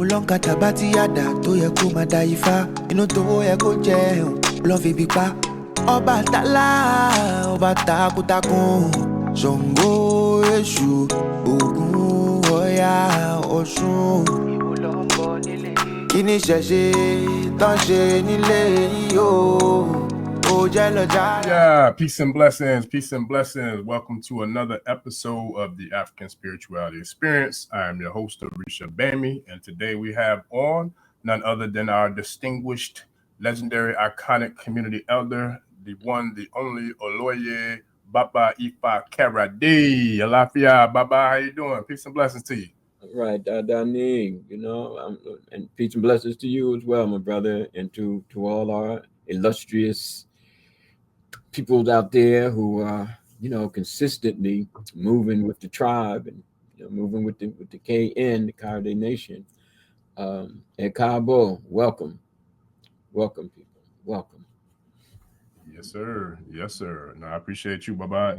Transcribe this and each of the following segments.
Ulonkata bati yada tó yẹ kó máa da ifá. Inú tó yẹ kó jẹun ló fi bí pa. Ọba tálá, ọba takuntakun. Ṣàngó, Èṣù, Ògún, Ọya, Ọ̀ṣun. Ìwọ ló ń bọ̀ nílé. Kí ni ṣẹ̀ṣe tán ṣe nílé yìí o? Yeah, peace and blessings, peace and blessings. Welcome to another episode of the African Spirituality Experience. I am your host, Orisha, and today we have on none other than our distinguished, legendary, iconic community elder, the one, the only Oloye Baba Ifa Karade. Alafia, Baba, how you doing? Peace and blessings to you. Right, Dani, and peace and blessings to you as well, my brother, and to all our illustrious people out there who are, consistently moving with the tribe and moving with the KN, the Karade Nation. And Cabo, welcome, people, welcome. Yes, sir. Yes, sir. No, I appreciate you, Baba,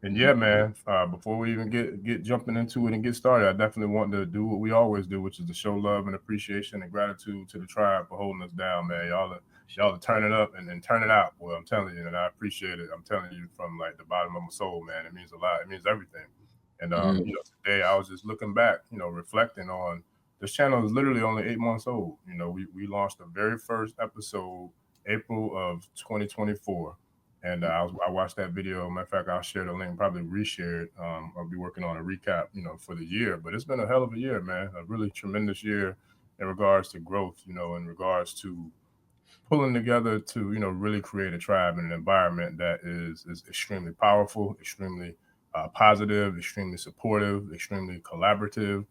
and yeah, man. Before we even get jumping into it and get started, I definitely want to do what we always do, which is to show love and appreciation and gratitude to the tribe for holding us down, man. Y'all are turning up and turn it out, boy. I'm telling you, and I appreciate it. I'm telling you from like the bottom of my soul, man. It means a lot. It means everything. And today I was just looking back, reflecting on this channel is literally only 8 months old. We launched the very first episode April of 2024. And I watched that video. Matter of fact, I'll share the link, probably reshare it. I'll be working on a recap, for the year. But it's been a hell of a year, man. A really tremendous year in regards to growth, in regards to pulling together to, really create a tribe and an environment that is extremely powerful, extremely positive, extremely supportive, extremely collaborative,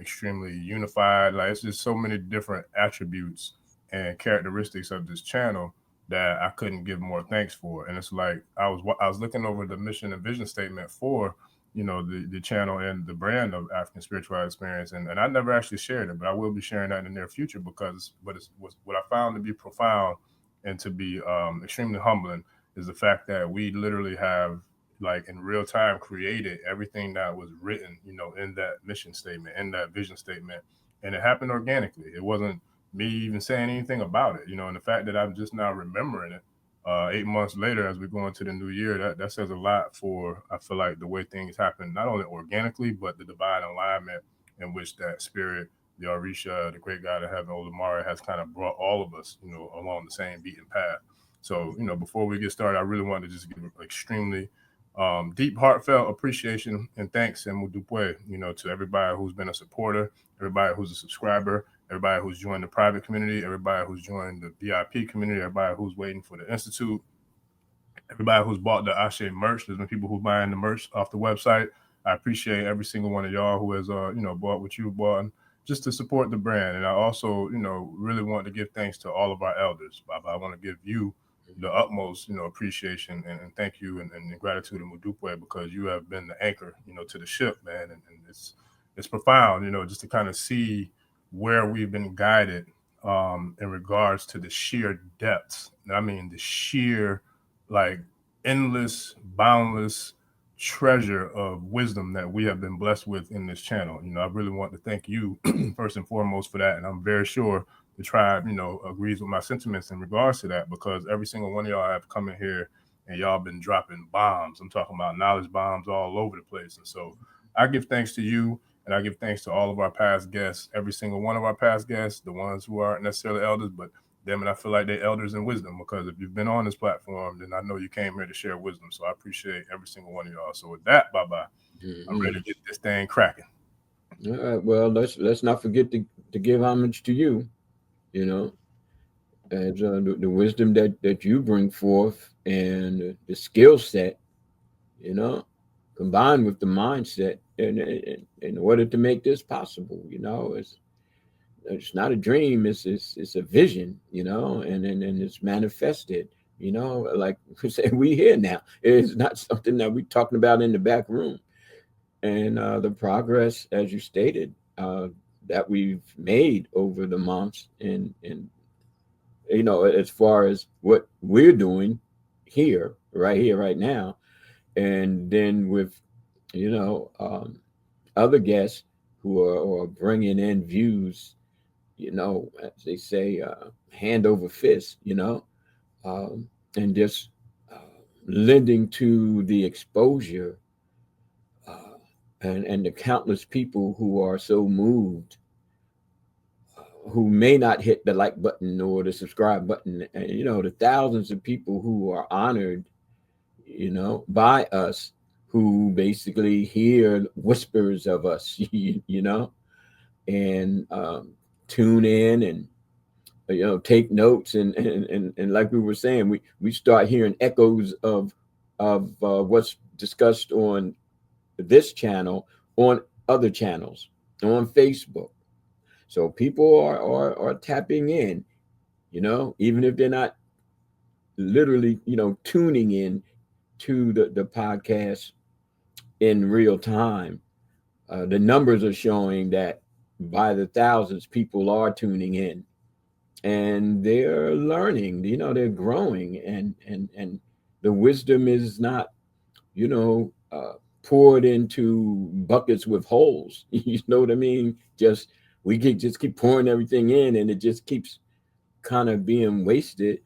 extremely unified. Like, it's just so many different attributes and characteristics of this channel that I couldn't give more thanks for. And it's like I was looking over the mission and vision statement for the channel and the brand of African Spirituality Experience, and I never actually shared it, but I will be sharing that in the near future because what I found to be profound and to be extremely humbling is the fact that we literally have, like, in real time created everything that was written in that mission statement, in that vision statement, and it happened organically. It wasn't me even saying anything about it, and the fact that I'm just now remembering it 8 months later as we go into the new year, that says a lot for, I feel like, the way things happen, not only organically, but the divine alignment in which that spirit, the Orisha, the great God of heaven, Olamara, has kind of brought all of us, along the same beaten path. So, before we get started, I really wanted to just give an extremely deep, heartfelt appreciation and thanks and mudupwe, to everybody who's been a supporter, everybody who's a subscriber, everybody who's joined the private community, everybody who's joined the VIP community, everybody who's waiting for the Institute, everybody who's bought the Ashe merch. There's been people who buying the merch off the website. I appreciate every single one of y'all who has, bought what you bought just to support the brand. And I also, really want to give thanks to all of our elders. Baba, I want to give you the utmost, appreciation and thank you and gratitude in Mudupwe, because you have been the anchor, to the ship, man. And it's profound, just to kind of see where we've been guided in regards to the sheer depths. I mean, the sheer, like, endless, boundless treasure of wisdom that we have been blessed with in this channel. I really want to thank you first and foremost for that. And I'm very sure the tribe, agrees with my sentiments in regards to that, because every single one of y'all have come in here and y'all been dropping bombs. I'm talking about knowledge bombs all over the place. And so I give thanks to you. And I give thanks to all of our past guests, every single one of our past guests, the ones who aren't necessarily elders, but them, and I feel like they're elders in wisdom, because if you've been on this platform, then I know you came here to share wisdom. So I appreciate every single one of y'all. So with that, Baba, I'm ready to get this thing cracking. All right. Well, let's not forget to give homage to you, as the wisdom that you bring forth and the skill set, combined with the mindset in order to make this possible. It's not a dream, it's a vision, and it's manifested, like we say, we here now. It's not something that we're talking about in the back room. And the progress, as you stated, that we've made over the months and as far as what we're doing here, right now, and then with other guests who are bringing in views, as they say, hand over fist, and just lending to the exposure, uh, and the countless people who are so moved, who may not hit the like button or the subscribe button, and the thousands of people who are honored, by us, who basically hear whispers of us, and tune in and take notes, and like we were saying, we start hearing echoes of what's discussed on this channel, on other channels, on Facebook. So people are tapping in, even if they're not literally, tuning in to the podcast in real time. The numbers are showing that by the thousands, people are tuning in, and they're learning. They're growing, and the wisdom is not, poured into buckets with holes. You know what I mean? We just keep pouring everything in, and it just keeps kind of being wasted.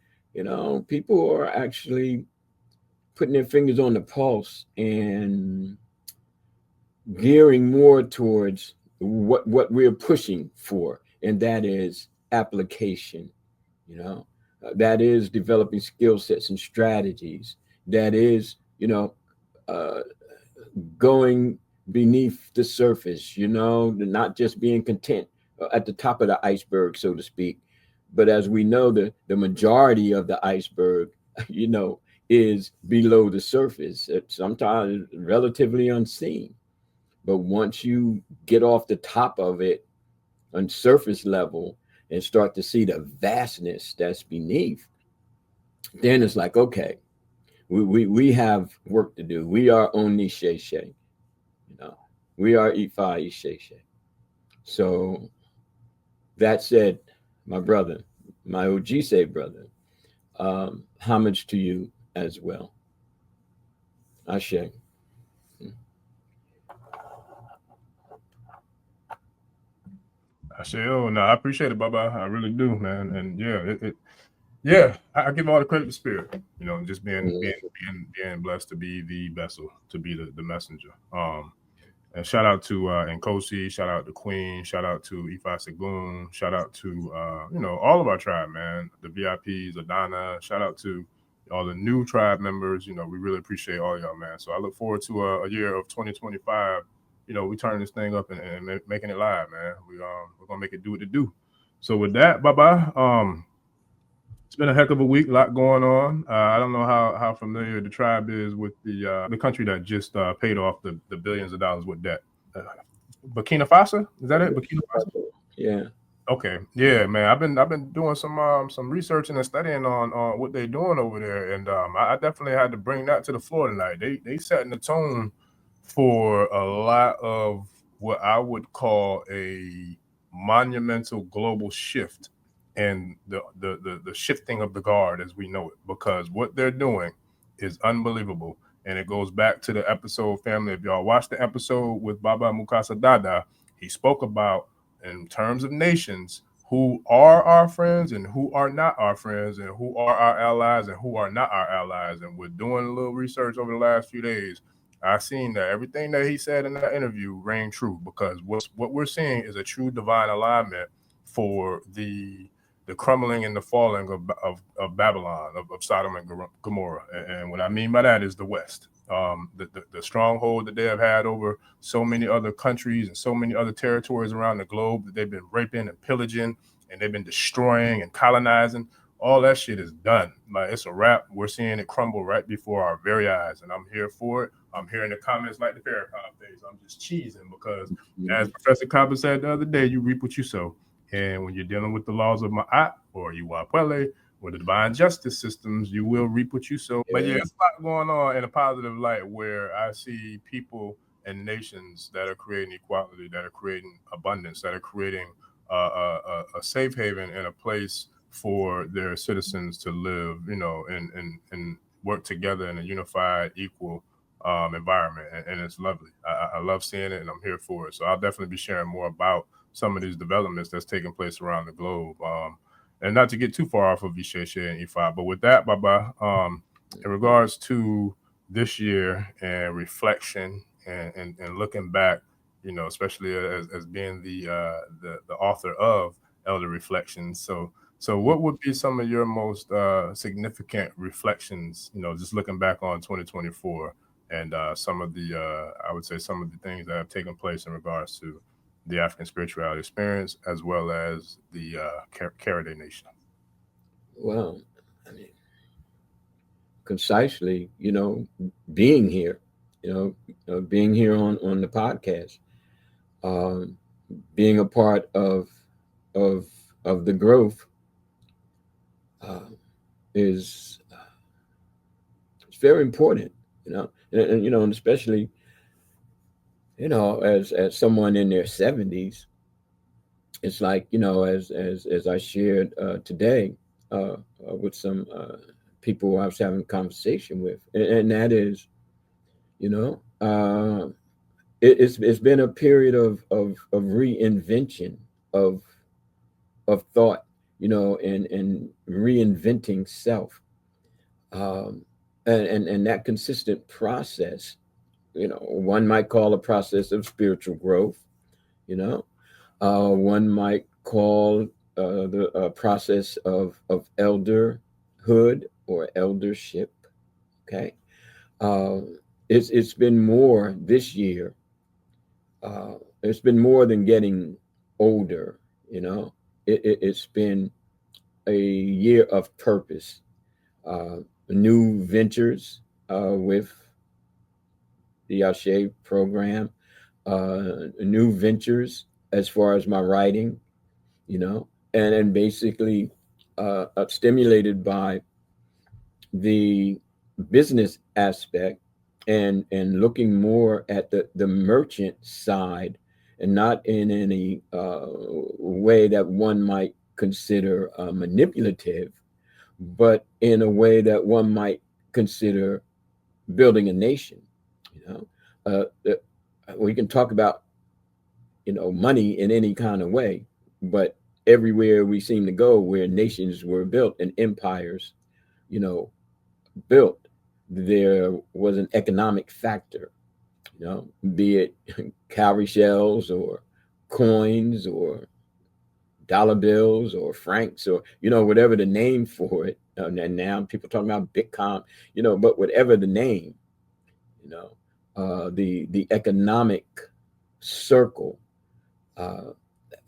People are actually putting their fingers on the pulse and gearing more towards what we're pushing for, and that is application. That is developing skill sets and strategies. That is, uh, going beneath the surface. Not just being content at the top of the iceberg, so to speak. But as we know, the majority of the iceberg, is below the surface. It's sometimes relatively unseen. But once you get off the top of it on surface level and start to see the vastness that's beneath, then it's like, okay, we have work to do. We are Onisheshe, we are Ifa Isheshe. So that said, my brother, my Ojise brother, homage to you as well. Ashe. I say, oh no, I appreciate it, Baba. I really do, man. And yeah, I give all the credit to Spirit. Just being blessed to be the vessel, to be the messenger. And shout out to Nkosi, shout out to Queen, shout out to Ifa Segun, shout out to all of our tribe, man. The VIPs, Adana, shout out to all the new tribe members. We really appreciate all y'all, man. So I look forward to a year of 2025. We turning this thing up and making it live, man. We're gonna make it do what it do. So with that, bye. It's been a heck of a week, a lot going on. I don't know how familiar the tribe is with the country that just paid off the billions of dollars with debt. Burkina Faso, is that it? Burkina Faso. Yeah. Okay. Yeah, man. I've been doing some researching and studying on what they're doing over there, and I definitely had to bring that to the floor tonight. They setting the tone for a lot of what I would call a monumental global shift and the shifting of the guard as we know it, because what they're doing is unbelievable. And it goes back to the episode, family. If y'all watched the episode with Baba Mukasa Dada, he spoke about, in terms of nations, who are our friends and who are not our friends, and who are our allies and who are not our allies. And we're doing a little research over the last few days. I've seen that everything that he said in that interview rang true, because what we're seeing is a true divine alignment for the crumbling and the falling of Babylon, of Sodom and Gomorrah. And what I mean by that is the West. The stronghold that they have had over so many other countries and so many other territories around the globe that they've been raping and pillaging, and they've been destroying and colonizing. All that shit is done. Like, it's a wrap. We're seeing it crumble right before our very eyes, and I'm here for it. I'm hearing the comments like the Farrakhan face. I'm just cheesing because, as Professor Copper said the other day, you reap what you sow. And when you're dealing with the laws of Ma'at or Iwapwele or the divine justice systems, you will reap what you sow. But yeah, it's a lot going on in a positive light, where I see people and nations that are creating equality, that are creating abundance, that are creating a safe haven and a place for their citizens to live, and work together in a unified, equal environment, and it's lovely. I love seeing it, and I'm here for it. So I'll definitely be sharing more about some of these developments that's taking place around the globe. And not to get too far off of Isheshe and Ifa, but with that, Baba, in regards to this year and reflection and looking back, you know, especially as being the author of Elder Reflections. So what would be some of your most significant reflections, you know, just looking back on 2024 and some of the, I would say some of the things that have taken place in regards to the African spirituality experience, as well as the Karade Nation? Well, I mean, concisely, being here, being here on the podcast, um, being a part of of the growth uh, is it's very important, and especially as someone in their 70s, it's like as I shared today with some people I was having a conversation with, and that is, you know, uh, it's been a period of reinvention of of thought, and reinventing self, um, and that consistent process, one might call a process of spiritual growth, you know, one might call the process of elderhood or eldership. Okay, uh, it's been more this year. It's been more than getting older. It's been a year of purpose, uh, new ventures with the Ashe program, new ventures as far as my writing, and basically stimulated by the business aspect, and looking more at the merchant side, and not in any way that one might consider manipulative, but in a way that one might consider building a nation. We can talk about money in any kind of way, but everywhere we seem to go where nations were built and empires, you know, built, there was an economic factor, be it cowrie shells or coins or dollar bills or francs, or whatever the name for it. And now people talking about Bitcoin, but whatever the name, the economic circle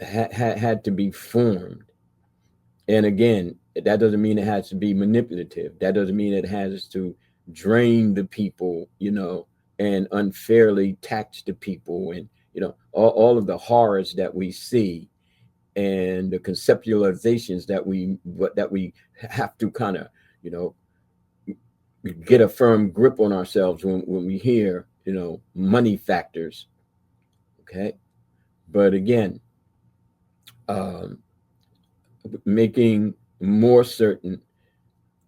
had to be formed. And again, that doesn't mean it has to be manipulative. That doesn't mean it has to drain the people, and unfairly tax the people, and all of the horrors that we see, and the conceptualizations that we have to kind of get a firm grip on ourselves when we hear money factors. Okay, but again, um, making more certain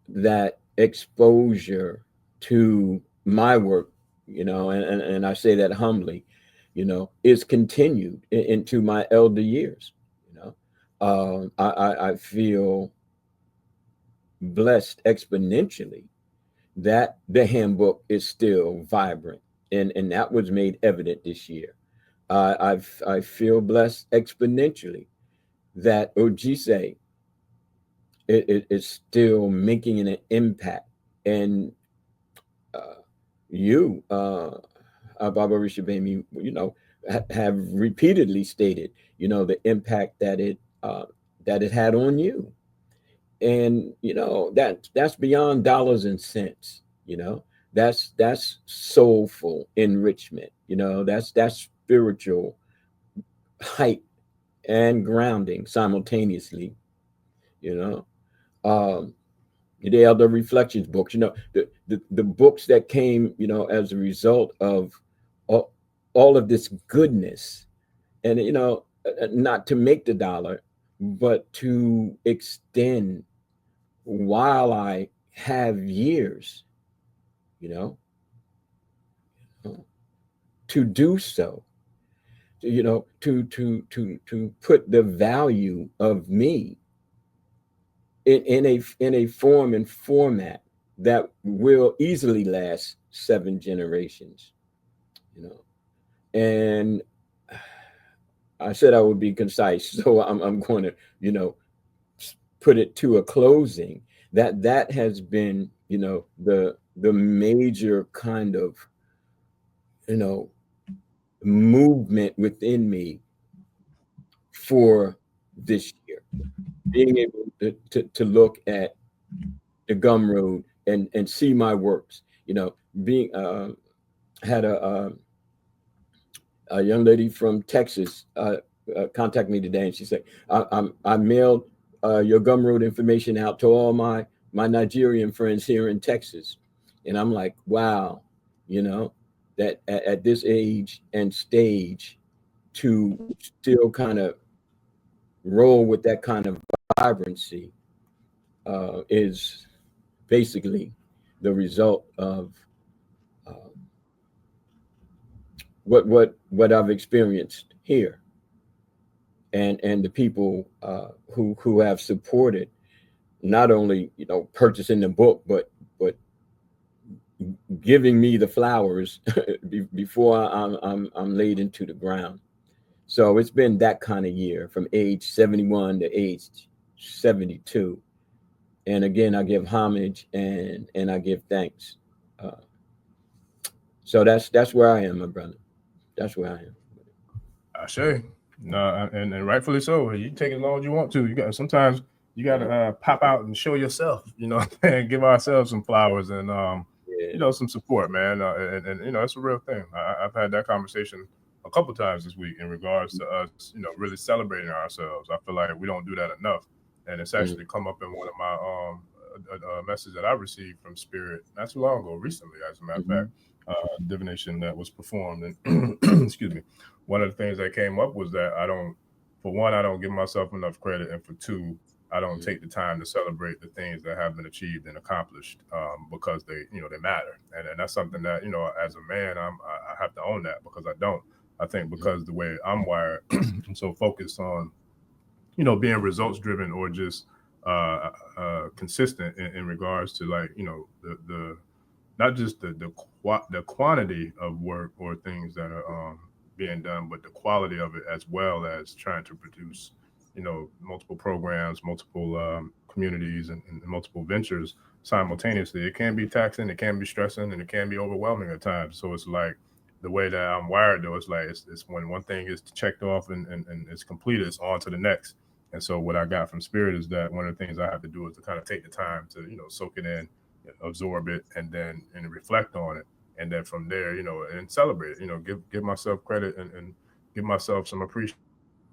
that exposure to my work, and I say that humbly, is continued into my elder years. I feel blessed exponentially that the handbook is still vibrant, and that was made evident this year. I feel blessed exponentially that Ojise is still making an impact, and uh, you, Baba Orisha, have repeatedly stated, the impact that it had on you, and that's beyond dollars and cents. That's soulful enrichment. That's spiritual height and grounding simultaneously. You know, um, the Elder Reflections books. The books that came, as a result of all, all of this goodness, and not to make the dollar, but to extend while I have years, you know, to do so, you know, to put the value of me in a form and format that will easily last 7 generations, you know. And I said I would be concise, so I'm going to, you know, put it to a closing. That has been, you know, the major kind of, you know, movement within me for this year, being able to look at the Gumroad and see my works, you know, being had a young lady from Texas contact me today, and she said, I mailed your Gumroad information out to all my Nigerian friends here in Texas. And I'm like, wow, you know, that at this age and stage to still kind of roll with that kind of vibrancy is basically the result of uh, what I've experienced here, and the people who have supported, not only, you know, purchasing the book, but giving me the flowers before I'm laid into the ground. So it's been that kind of year, from age 71 to age 72. And again, I give homage and I give thanks. Uh, so that's where I am, my brother. That's where I am. Ashe. No, and rightfully so. You take as long as you want to. You got sometimes you got to pop out and show yourself. You know, and give ourselves some flowers and Yeah. you know, some support, man. And you know, it's a real thing. I've had that conversation a couple times this week in regards to us, you know, really celebrating ourselves. I feel like we don't do that enough, and it's actually come up in one of my a message that I received from Spirit not too long ago, recently, as a matter of fact, divination that was performed, and excuse me, one of the things that came up was that I don't, for one, I don't give myself enough credit, and for two, I don't take the time to celebrate the things that have been achieved and accomplished because they, you know, they matter, and that's something that, you know, as a man, I have to own that because I don't. I think because the way I'm wired, I'm so focused on, you know, being results driven or just consistent in regards to, like, you know, the not just the quantity of work or things that are being done, but the quality of it, as well as trying to produce, you know, multiple programs, multiple communities, and multiple ventures simultaneously. It can be taxing, it can be stressing, and it can be overwhelming at times. So it's like the way that I'm wired, though, it's like it's when one thing is checked off and it's completed, it's on to the next. And so what I got from Spirit is that one of the things I have to do is to kind of take the time to, you know, soak it in, absorb it, and then and reflect on it, and then from there, you know, and celebrate it, you know, give myself credit and give myself some appreciation,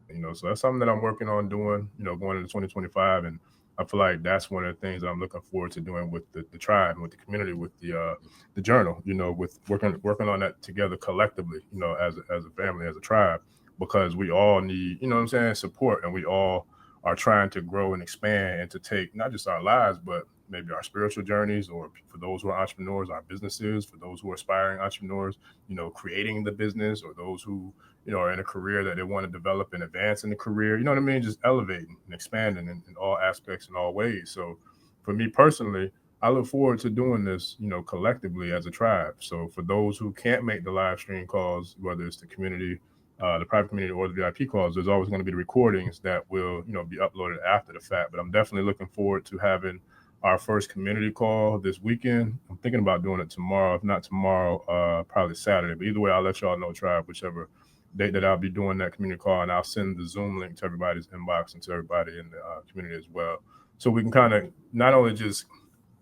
you know. So that's something that I'm working on doing, you know, going into 2025. And I feel like that's one of the things I'm looking forward to doing with the tribe, with the community, with the journal, you know, with working on that together collectively, you know, as a family, as a tribe, because we all need, you know what I'm saying, support, and we all are trying to grow and expand and to take not just our lives, but maybe our spiritual journeys, or for those who are entrepreneurs, our businesses, for those who are aspiring entrepreneurs, you know, creating the business, or those who, you know, are in a career that they want to develop and advance in the career, you know what I mean? Just elevating and expanding in all aspects and all ways. So for me personally, I look forward to doing this, you know, collectively as a tribe. So for those who can't make the live stream calls, whether it's the community, the private community, or the VIP calls, there's always going to be the recordings that will, you know, be uploaded after the fact. But I'm definitely looking forward to having our first community call this weekend. I'm thinking about doing it tomorrow. If not tomorrow, probably Saturday. But either way, I'll let y'all know, tribe, whichever date that I'll be doing that community call, and I'll send the Zoom link to everybody's inbox and to everybody in the community as well, so we can kind of not only just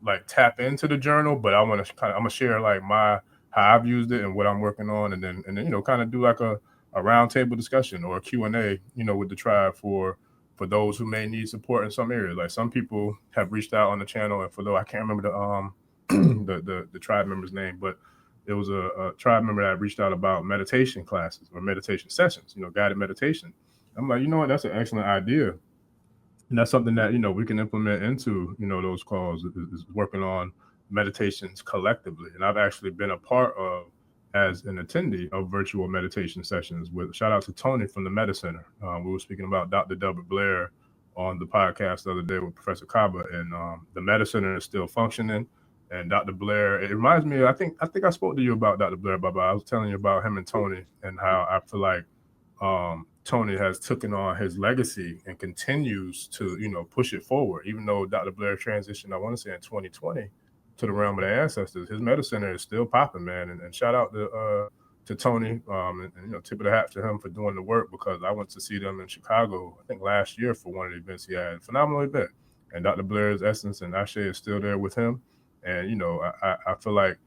like tap into the journal, but I'm gonna share like how I've used it and what I'm working on, and then you know, kind of do like a roundtable discussion or a Q&A, you know, with the tribe for those who may need support in some areas. Like some people have reached out on the channel, and for though I can't remember the tribe member's name, but it was a tribe member that reached out about meditation classes or meditation sessions, you know, guided meditation. I'm like, you know what, that's an excellent idea. And that's something that, you know, we can implement into, you know, those calls, is working on meditations collectively. And I've actually been a part of as an attendee of virtual meditation sessions. With shout out to Tony from the Meta Center. We were speaking about Dr. Delbert Blair on the podcast the other day with Professor Kaba, and the Meta Center is still functioning. And Dr. Blair, it reminds me. I think I spoke to you about Dr. Blair, Baba. I was telling you about him and Tony and how I feel like Tony has taken on his legacy and continues to, push it forward. Even though Dr. Blair transitioned, I want to say in 2020 to the realm of the ancestors, his medicine center is still popping, man. And shout out to Tony, and tip of the hat to him for doing the work, because I went to see them in Chicago, I think last year, for one of the events he had. Phenomenal event. And Dr. Blair's essence and Ashe is still there with him. And, I feel like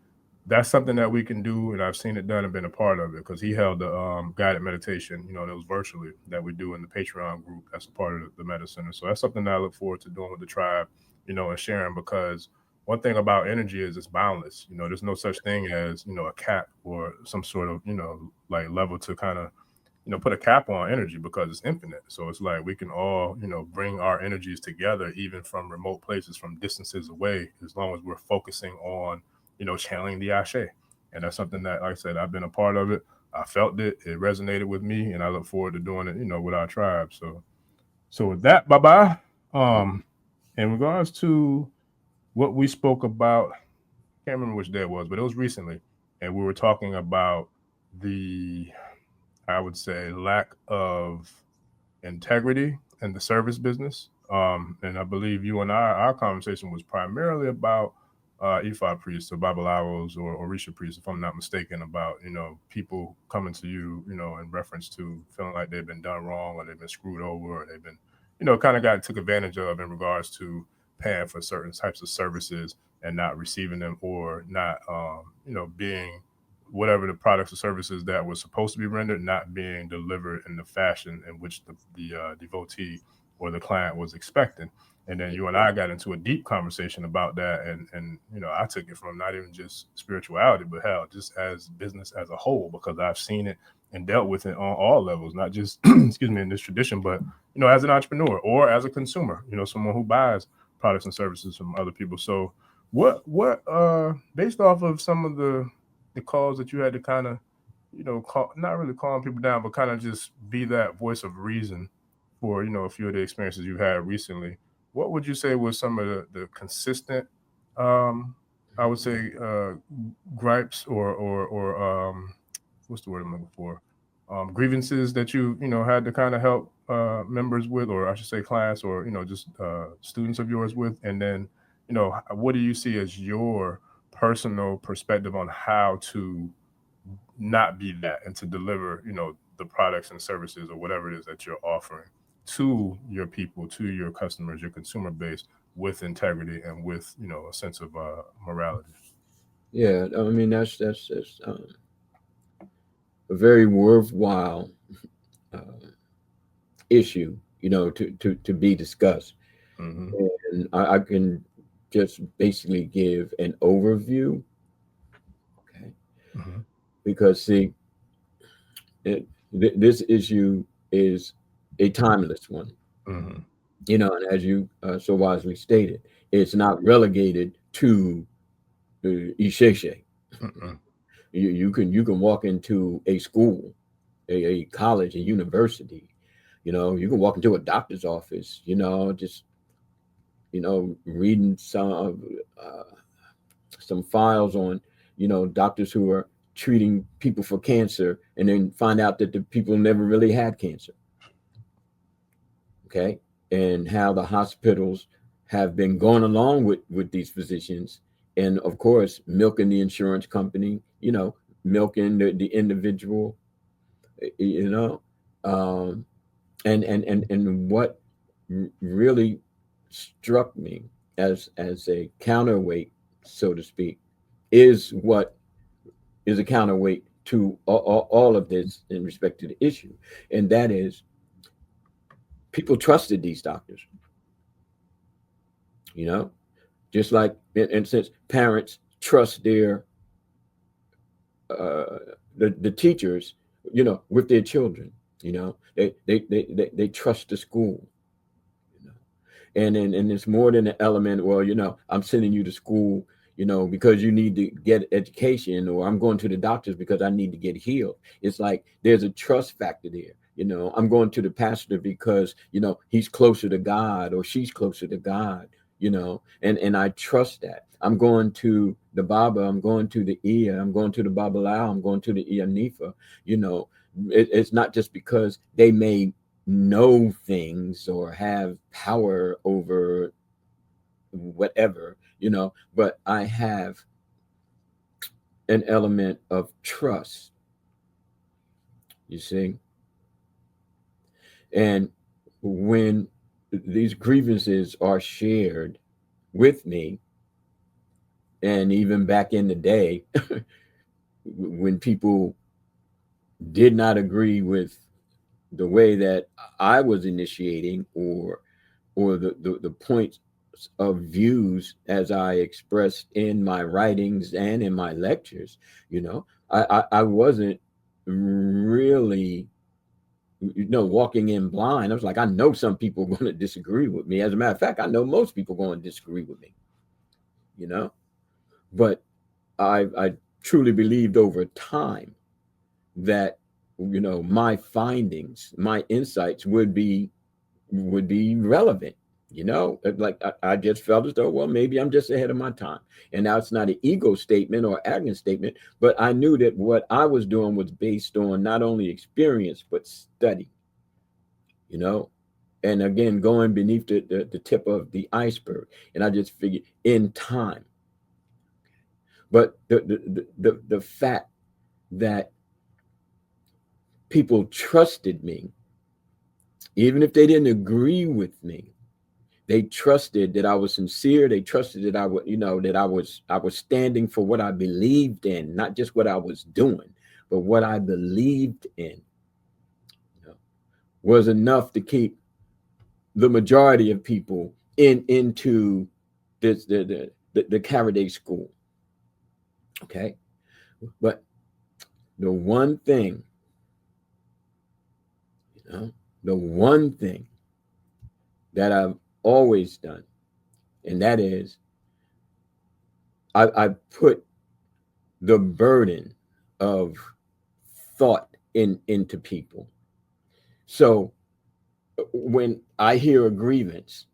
that's something that we can do, and I've seen it done and been a part of it, because he held the guided meditation, that was virtually, that we do in the Patreon group. That's a part of the medicine center. So that's something that I look forward to doing with the tribe, and sharing, because one thing about energy is it's boundless. There's no such thing as, a cap or some sort of, like level to kind of, put a cap on energy, because it's infinite. So it's like we can all, bring our energies together, even from remote places, from distances away, as long as we're focusing on, channeling the Ashe. And that's something that, like I said, I've been a part of it. I felt it. It resonated with me, and I look forward to doing it, with our tribe. So with that, bye-bye. In regards to what we spoke about, I can't remember which day it was, but it was recently. And we were talking about the, I would say, lack of integrity in the service business. And I believe you and our conversation was primarily about Ifa priests or Babalawos or Orisha priests, if I'm not mistaken, about, people coming to you, in reference to feeling like they've been done wrong, or they've been screwed over, or they've been, kind of got took advantage of in regards to paying for certain types of services and not receiving them, or not, being whatever the products or services that were supposed to be rendered, not being delivered in the fashion in which the devotee or the client was expecting. And then you and I got into a deep conversation about that. And I took it from not even just spirituality, but hell, just as business as a whole, because I've seen it and dealt with it on all levels, not just, excuse me, in this tradition, but, as an entrepreneur or as a consumer, someone who buys products and services from other people. So what, based off of some of the calls that you had to kind of, not really calm people down, but kind of just be that voice of reason for, a few of the experiences you've had recently, what would you say was some of the consistent, I would say, gripes or what's the word I'm looking for? Grievances that you had to kind of help members with, or I should say clients, or just students of yours with, and then what do you see as your personal perspective on how to not be that, and to deliver the products and services or whatever it is that you're offering to your people, to your customers, your consumer base, with integrity and with a sense of morality? Yeah, I mean that's a very worthwhile issue, to be discussed. Mm-hmm. And I can just basically give an overview, okay? Mm-hmm. Because see, this issue is a timeless one, Mm-hmm. and as you so wisely stated, it's not relegated to Isheshe. Mm-hmm. You can walk into a school, a college, a university. You can walk into a doctor's office. Just reading some files on doctors who are treating people for cancer, and then find out that the people never really had cancer. Okay, and how the hospitals have been going along with these physicians, and of course milking the insurance company, milking the individual, you know and what really struck me as a counterweight, so to speak, is what is a counterweight to all of this in respect to the issue, and that is people trusted these doctors, just like in sense parents trust their the teachers, with their children. They trust the school, and it's more than an element. Well, I'm sending you to school, because you need to get education, or I'm going to the doctors because I need to get healed. It's like there's a trust factor there. I'm going to the pastor because, he's closer to God, or she's closer to God, and I trust that. I'm going to the Baba, I'm going to the Iya, I'm going to the Baba Lao, I'm going to the Iya Nifa. It's not just because they may know things or have power over whatever, but I have an element of trust, you see. And when these grievances are shared with me, and even back in the day, when people did not agree with the way that I was initiating, or the points of views as I expressed in my writings and in my lectures, I wasn't really, walking in blind. I was like, I know some people are going to disagree with me. As a matter of fact, I know most people are going to disagree with me, but I truly believed over time that, my findings, my insights would be relevant. Like I just felt as though, well, maybe I'm just ahead of my time. And now it's not an ego statement or arrogant statement, but I knew that what I was doing was based on not only experience, but study, and again, going beneath the tip of the iceberg. And I just figured in time. But the fact that people trusted me, even if they didn't agree with me, they trusted that I was sincere. They trusted that I would, that I was standing for what I believed in, not just what I was doing, but what I believed in, was enough to keep the majority of people into this the Karade school. Okay, but the one thing, the one thing that I've always done, and that is I put the burden of thought into people. So when I hear a grievance,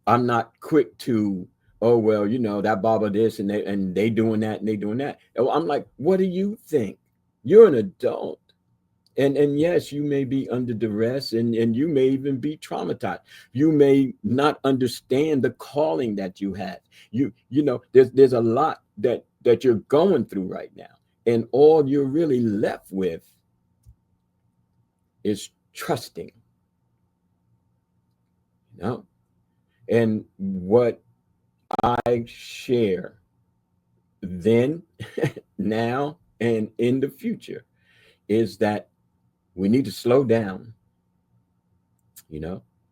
I'm not quick to, oh, well, that Baba this and they doing that and they doing that. I'm like, what do you think? You're an adult. And yes, you may be under duress, and you may even be traumatized. You may not understand the calling that you have. There's a lot that you're going through right now. And all you're really left with is trusting. And what I share then, now, and in the future is that we need to slow down,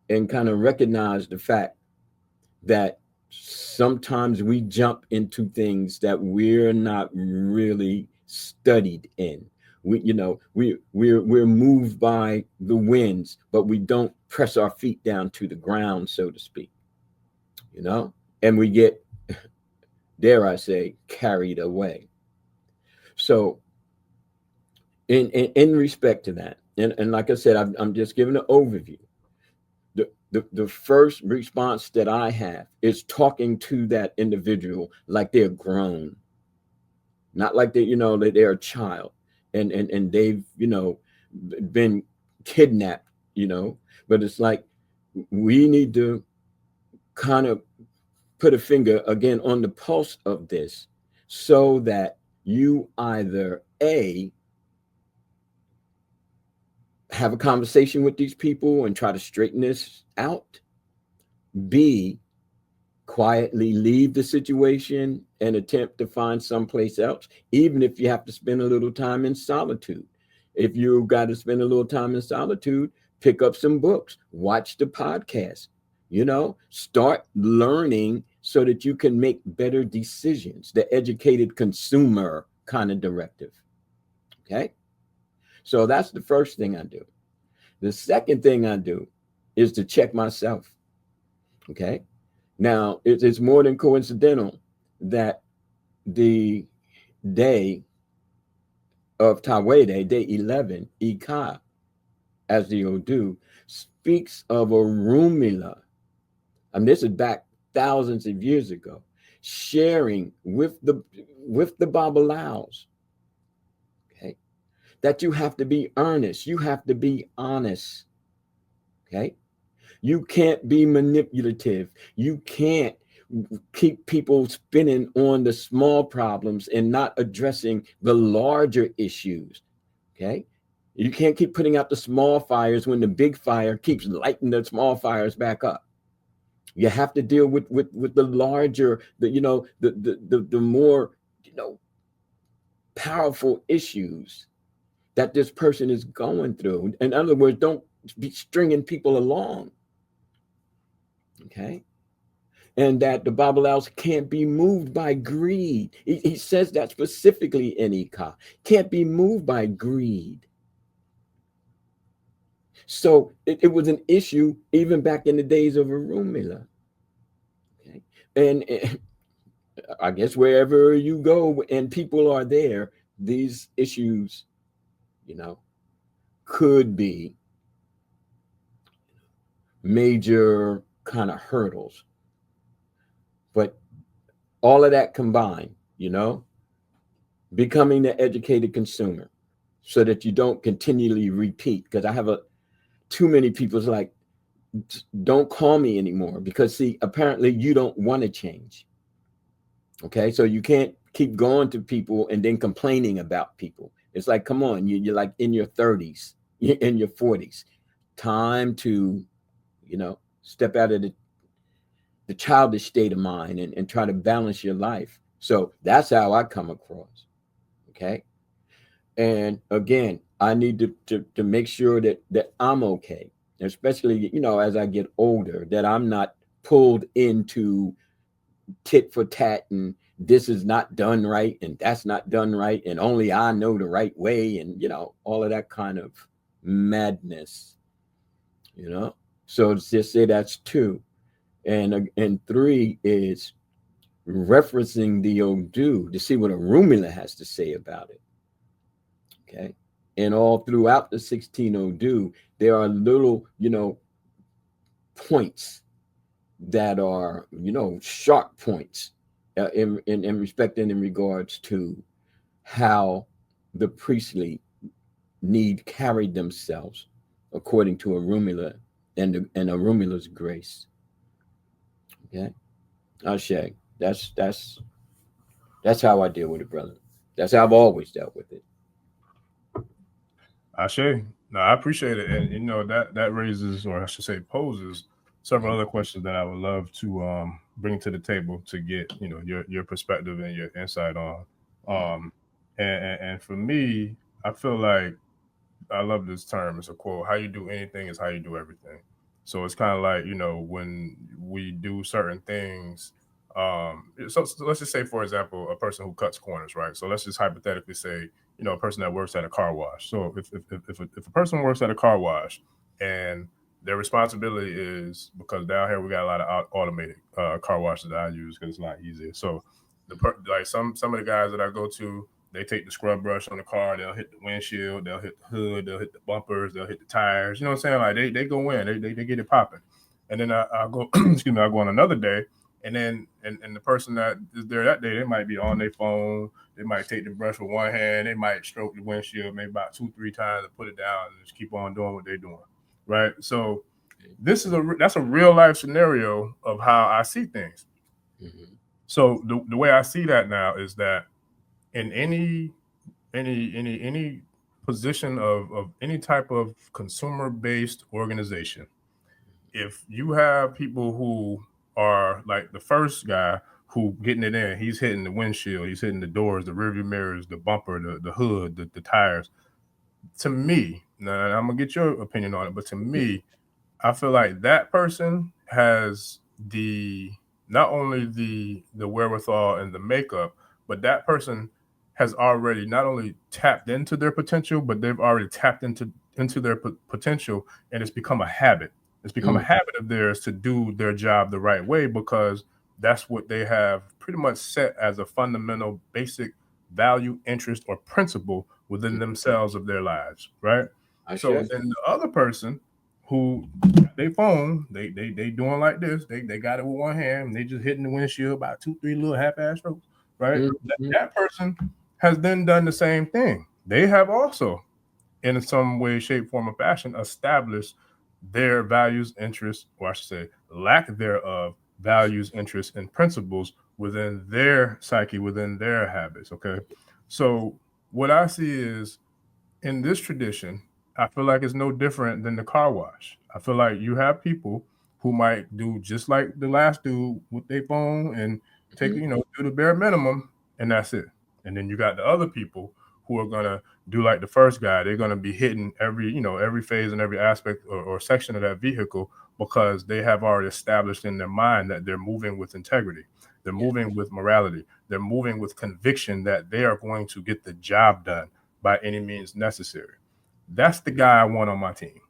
and kind of recognize the fact that sometimes we jump into things that we're not really studied in. We're moved by the winds, but we don't press our feet down to the ground, so to speak, and we get, dare I say, carried away. So in respect to that, and like I said, I'm just giving an overview. The first response that I have is talking to that individual like they're grown, not like that they're a child, and they've been kidnapped, but it's like we need to kind of put a finger again on the pulse of this, so that you either have a conversation with these people and try to straighten this out, B, quietly leave the situation and attempt to find someplace else, even if you have to spend a little time in solitude. If you've got to spend a little time in solitude, pick up some books, watch the podcast, start learning so that you can make better decisions, the educated consumer kind of directive. Okay. So that's the first thing I do. The second thing I do is to check myself. Okay. Now, it's more than coincidental that the day of Tawede, day 11, Ika, as the Odu, speaks of a Rumila. And this is back thousands of years ago, sharing with the Babalaos, okay, that you have to be earnest, you have to be honest, okay? You can't be manipulative. You can't keep people spinning on the small problems and not addressing the larger issues, okay? You can't keep putting out the small fires when the big fire keeps lighting the small fires back up. You have to deal with the larger, the more, powerful issues that this person is going through. In other words, don't be stringing people along, okay? And that the Babalaos can't be moved by greed. He says that specifically in Ika, can't be moved by greed. So it was an issue even back in the days of Orunmila. Okay? And I guess wherever you go and people are there, these issues, could be major kind of hurdles. But all of that combined, becoming the educated consumer so that you don't continually repeat. Because I have too many people's like, don't call me anymore, because see, apparently you don't want to change. Okay, so you can't keep going to people and then complaining about people. It's like, come on, you're like in your 30s, you're in your 40s. Time to, step out of the childish state of mind and try to balance your life. So that's how I come across. Okay. And again, I need to make sure that I'm okay, especially, as I get older, that I'm not pulled into tit for tat and this is not done right and that's not done right and only I know the right way and all of that kind of madness. So just say that's 2. And 3 is referencing the Odu to see what Orunmila has to say about it. Okay. And all throughout the 16 Odu, there are little, points that are, sharp points in respect and in regards to how the priestly need carried themselves according to Orunmila and Orunmila's grace. Okay. Ashe. That's how I deal with it, brother. That's how I've always dealt with it. Ashe. No, I appreciate it, and that raises, or I should say, poses several other questions that I would love to bring to the table to get your perspective and your insight on. And for me, I feel like I love this term. It's a quote: "How you do anything is how you do everything." So it's kind of like when we do certain things. So let's just say, for example, a person who cuts corners, right? So let's just hypothetically say, a person that works at a car wash. So if a person works at a car wash and their responsibility is, because down here we got a lot of automated car washes that I use because it's a lot easier. So like some of the guys that I go to, they take the scrub brush on the car, they'll hit the windshield, they'll hit the hood, they'll hit the bumpers, they'll hit the tires. You know what I'm saying? Like they go in, they get it popping. And then I'll go, excuse me, I'll go on another day, and then and the person that is there that day, they might be on their phone. They might take the brush with one hand, they might stroke the windshield maybe about 2-3 times and put it down and just keep on doing what they're doing, right? So that's a real life scenario of how I see things. Mm-hmm. So the way I see that now is that in any position of any type of consumer based organization, if you have people who are like the first guy who getting it in, he's hitting the windshield, he's hitting the doors, the rearview mirrors, the bumper, the hood, the tires. To me, now I'm gonna get your opinion on it, but to me, I feel like that person has not only the wherewithal and the makeup, but that person has already not only tapped into their potential, but they've already tapped into their potential, and it's become a habit. It's become a habit of theirs to do their job the right way, because that's what they have pretty much set as a fundamental basic value, interest, or principle within themselves of their lives, right? So then the other person who they phone, they doing like this, they got it with one hand, and they just hitting the windshield about 2-3 little half-ass strokes, right? That person has then done the same thing. They have also, in some way, shape, form, or fashion, established their values, interests, or I should say, lack thereof, values, interests, and principles within their psyche, within their habits. Okay. So what I see is, in this tradition, I feel like it's no different than the car wash. I feel like you have people who might do just like the last dude with their phone and take, do the bare minimum, and that's it. And then you got the other people who are gonna do like the first guy. They're gonna be hitting every phase and every aspect or section of that vehicle, because they have already established in their mind that they're moving with integrity. They're moving with morality. They're moving with conviction that they are going to get the job done by any means necessary. That's the guy I want on my team.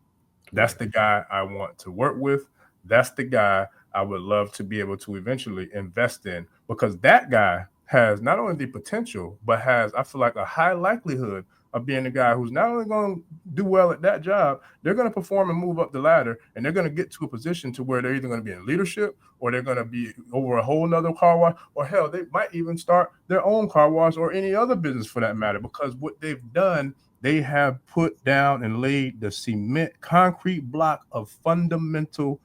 That's the guy I want to work with. That's the guy I would love to be able to eventually invest in, because that guy has not only the potential, but has, I feel like, a high likelihood of being the guy who's not only going to do well at that job, they're going to perform and move up the ladder, and they're going to get to a position to where they're either going to be in leadership, or they're going to be over a whole nother car wash, or hell, they might even start their own car wash or any other business for that matter, because what they've done, they have put down and laid the cement concrete block of fundamental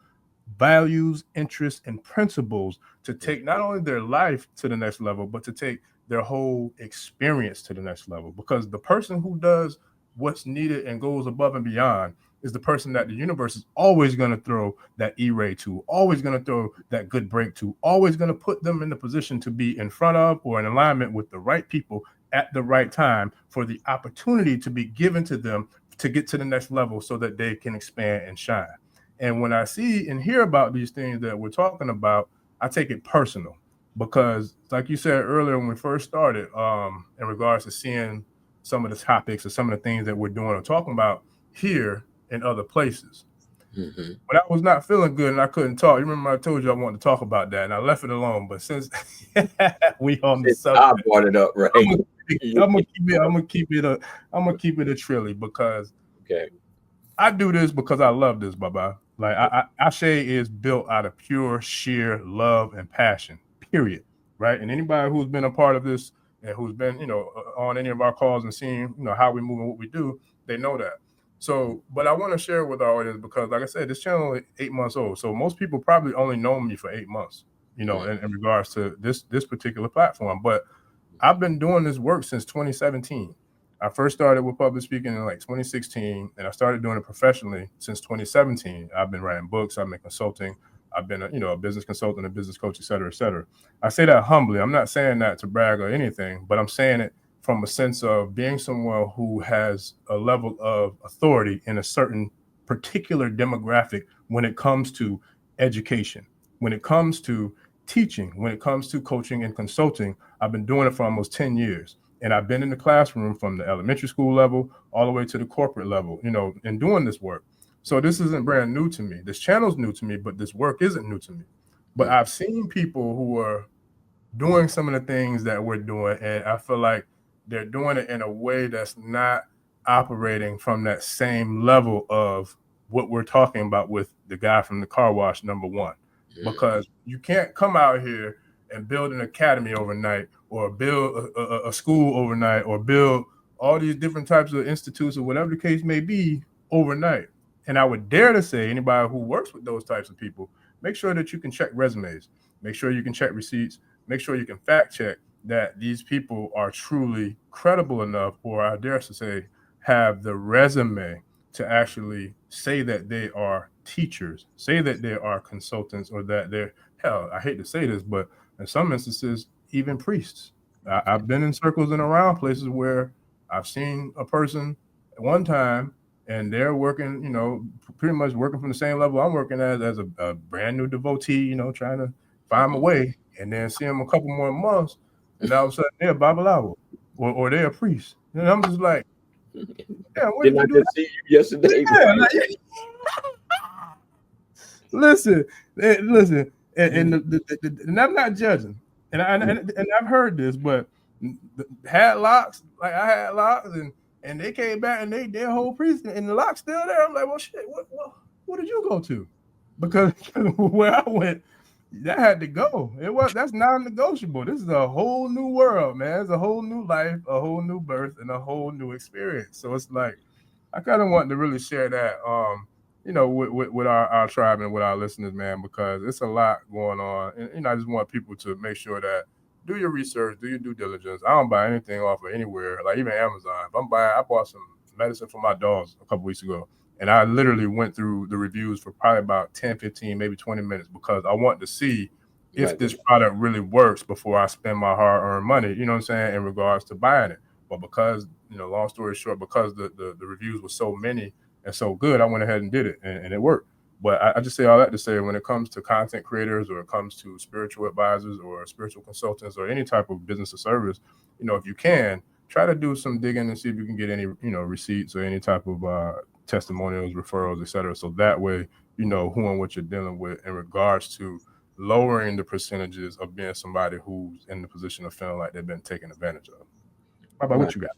values, interests, and principles to take not only their life to the next level, but to take their whole experience to the next level. Because the person who does what's needed and goes above and beyond is the person that the universe is always going to throw that E-ray to, always going to throw that good break to, always going to put them in the position to be in front of or in alignment with the right people at the right time, for the opportunity to be given to them to get to the next level so that they can expand and shine. And when I see and hear about these things that we're talking about, I take it personal, because like you said earlier when we first started, in regards to seeing some of the topics or some of the things that we're doing or talking about here in other places. But I was not feeling good and I couldn't talk. You remember I told you I wanted to talk about that, and I left it alone. But since we on the subject, I brought it up, right? I'm gonna keep it a trilly, because I do this because I love this, Baba. Like Ashe is built out of pure, sheer love and passion, period. Right? And anybody who's been a part of this and who's been, on any of our calls and seeing, how we move and what we do, they know that. So, but I want to share with our audience, because like I said, this channel is 8 months old. So most people probably only know me for 8 months, in regards to this particular platform. But I've been doing this work since 2017. I first started with public speaking in like 2016, and I started doing it professionally since 2017. I've been writing books, I've been consulting, I've been a business consultant, a business coach, et cetera, et cetera. I say that humbly. I'm not saying that to brag or anything, but I'm saying it from a sense of being someone who has a level of authority in a certain particular demographic when it comes to education, when it comes to teaching, when it comes to coaching and consulting. I've been doing it for almost 10 years. And I've been in the classroom from the elementary school level all the way to the corporate level, and doing this work. So this isn't brand new to me. This channel's new to me, but this work isn't new to me. But I've seen people who are doing some of the things that we're doing, and I feel like they're doing it in a way that's not operating from that same level of what we're talking about with the guy from the car wash, number one. Because you can't come out here and build an academy overnight, or build a school overnight, or build all these different types of institutes or whatever the case may be overnight. And I would dare to say, anybody who works with those types of people, make sure that you can check resumes, make sure you can check receipts, make sure you can fact check that these people are truly credible enough, or I dare to say, have the resume to actually say that they are teachers, say that they are consultants, or that they're, hell, I hate to say this, but in some instances, even priests. I've been in circles and around places where I've seen a person at one time, and they're working, pretty much working from the same level I'm working as a brand new devotee, trying to find my way, and then see them a couple more months, and all of a sudden they're a Babalawo, or they're a priest. And I'm just like, yeah, what did I you do? See you yesterday? Yeah, listen, and and I'm not judging, and I've heard this, but had locks, like I had locks, and they came back and their whole priest and the lock's still there. I'm like, well, shit, what did you go to? Because where I went, that had to go. That's non-negotiable. This is a whole new world, man. It's a whole new life, a whole new birth, and a whole new experience. So it's like I kind of want to really share that, with our tribe and with our listeners, man, because it's a lot going on, and I just want people to make sure that do your research, do your due diligence. I don't buy anything off of anywhere, like even Amazon. If I bought some medicine for my dogs a couple weeks ago. And I literally went through the reviews for probably about 10, 15, maybe 20 minutes because I want to see if this product really works before I spend my hard-earned money, you know what I'm saying, in regards to buying it. But because, long story short, because the reviews were so many and so good, I went ahead and did it, and it worked. But I just say all that to say when it comes to content creators or it comes to spiritual advisors or spiritual consultants or any type of business or service, if you can, try to do some digging and see if you can get any, receipts or any type of testimonials, referrals, etc. So that way, you know who and what you're dealing with in regards to lowering the percentages of being somebody who's in the position of feeling like they've been taken advantage of. How about what you got?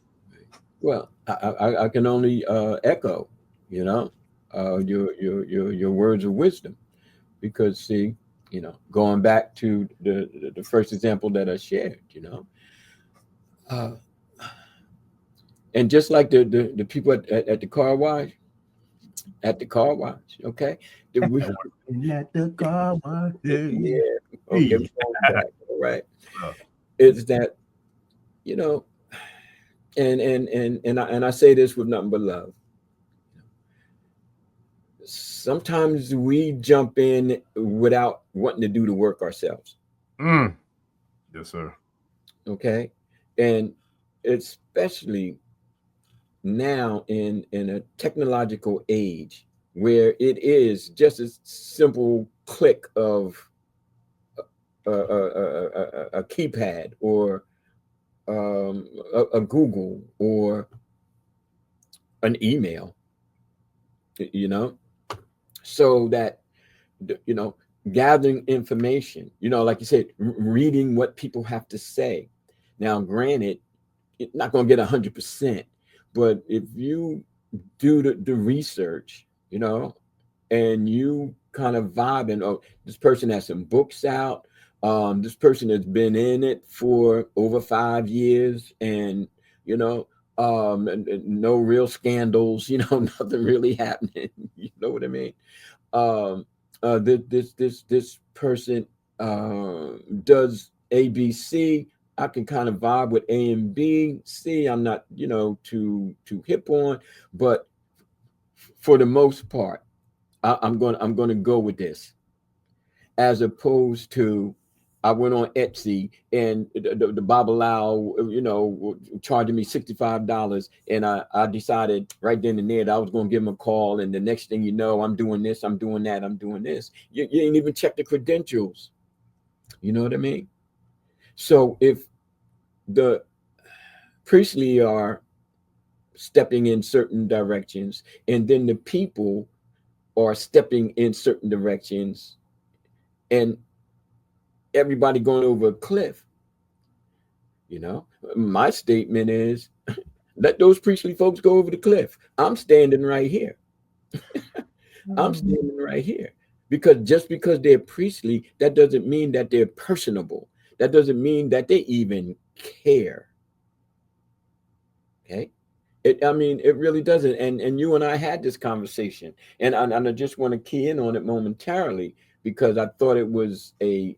Well, I can only echo, your words of wisdom, because see, going back to the first example that I shared, and just like the people at the car wash, okay, at the car wash, yeah, okay, all right, it's that, and I say this with nothing but love. Sometimes we jump in without wanting to do the work ourselves. Yes, sir. Okay, and especially now in a technological age where it is just a simple click of a keypad or a Google or an email, so that, gathering information, like you said, reading what people have to say. Now, granted, it's not going to get 100%, but if you do the research, and you kind of vibe and, oh, this person has some books out, this person has been in it for over 5 years, and no real scandals, nothing really happening. You know what I mean? This person does ABC. I can kind of vibe with A and B. C, I'm not, too hip on, but for the most part, I'm going to go with this, as opposed to I went on Etsy and the Babalao, charging me $65, and I decided right then and there that I was going to give him a call, and the next thing you know, I'm doing this, I'm doing that, I'm doing this. You ain't even check the credentials. You know what I mean? So if the priestly are stepping in certain directions, and then the people are stepping in certain directions, and everybody going over a cliff, my statement is, let those priestly folks go over the cliff. I'm standing right here. I'm standing right here. Because just because they're priestly, that doesn't mean that they're personable. That doesn't mean that they even care. Okay. It really doesn't. And you and I had this conversation, and I just want to key in on it momentarily, because I thought it was a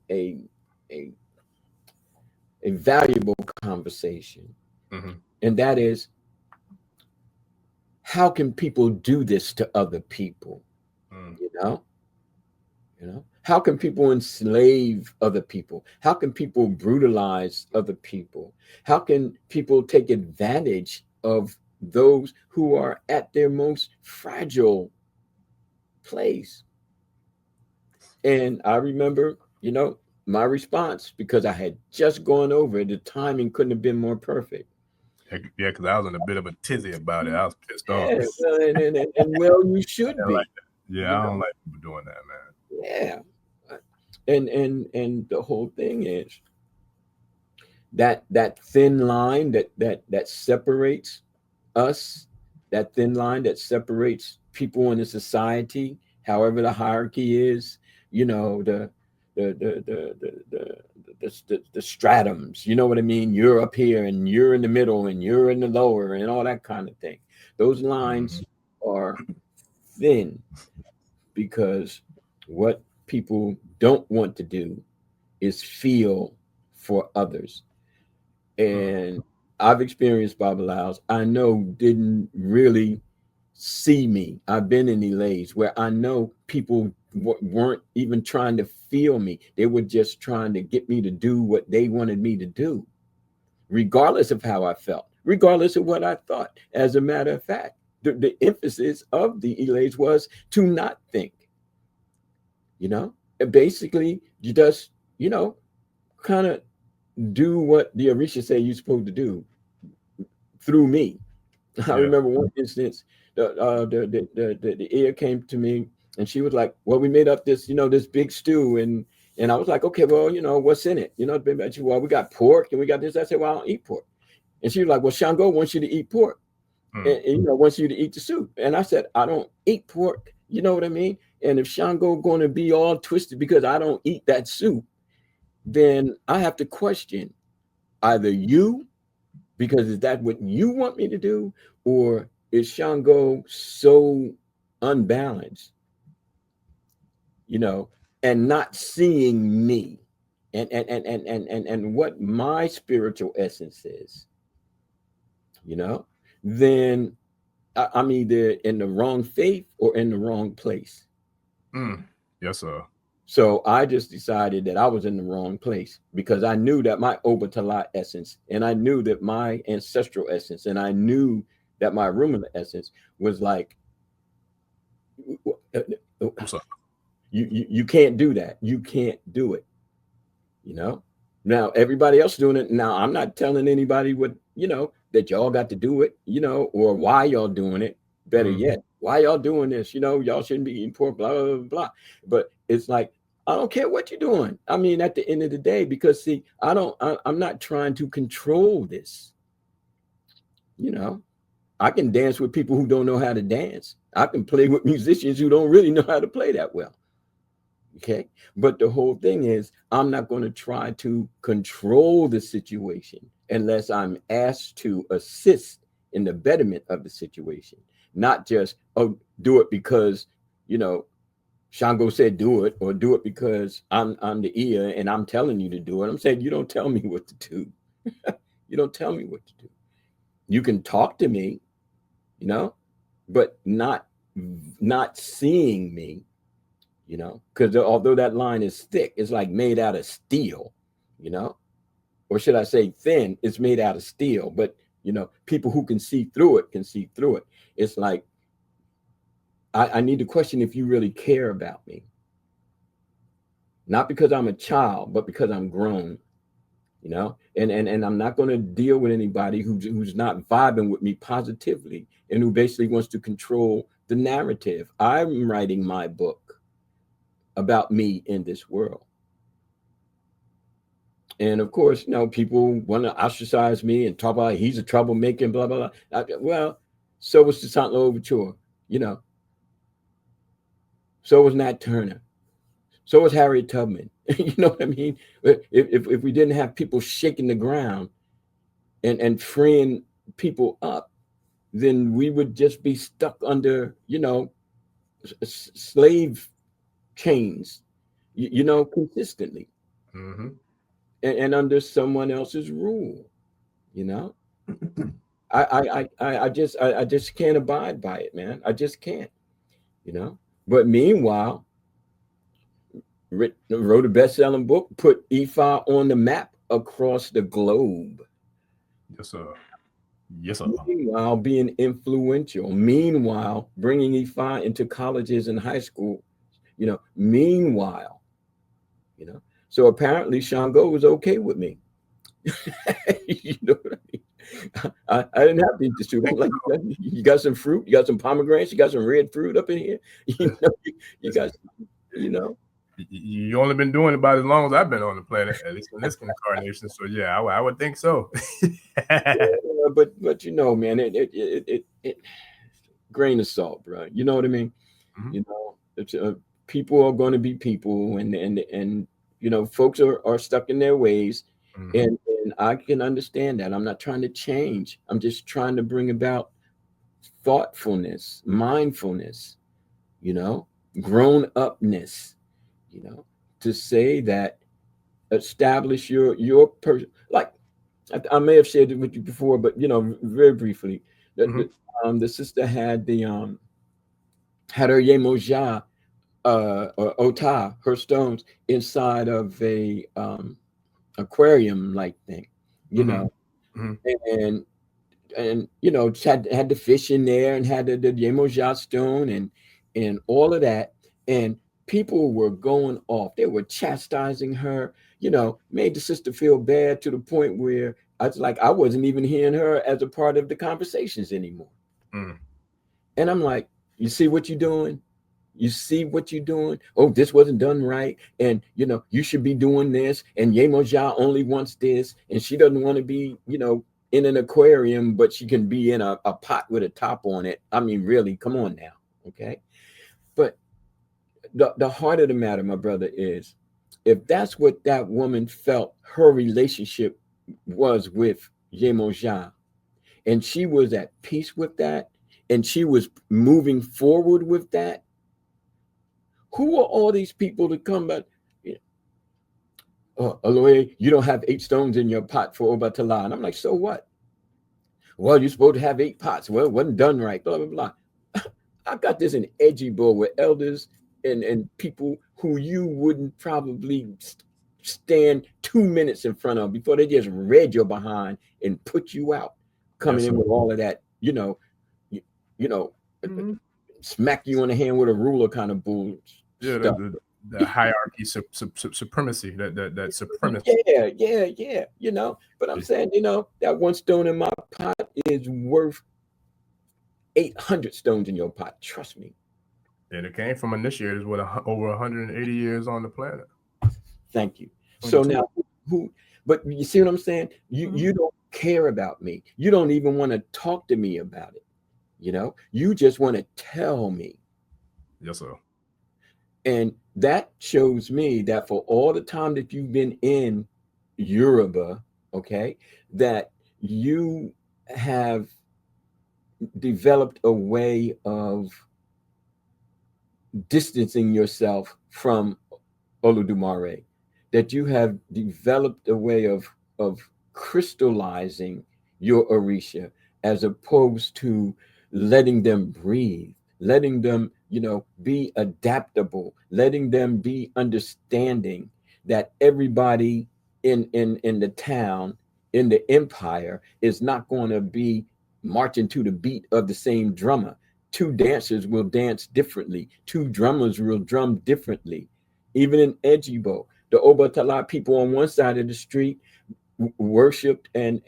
valuable conversation. Mm-hmm. And that is, how can people do this to other people? How can people enslave other people? How can people brutalize other people? How can people take advantage of those who are at their most fragile place? And I remember, my response, because I had just gone over it, the timing couldn't have been more perfect. Yeah, because I was in a bit of a tizzy about it. I was pissed off. And well, you should be. I don't like people doing that, man. Yeah. And the whole thing is that thin line that separates us, that thin line that separates people in a society, however the hierarchy is, you know, the stratums, you know what I mean? You're up here and you're in the middle and you're in the lower and all that kind of thing. Those lines are thin because what people don't want to do is feel for others. And I've experienced Babalawos I know didn't really see me. I've been in delays where I know people weren't even trying to feel me. They were just trying to get me to do what they wanted me to do, regardless of how I felt, regardless of what I thought. As a matter of fact, the emphasis of the elays was to not think, you know, and basically you just, you know, kind of do what the Orisha say you're supposed to do through me. I remember one instance, the ear came to me and she was like, well, we made up this, you know, this big stew. And I was like, okay, well, you know, what's in it? You know, well, we got pork and we got this. I said, well, I don't eat pork. And she was like, well, Shango wants you to eat pork and, you know, wants you to eat the soup. And I said, I don't eat pork. You know what I mean? And if Shango going to be all twisted because I don't eat that soup, then I have to question either you, because is that what you want me to do? Or is Shango so unbalanced, you know, and not seeing me and what my spiritual essence is, you know, then I'm either in the wrong faith or in the wrong place. Yes, sir. So I just decided that I was in the wrong place because I knew that my Obatala essence, and I knew that my ancestral essence, and I knew that my Rumina essence was like, What's up? You can't do that. You can't do it. You know. Now everybody else doing it. Now I'm not telling anybody what, you know, that y'all got to do it, you know, or why y'all doing it. Better yet, why y'all doing this? You know, y'all shouldn't be eating pork, blah, blah, blah, blah. But it's like, I don't care what you're doing. I mean, at the end of the day, because see, I'm not trying to control this. You know, I can dance with people who don't know how to dance. I can play with musicians who don't really know how to play that well. Okay. But the whole thing is, I'm not going to try to control the situation unless I'm asked to assist in the betterment of the situation, not just, oh, do it because, you know, Shango said do it, or do it because I'm the ear and I'm telling you to do it. I'm saying, you don't tell me what to do. You don't tell me what to do. You can talk to me, you know, but not seeing me, you know, because although that line is thick, it's like made out of steel, you know, or should I say thin, it's made out of steel. But, you know, people who can see through it can see through it. It's like, I need to question if you really care about me. Not because I'm a child, but because I'm grown, you know, and I'm not going to deal with anybody who's not vibing with me positively and who basically wants to control the narrative. I'm writing my book about me in this world. And of course, you know, people want to ostracize me and talk about he's a troublemaker and blah, blah, blah. Well, so was the St. Overture, you know. So was Nat Turner. So was Harriet Tubman. You know what I mean? If we didn't have people shaking the ground and freeing people up, then we would just be stuck under, you know, slave chains, you know, consistently. And under someone else's rule, you know. I just can't abide by it, man. I just can't, you know. But meanwhile, wrote a best-selling book, put Ifa on the map across the globe. Yes, sir. Yes, sir. Meanwhile, being influential. Meanwhile, bringing Ifa into colleges and high school. You know. Meanwhile, you know. So apparently, Shango was okay with me. You know what I mean? I didn't have to eat the soup. I'm like, you got some fruit, you got some pomegranates, you got some red fruit up in here. You know, you got, you know. You only been doing it about as long as I've been on the planet, at least in this incarnation. So yeah, I would think so. but you know, man, it grain of salt, bro. You know what I mean? Mhm. You know, it's, people are going to be people, and you know, folks are stuck in their ways, Mhm. and I can understand that. I'm not trying to change. I'm just trying to bring about thoughtfulness, mindfulness, you know, grown upness, you know, to say that establish your person. Like I may have shared it with you before, but you know, very briefly, Mhm. the sister had had her Yemoja or Ota, her stones inside of a aquarium like thing, you Mhm. know, Mhm. and you know, had the fish in there and had the Yemoja stone and all of that, and people were going off. They were chastising her, you know, made the sister feel bad to the point where I was like, I wasn't even hearing her as a part of the conversations anymore. Mhm. And I'm like, you see what you're doing? You see what you're doing? Oh, this wasn't done right. And, you know, you should be doing this. And Yemoja only wants this. And she doesn't want to be, you know, in an aquarium, but she can be in a pot with a top on it. I mean, really, come on now. Okay. But the heart of the matter, my brother, is if that's what that woman felt her relationship was with Yemoja, and she was at peace with that, and she was moving forward with that, who are all these people to come back? Oh, Aloy, you don't have 8 stones in your pot for Obatala. And I'm like, so what? Well, you're supposed to have 8 pots. Well, it wasn't done right, blah, blah, blah. I got this in edgy bowl with elders and people who you wouldn't probably stand 2 minutes in front of before they just read your behind and put you out, Yes, coming in sir. with all of that, you, you know, Mhm. smack you on the hand with a ruler kind of bull Yeah, stuff. the hierarchy, supremacy, that supremacy. Yeah, you know. But I'm saying, you know, that 1 stone in my pot is worth 800 stones in your pot. Trust me. And it came from initiators with over 180 years on the planet. Thank you. So 22. now, who? But you see what I'm saying? You don't care about me. You don't even want to talk to me about it. You know, you just want to tell me. Yes, sir. And that shows me that for all the time that you've been in Yoruba, okay, that you have developed a way of distancing yourself from Oludumare, that you have developed a way of crystallizing your Orisha as opposed to letting them breathe, letting them, you know, be adaptable, letting them be understanding that everybody in the town, in the empire, is not going to be marching to the beat of the same drummer. Two dancers will dance differently. Two drummers will drum differently. Even in Ejibo, the Obatala people on one side of the street worshipped and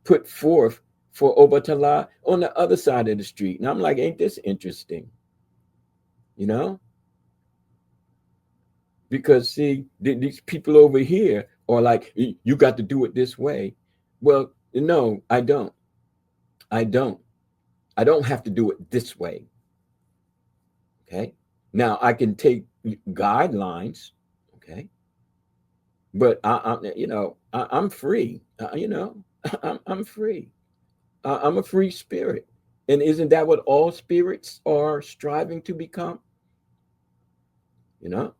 put forth for Obatala on the other side of the street. And I'm like, ain't this interesting? You know? Because see, these people over here are like, you got to do it this way. Well, no, I don't. I don't. I don't have to do it this way. Okay. Now I can take guidelines. Okay. But you know, I'm free. You know, I'm free. I'm a free spirit, and isn't that what all spirits are striving to become? You know.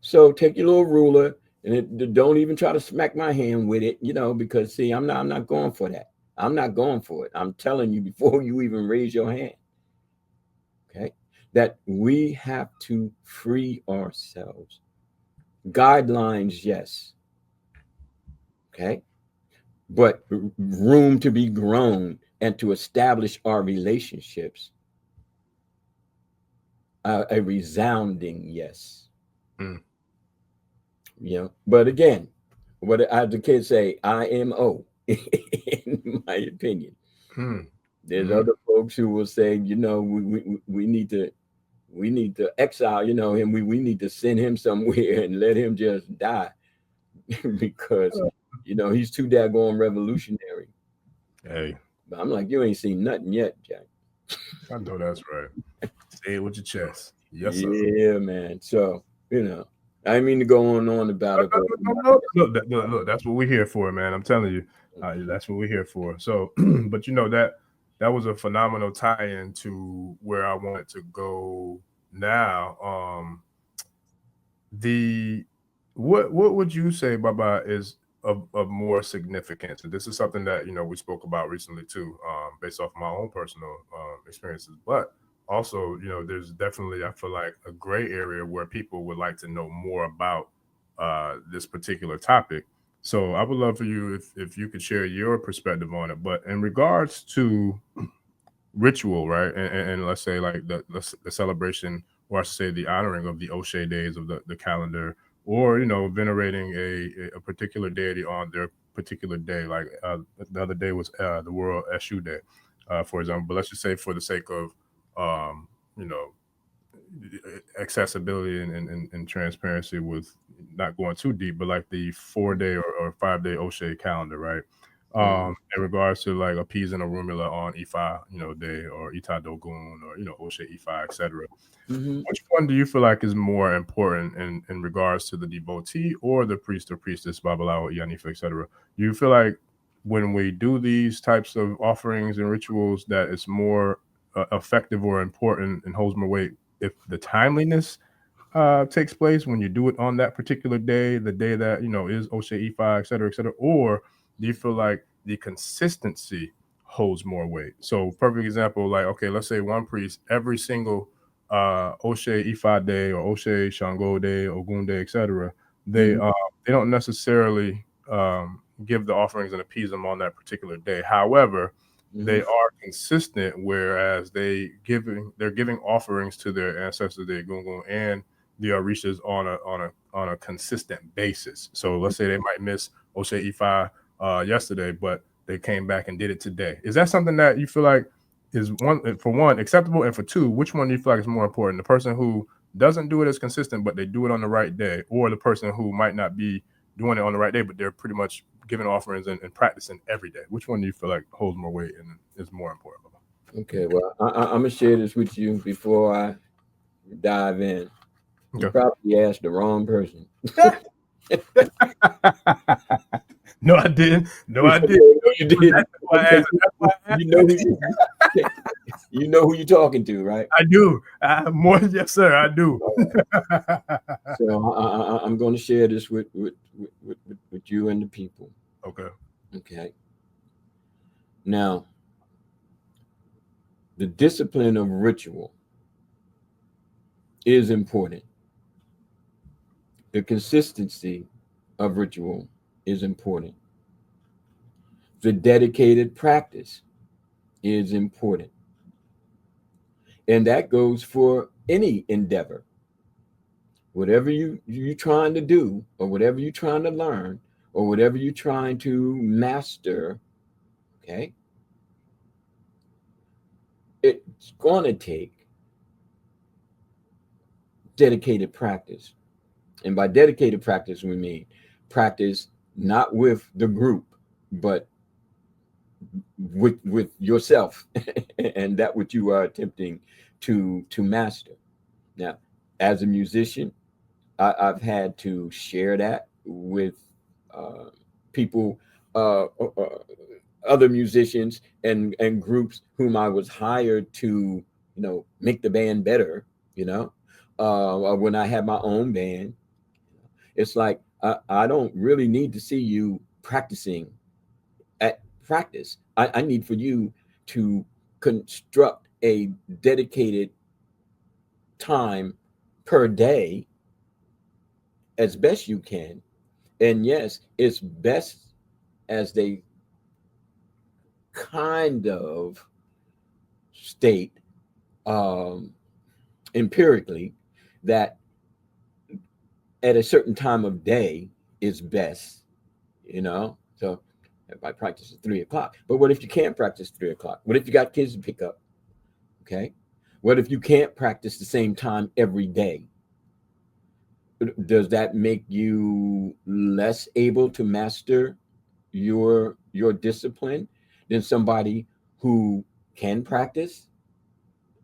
So take your little ruler and don't even try to smack my hand with it. You know, because see, I'm not going for that. I'm not going for it. I'm telling you before you even raise your hand. Okay, that we have to free ourselves. Guidelines, yes. Okay, but room to be grown and to establish our relationships, a resounding yes. Mm. You know, but again, what as the kids say, IMO, in my opinion. Mm. There's Mm. other folks who will say, you know, we need to we need to exile, him. We need to send him somewhere and let him just die because, he's too daggone revolutionary. Hey. But I'm like, you ain't seen nothing yet, Jack. I know that's right. Say it with your chest. Yes, sir. Yeah, man. So, I didn't mean to go on about it. But Look, that's what we're here for, man. I'm telling you, that's what we're here for. So, but that was a phenomenal tie-in to where I wanted to go now. What would you say, Baba, is of more significance? And this is something that we spoke about recently too, based off my own personal experiences, but also there's definitely, I feel like, a gray area where people would like to know more about this particular topic. So I would love for you if you could share your perspective on it. But in regards to ritual, right, and let's say like the celebration, or I should say the honoring of the O'Shea days of the calendar, or venerating a particular deity on their particular day. Like the other day was the World Eshu Day, for example. But let's just say, for the sake of you know accessibility and transparency, with not going too deep, but like the 4-day or 5-day O'Shea calendar, right? In regards to like appeasing a Rumula on Ifa, day, or Ita Dogun, or O'Shea Ifa, etc. Which one do you feel like is more important in regards to the devotee or the priest or priestess, Babalawo, Yanifa, etc.? Do you feel like when we do these types of offerings and rituals that it's more effective or important and holds more weight if the timeliness takes place when you do it on that particular day, the day that is O'Shea Ifa, etc., etc., or do you feel like the consistency holds more weight? So, perfect example, like, okay, let's say one priest every single O'Shea Ifa day or O'Shea Shango day, Ogun day, etc., they don't necessarily give the offerings and appease them on that particular day. However, they are consistent, whereas they're giving offerings to their ancestors, the Gungun and the Orishas, on a consistent basis. So let's say they might miss O'Shea Ifa yesterday, but they came back and did it today. Is that something that you feel like is for one acceptable, and for two, which one do you feel like is more important? The person who doesn't do it as consistent, but they do it on the right day, or the person who might not be doing it on the right day, but they're pretty much giving offerings and practicing every day? Which one do you feel like holds more weight and is more important? Okay, well, I'm gonna share this with you before I dive in. Okay. You probably asked the wrong person. No, I didn't. No, I didn't. No, you didn't. You know who you're talking to, right? I do. Yes, sir. I do. So I'm going to share this with you and the people. Okay. Okay. Now, the discipline of ritual is important. The consistency of ritual is important. The dedicated practice is important. And that goes for any endeavor. Whatever you're trying to do, or whatever you're trying to learn, or whatever you're trying to master, okay, it's going to take dedicated practice. And by dedicated practice, we mean practice not with the group, but with yourself and that which you are attempting to master. Now, as a musician, I've had to share that with people, other musicians and groups whom I was hired to, make the band better. When I had my own band, it's like I don't really need to see you practicing at practice. I need for you to construct a dedicated time per day as best you can. And yes, it's best as they kind of state empirically that at a certain time of day is best, So everybody practices 3 o'clock. But what if you can't practice 3 o'clock? What if you got kids to pick up? Okay. What if you can't practice the same time every day? Does that make you less able to master your discipline than somebody who can practice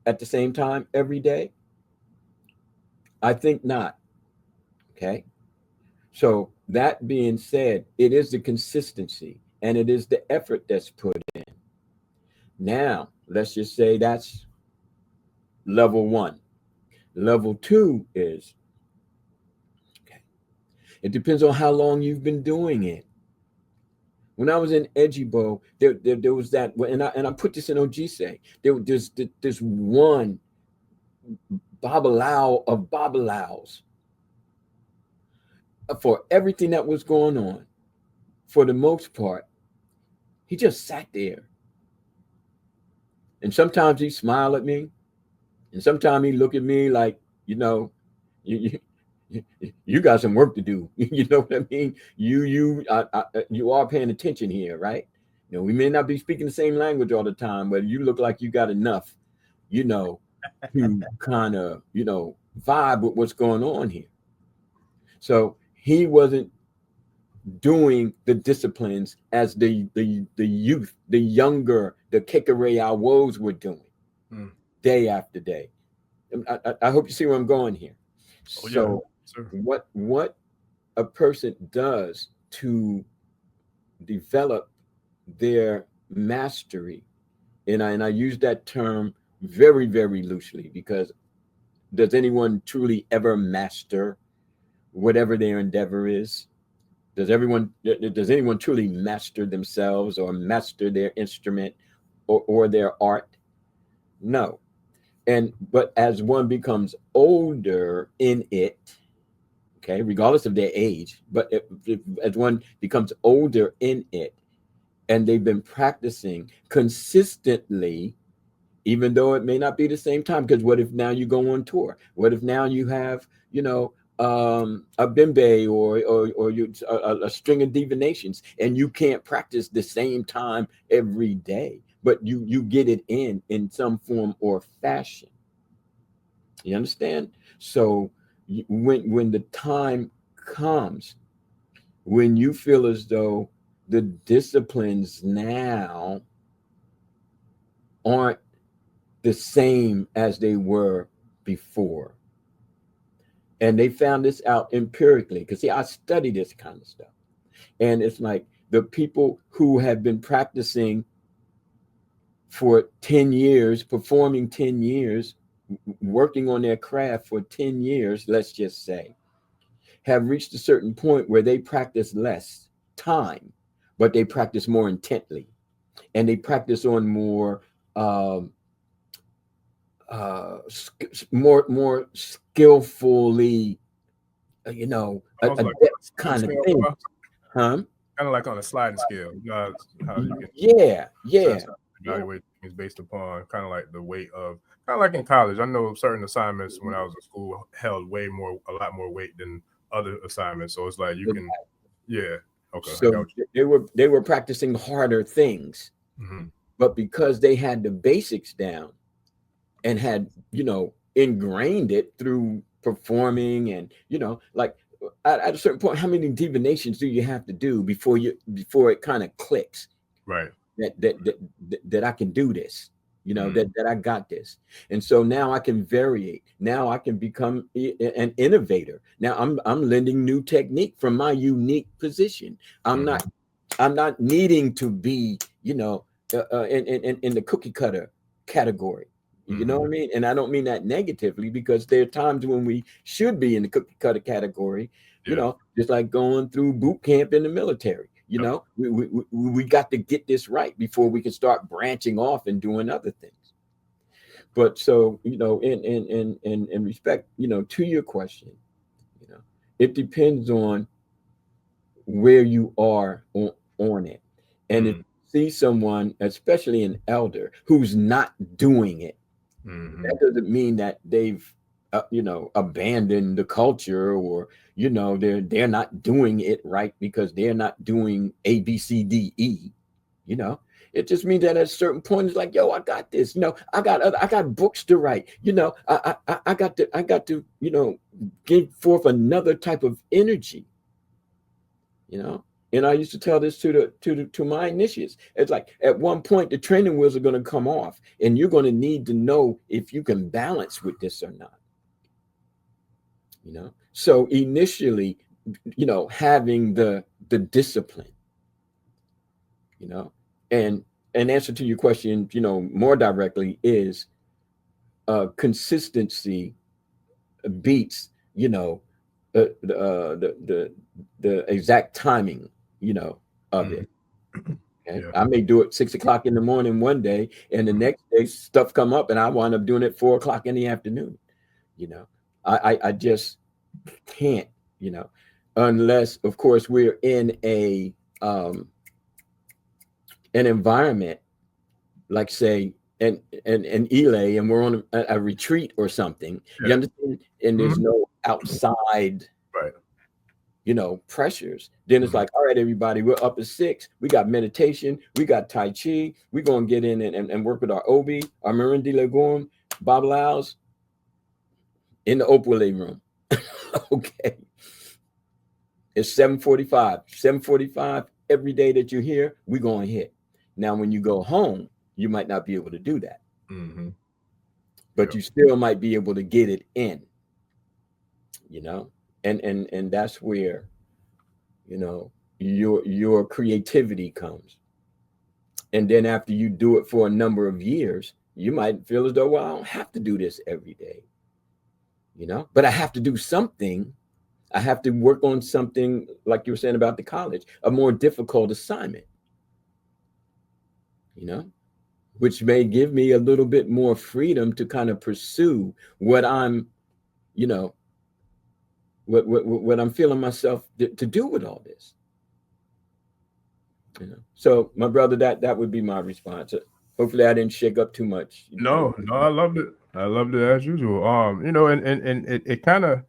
at the same time every day? I think not. Okay. So that being said, it is the consistency and it is the effort that's put in. Now, let's just say that's level 1. Level 2 is, okay, it depends on how long you've been doing it. When I was in Ejibo, there was that, and I put this in Ojise. There's one Babalao of Babalaos for everything that was going on. For the most part, he just sat there. And sometimes he smiled at me, and sometimes he looked at me like, you know, you you got some work to do. You know what I mean? You are paying attention here, right? You know, we may not be speaking the same language all the time, but you look like you got enough, you know, to kind of, you know, vibe with what's going on here. So he wasn't doing the disciplines as the youth, the younger, the Kekere Awos were doing day after day. I hope you see where I'm going here. Oh, so yeah, what a person does to develop their mastery, and I use that term very, very loosely, because does anyone truly ever master whatever their endeavor is? Does anyone truly master themselves or master their instrument or their art? No. But as one becomes older in it, okay, regardless of their age, but as one becomes older in it and they've been practicing consistently, even though it may not be the same time, because what if now you go on tour? What if now you have, you know, a bimbe or you a string of divinations, and you can't practice the same time every day, but you get it in some form or fashion. You understand? So when the time comes, when you feel as though the disciplines now aren't the same as they were before, and they found this out empirically, because see, I study this kind of stuff, and it's like the people who have been practicing for 10 years, performing 10 years, working on their craft for 10 years, let's just say, have reached a certain point where they practice less time, but they practice more intently, and they practice on more more skillfully, you know, like kind of thing, huh? Kind of like on a sliding scale. How you can Yeah. evaluate things based upon kind of like the weight of, kind of like in college. I know certain assignments when I was in school held a lot more weight than other assignments. So it's like you can, yeah, okay. So they were practicing harder things, but because they had the basics down and had, you know, ingrained it through performing, and, you know, like at a certain point, how many divinations do you have to do before it kind of clicks, right, that I can do this, you know, that I got this. And so now I can variate. Now I can become an innovator. Now I'm lending new technique from my unique position. I'm not needing to be, you know, in the cookie cutter category. You know what I mean? And I don't mean that negatively, because there are times when we should be in the cookie cutter category, you know, just like going through boot camp in the military. You know, we got to get this right before we can start branching off and doing other things. But so, you know, in respect, you know, to your question, you know, it depends on where you are on it. And if you see someone, especially an elder, who's not doing it, that doesn't mean that they've you know, abandoned the culture, or, you know, they're not doing it right because they're not doing A, B, C, D, E. You know, It just means that at a certain point, it's like, yo, I got this. I got books to write. I got to give forth another type of energy. And I used to tell this to my initiates. It's like at one point the training wheels are going to come off, and you're going to need to know if you can balance with this or not. So initially, having the discipline, and answer to your question, more directly is consistency beats, the exact timing, of it. Okay. I may do it 6 o'clock in the morning one day, and the next day stuff come up and I wind up doing it 4 o'clock in the afternoon. I just can't, unless of course we're in an environment like, say, an ELE, and we're on a retreat or something. You understand? And there's no outside pressures. Then it's like, all right, everybody, we're up at 6. We got meditation, we got Tai Chi, we're gonna get in and work with our Obi, our Mirindi Lagoon, Babalaos in the Opale room. Okay. It's 7:45. 7:45 every day that you're here, we're gonna hit. Now, when you go home, you might not be able to do that. But you still might be able to get it in, and that's where your creativity comes. And then after you do it for a number of years, you might feel as though, well, I don't have to do this every day, but I have to do something. I have to work on something, like you were saying about the college, a more difficult assignment, which may give me a little bit more freedom to kind of pursue what I'm, what I'm feeling myself to do with all this. So, my brother, that would be my response. Hopefully, I didn't shake up too much. No, I loved it. I loved it as usual. And it kind of,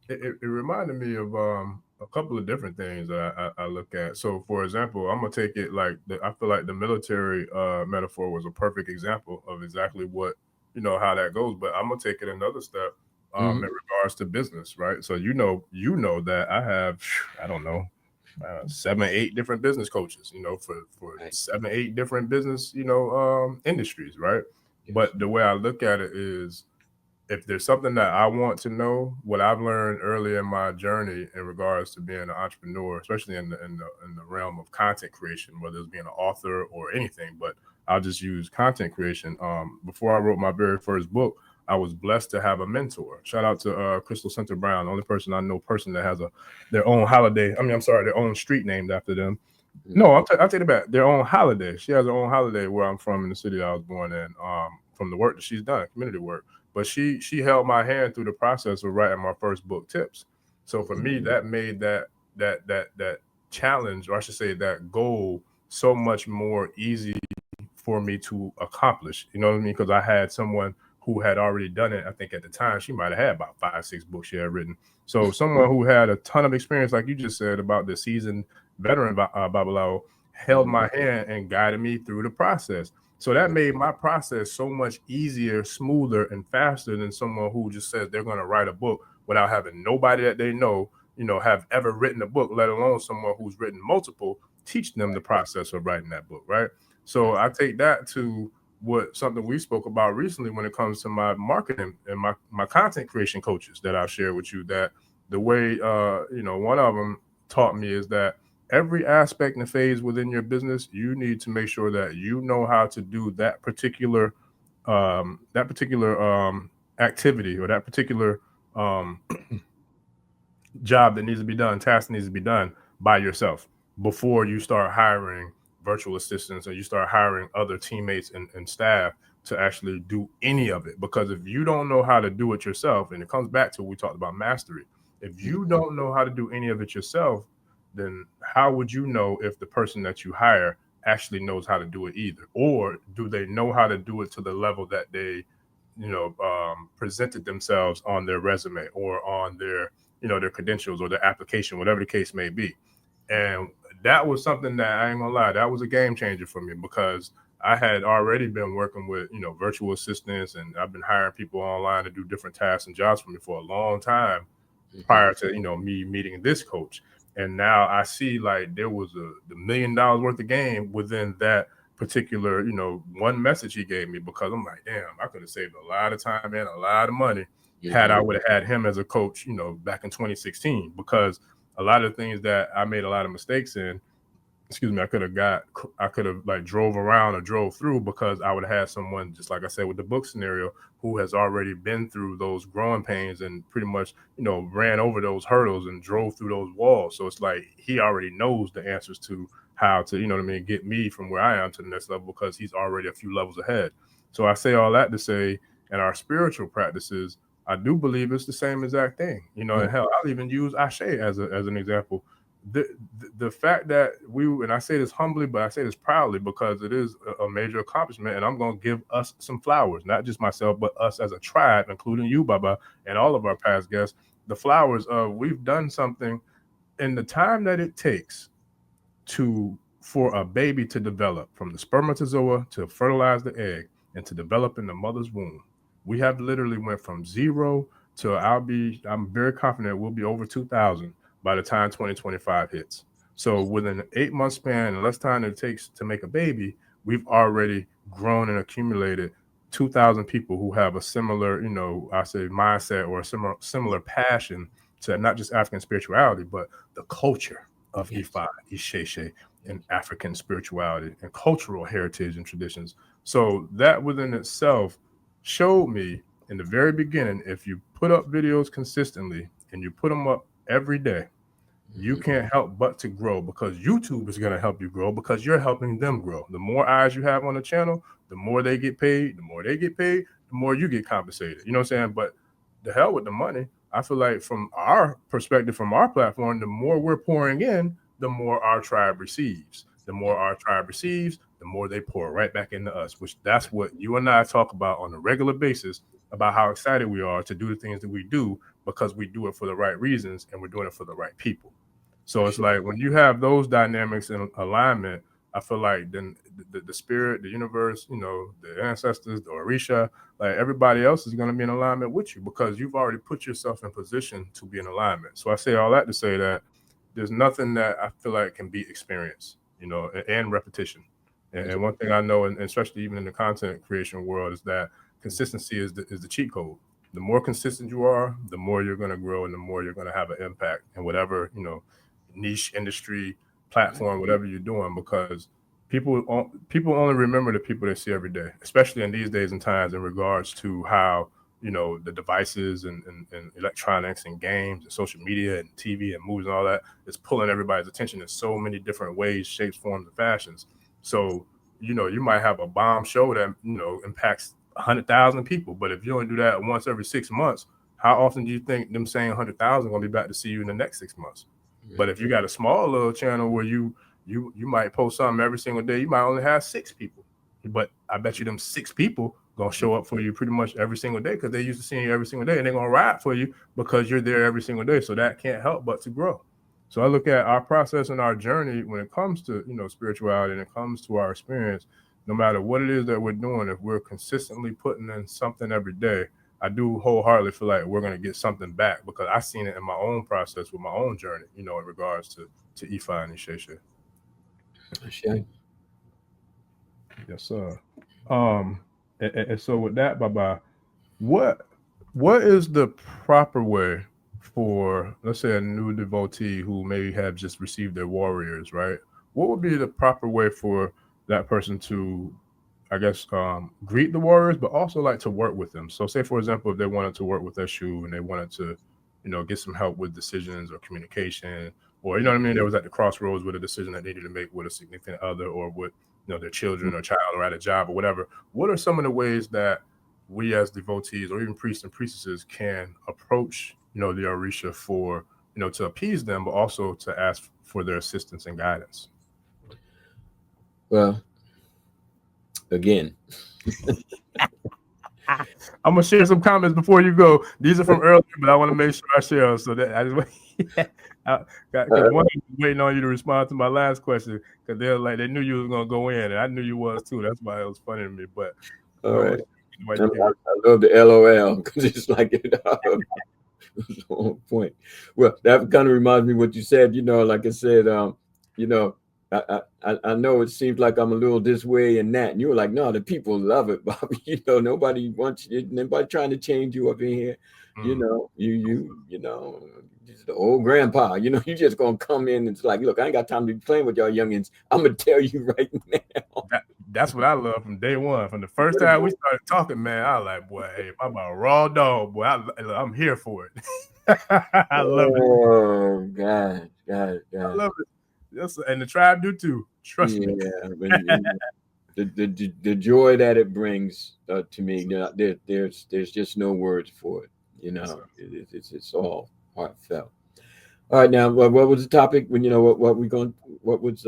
it reminded me of a couple of different things that I look at. So, for example, I'm gonna take it like I feel like the military metaphor was a perfect example of exactly what how that goes. But I'm gonna take it another step in regards to business, right? So that I have, I don't know, 7, 8 different business coaches, for 7, 8 different business, industries, right? Yes. But the way I look at it is, if there's something that I want to know, what I've learned early in my journey in regards to being an entrepreneur, especially in the realm of content creation, whether it's being an author or anything, but I'll just use content creation. Before I wrote my very first book, I was blessed to have a mentor. Shout out to Crystal Center Brown, the only person I know that has their own holiday. Their own street named after them. No, I'll take it back. Their own holiday. She has her own holiday where I'm from, in the city I was born in, from the work that she's done, community work. But she held my hand through the process of writing my first book, Tips. So for me, that made that challenge, or I should say that goal, so much more easy for me to accomplish. You know what I mean? Because I had someone who had already done it. I think at the time she might have had about 5, 6 books she had written. So someone who had a ton of experience, like you just said about the seasoned veteran Babalawo, held my hand and guided me through the process. So that made my process so much easier, smoother, and faster than someone who just says they're going to write a book without having nobody that they know, have ever written a book, let alone someone who's written multiple, teach them the process of writing that book, right? So I take that to something we spoke about recently when it comes to my marketing and my content creation coaches that I've shared with you, that the way, one of them taught me is that every aspect and phase within your business, you need to make sure that you know how to do that particular activity, or that particular job that needs to be done, task that needs to be done by yourself before you start hiring virtual assistants or you start hiring other teammates and staff to actually do any of it. Because if you don't know how to do it yourself, and it comes back to what we talked about, mastery, if you don't know how to do any of it yourself, then how would you know if the person that you hire actually knows how to do it either? Or do they know how to do it to the level that they, presented themselves on their resume or on their, their credentials or their application, whatever the case may be? And that was something that I ain't gonna lie, that was a game changer for me, because I had already been working with, virtual assistants, and I've been hiring people online to do different tasks and jobs for me for a long time prior to, me meeting this coach. And now I see like there was the $1 million worth of game within that particular, one message he gave me, because I'm like, damn, I could have saved a lot of time and a lot of money had I would have had him as a coach, back in 2016, because a lot of things that I made a lot of mistakes in, I could have like drove around or drove through, because I would have had someone, just like I said with the book scenario, who has already been through those growing pains and pretty much, ran over those hurdles and drove through those walls. So it's like he already knows the answers to how to, get me from where I am to the next level, because he's already a few levels ahead. So I say all that to say, in our spiritual practices, I do believe it's the same exact thing. And hell, I'll even use Ashe as an example. The fact that and I say this humbly, but I say this proudly, because it is a major accomplishment, and I'm going to give us some flowers, not just myself, but us as a tribe, including you, Baba, and all of our past guests, the flowers of we've done something in the time that it takes for a baby to develop from the spermatozoa to fertilize the egg and to develop in the mother's womb. We have literally went from zero to I'm very confident we'll be over 2,000 by the time 2025 hits. So within an 8-month span and less time than it takes to make a baby, we've already grown and accumulated 2,000 people who have a similar, I say mindset, or a similar passion to not just African spirituality, but the culture of Ifa, Isheshe, and African spirituality and cultural heritage and traditions. So that within itself showed me in the very beginning, if you put up videos consistently and you put them up every day, you can't help but to grow, because YouTube is going to help you grow, because you're helping them grow. The more eyes you have on the channel, the more they get paid. The more they get paid, the more you get compensated. You know what I'm saying? But the hell with the money. I feel like from our perspective, from our platform, the more we're pouring in, the more our tribe receives. The more our tribe receives, the more they pour right back into us, which that's what you and I talk about on a regular basis, about how excited we are to do the things that we do, because we do it for the right reasons and we're doing it for the right people. So it's like when you have those dynamics in alignment, I feel like then the spirit, the universe, the ancestors, the Orisha, like everybody else is going to be in alignment with you, because you've already put yourself in position to be in alignment. So I say all that to say that there's nothing that I feel like can beat experience, and repetition. And one thing I know, and especially even in the content creation world, is that consistency is the cheat code. The more consistent you are, the more you're going to grow, and the more you're going to have an impact in whatever, niche industry, platform, whatever you're doing, because people only remember the people they see every day, especially in these days and times, in regards to how the devices and electronics and games and social media and TV and movies and all that is pulling everybody's attention in so many different ways, shapes, forms, and fashions. So you might have a bomb show that impacts 100,000 people, but if you only do that once every 6 months, how often do you think them saying 100,000 going to be back to see you in the next 6 months? But if you got a small little channel where you might post something every single day, you might only have 6 people. But I bet you them 6 people gonna show up for you pretty much every single day, because they're used to seeing you every single day, and they're gonna ride for you because you're there every single day. So that can't help but to grow. So I look at our process and our journey when it comes to spirituality, and it comes to our experience. No matter what it is that we're doing, if we're consistently putting in something every day, I do wholeheartedly feel like we're going to get something back, because I've seen it in my own process with my own journey, in regards to Ifa and Isheshe. Yes, sir. And so with that, Baba, what is the proper way for, let's say, a new devotee who may have just received their warriors, right? What would be the proper way for that person to, I guess, greet the warriors, but also like to work with them? So say, for example, if they wanted to work with Eshu and they wanted to, get some help with decisions or communication, or, what I mean, there was at the crossroads with a decision that they needed to make with a significant other, or with, their children or child, or at a job or whatever. What are some of the ways that we as devotees, or even priests and priestesses, can approach, the Orisha for, to appease them, but also to ask for their assistance and guidance? Well, again, I'm gonna share some comments before you go. These are from earlier, but I want to make sure I share them. So that I just because one was waiting on you to respond to my last question because they knew you was gonna go in, and I knew you was too. That's why it was funny to me. But all right, I love the LOL because it's like on point. Well, that kind of reminds me what you said. Like I said, I know it seems like I'm a little this way and that, and you were like, no, the people love it, Bobby. Nobody wants you, nobody trying to change you up in here. Just the old grandpa. You just gonna come in and it's like, look, I ain't got time to be playing with y'all youngins. I'm gonna tell you right now. That's what I love from day one. From the first time we started talking, man, I was like, boy, hey, I'm about a raw dog, boy. I'm here for it. I love it. Oh God. I love it. Yes, and the tribe do too. Trust me. The joy that it brings to me, there's just no words for it. It's all heartfelt. All right, now what was the topic? When what was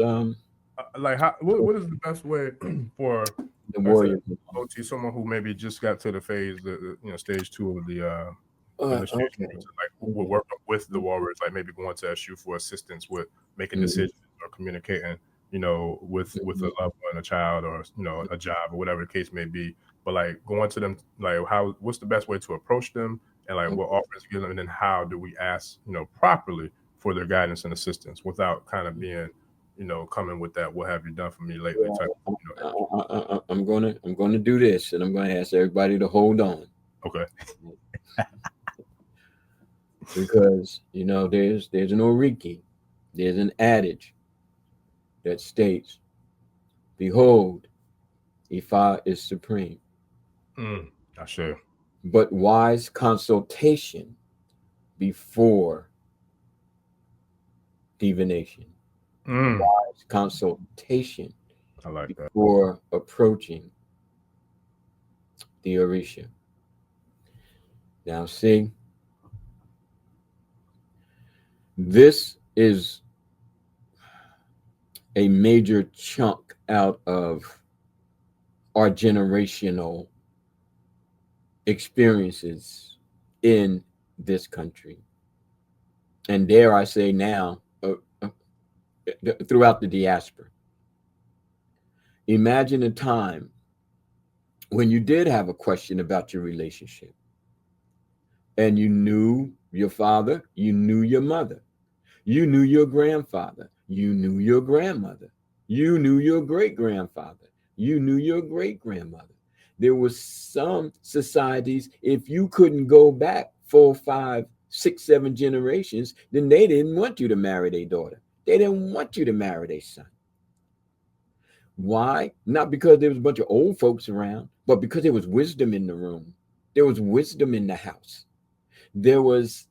like what is the best way for the warrior OT, someone who maybe just got to the phase, stage 2 of the initiation, like we're working with the warriors, like maybe going to SU for assistance with making decisions or communicating, with a loved one, a child, or a job, or whatever the case may be. But like going to them, like what's the best way to approach them, and like what offers give them, and then how do we ask properly for their guidance and assistance without kind of being coming with that "what have you done for me lately" type. I'm gonna do this, and I'm gonna ask everybody to hold on. Okay. Because there's an oriki, there's an adage that states, "Behold, Ifa is supreme." I share. But wise consultation before divination. Wise consultation I like that. before approaching the Orisha. Now, see, this is a major chunk out of our generational experiences in this country. And dare I say now, throughout the diaspora. Imagine a time when you did have a question about your relationship and you knew your father, you knew your mother, you knew your grandfather, you knew your grandmother, you knew your great-grandfather, you knew your great-grandmother. There was some societies, if you couldn't go back 4, 5, 6, 7 generations, then they didn't want you to marry their daughter. They didn't want you to marry their son. Why? Not because there was a bunch of old folks around, but because there was wisdom in the room. There was wisdom in the house. There was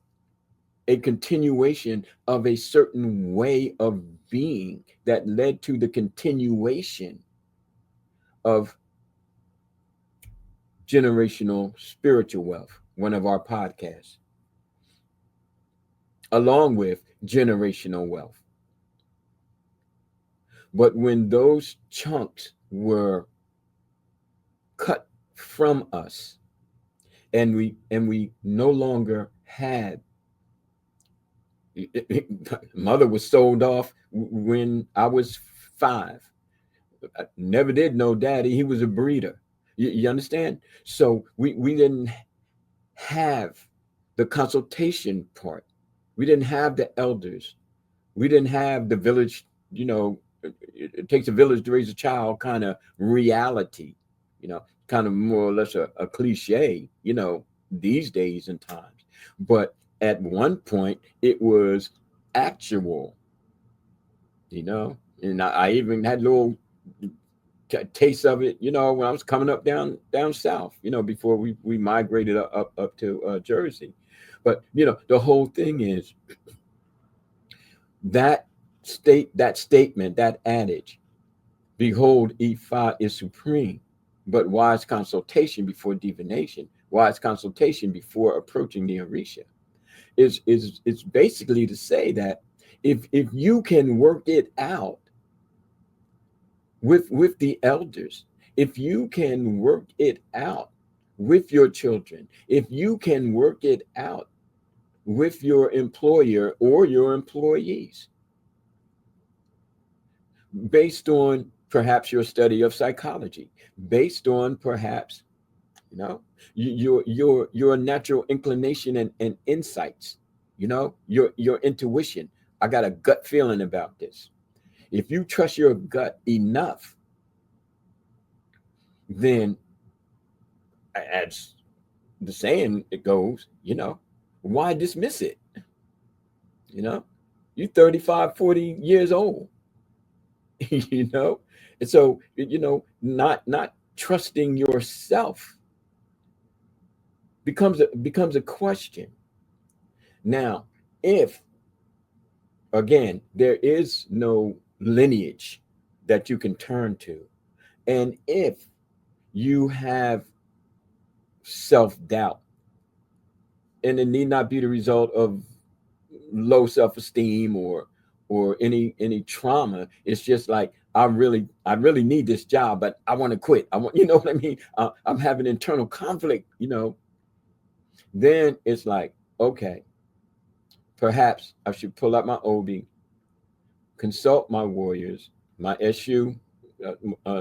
a continuation of a certain way of being that led to the continuation of generational spiritual wealth, one of our podcasts, along with generational wealth. But when those chunks were cut from us and we no longer had, mother was sold off when I was 5. I never did know daddy. He was a breeder. You understand? So we didn't have the consultation part. We didn't have the elders. We didn't have the village, it takes a village to raise a child kind of reality, kind of more or less a cliche, these days and times. But at one point it was actual, and I even had little taste of it, when I was coming up down south, before we migrated up to Jersey. But the whole thing is that statement, that adage, "Behold, Ifa is supreme, but wise consultation before divination, wise consultation before approaching the Orisha," is basically to say that if you can work it out with the elders, if you can work it out with your children, if you can work it out with your employer or your employees, based on perhaps your study of psychology, based on perhaps, you know, your natural inclination and insights, you know, your intuition. I got a gut feeling about this. If you trust your gut enough, then, as the saying it goes, you know, why dismiss it? You know, you're 35, 40 years old, you know? And so, you know, not trusting yourself becomes a question. Now, if again, there is no lineage that you can turn to, and if you have self-doubt, and it need not be the result of low self-esteem or any trauma. It's just like, I really need this job, but I want to quit. I want, you know what I mean? I'm having internal conflict, you know. Then it's like, okay, perhaps I should pull out my OB, consult my warriors, my SU,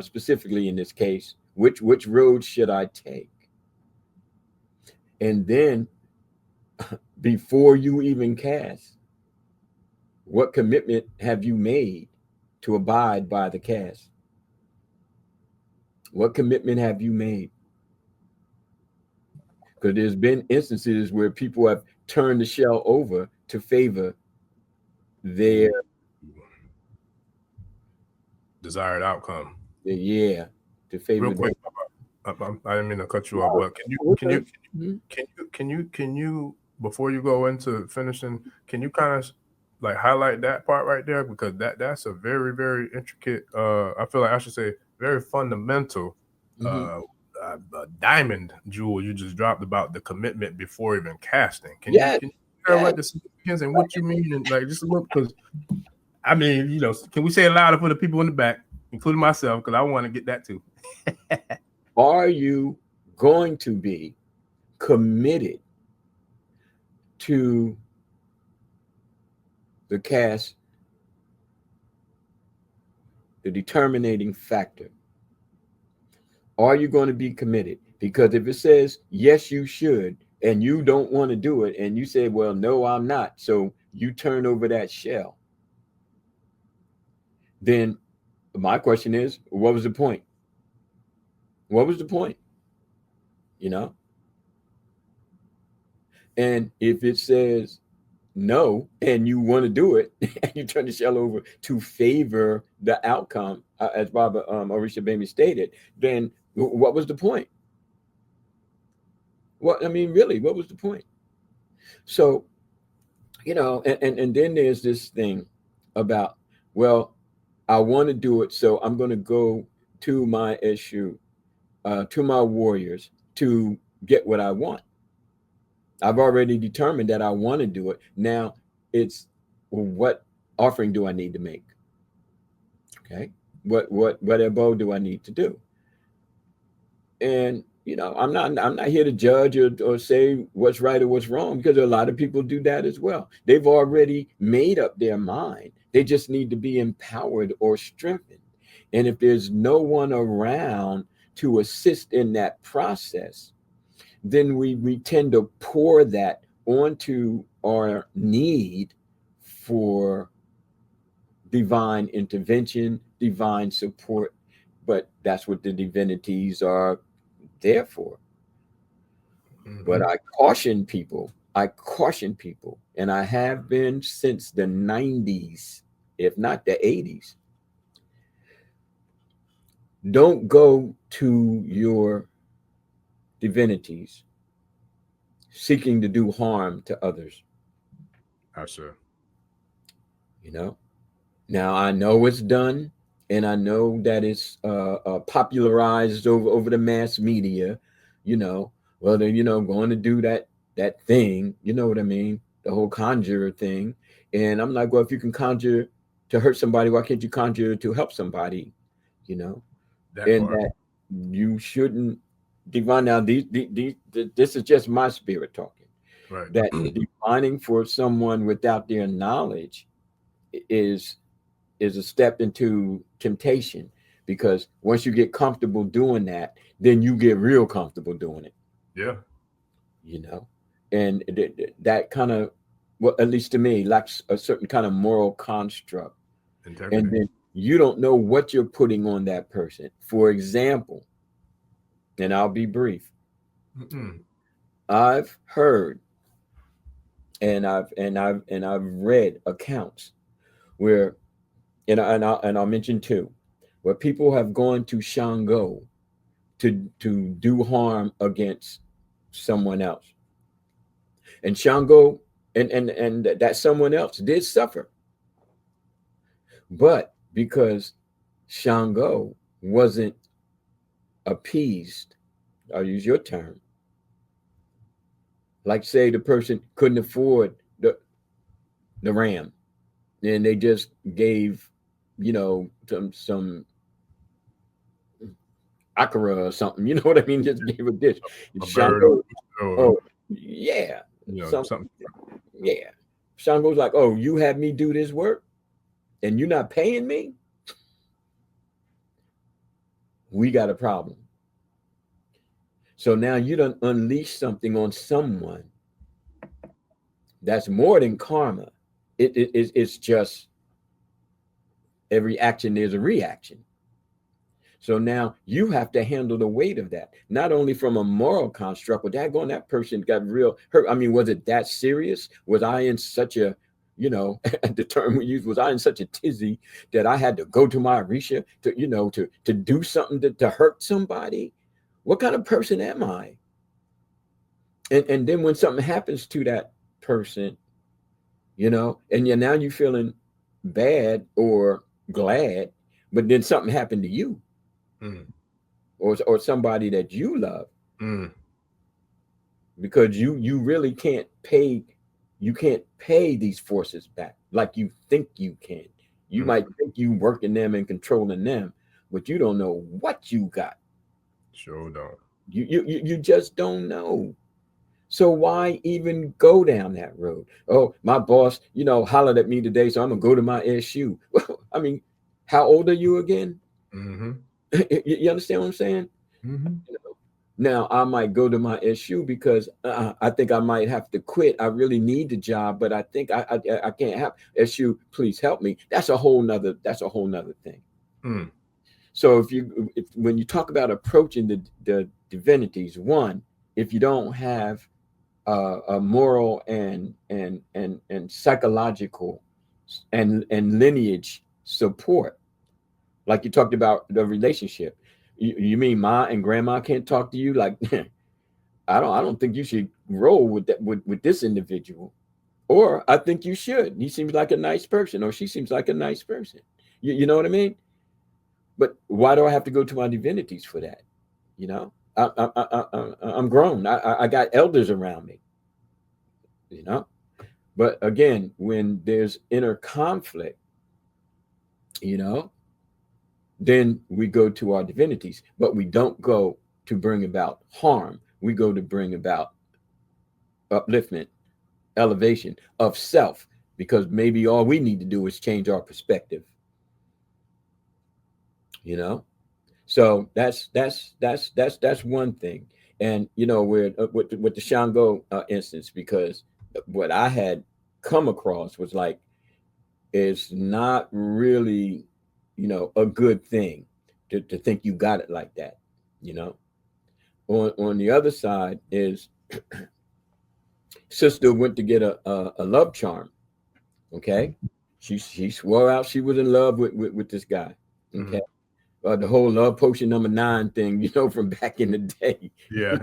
specifically in this case, which road should I take? And then, before you even cast, what commitment have you made to abide by the cast? What commitment have you made? Because there's been instances where people have turned the shell over to favor their desired outcome. yeah, to favor Real quick, I didn't mean to cut you off, but can you before you go into finishing, can you kind of like highlight that part right there, because that's a very, very intricate, I feel like I should say very fundamental diamond jewel you just dropped about the commitment before even casting. Can you share what the significance and what you mean, and like just a little, because I mean, you know, can we say it louder for the people in the back, including myself, because I want to get that too. Are you going to be committed to the cast, the determining factor? Are you going to be committed? Because if it says, yes, you should, and you don't want to do it, and you say, well, no, I'm not, so you turn over that shell, then my question is, what was the point? What was the point? You know? And if it says no, and you want to do it, and you turn the shell over to favor the outcome, as Baba Orisha Bami stated, then what was the point? What, I mean, really, what was the point? So, you know, and then there's this thing about, well, I want to do it, so I'm going to go to my issue, to my warriors to get what I want. I've already determined that I want to do it. Now it's, what offering do I need to make? Okay. What abode do I need to do? And you know, I'm not here to judge or say what's right or what's wrong, because a lot of people do that as well. They've already made up their mind. They just need to be empowered or strengthened. And if there's no one around to assist in that process, then we tend to pour that onto our need for divine intervention, divine support. But that's what the divinities are there for. But I caution people, and I have been since the 90s, if not the 80s. Don't go to your divinities seeking to do harm to others. Sure. You know, now I know it's done, and I know that it's popularized over the mass media. You know, well, then, you know, going to do that thing. You know what I mean? The whole conjure thing. And I'm like, well, if you can conjure to hurt somebody, why can't you conjure to help somebody? You know, that you shouldn't divine. Now, this is just my spirit talking. Right. That divining for someone without their knowledge is a step into temptation, because once you get comfortable doing that, then you get real comfortable doing it. Yeah. You know, and that kind of, well, at least to me, lacks a certain kind of moral construct. Integrity. And then you don't know what you're putting on that person. For example, and I'll be brief. I've heard and I've read accounts where, and I'll mention two, where people have gone to Shango to do harm against someone else, and Shango and that someone else did suffer, but because Shango wasn't appeased, I'll use your term, like say the person couldn't afford the ram, and they just gave, you know, some akara or something, you know what I mean? Just gave a dish. A Shango, bird. oh yeah, You know, something. Yeah. Shango's like, oh, you had me do this work and you're not paying me? We got a problem. So now you done unleash something on someone that's more than karma. It's just every action, there's a reaction. So now you have to handle the weight of that, not only from a moral construct, but that person got real hurt. I mean, was it that serious? Was I in such a, you know, the term we use, was I in such a tizzy that I had to go to my Orisha to, you know, to do something to hurt somebody? What kind of person am I? And then when something happens to that person, you know, and now you're feeling bad or glad, but then something happened to you. Or somebody that you love, because you really can't pay these forces back like you think you can. You might think you working them and controlling them, but you don't know what you got. Sure don't. You just don't know. So why even go down that road? Oh, my boss, you know, hollered at me today, so I'm gonna go to my SU. I mean, how old are you again? You understand what I'm saying? You know, now I might go to my SU because I think I might have to quit. I really need the job, but I think I can't have SU. Please help me. That's a whole nother thing. So when you talk about approaching the divinities, one, if you don't have a moral and psychological and lineage support, like you talked about the relationship. You mean ma and grandma can't talk to you? Like, I don't think you should roll with that with this individual, or I think you should. He seems like a nice person, or she seems like a nice person. You know what I mean? But why do I have to go to my divinities for that? You know, I'm grown. I got elders around me. You know, but again, when there's inner conflict, you know, then we go to our divinities, but we don't go to bring about harm. We go to bring about upliftment, elevation of self, because maybe all we need to do is change our perspective. You know, so that's one thing. And you know, with the Shango instance, because what I had come across was like, it's not really, you know, a good thing to think you got it like that. You know, on the other side is sister went to get a love charm. Okay, she swore out she was in love with this guy. Okay, the whole love potion number 9 thing, you know, from back in the day. Yeah.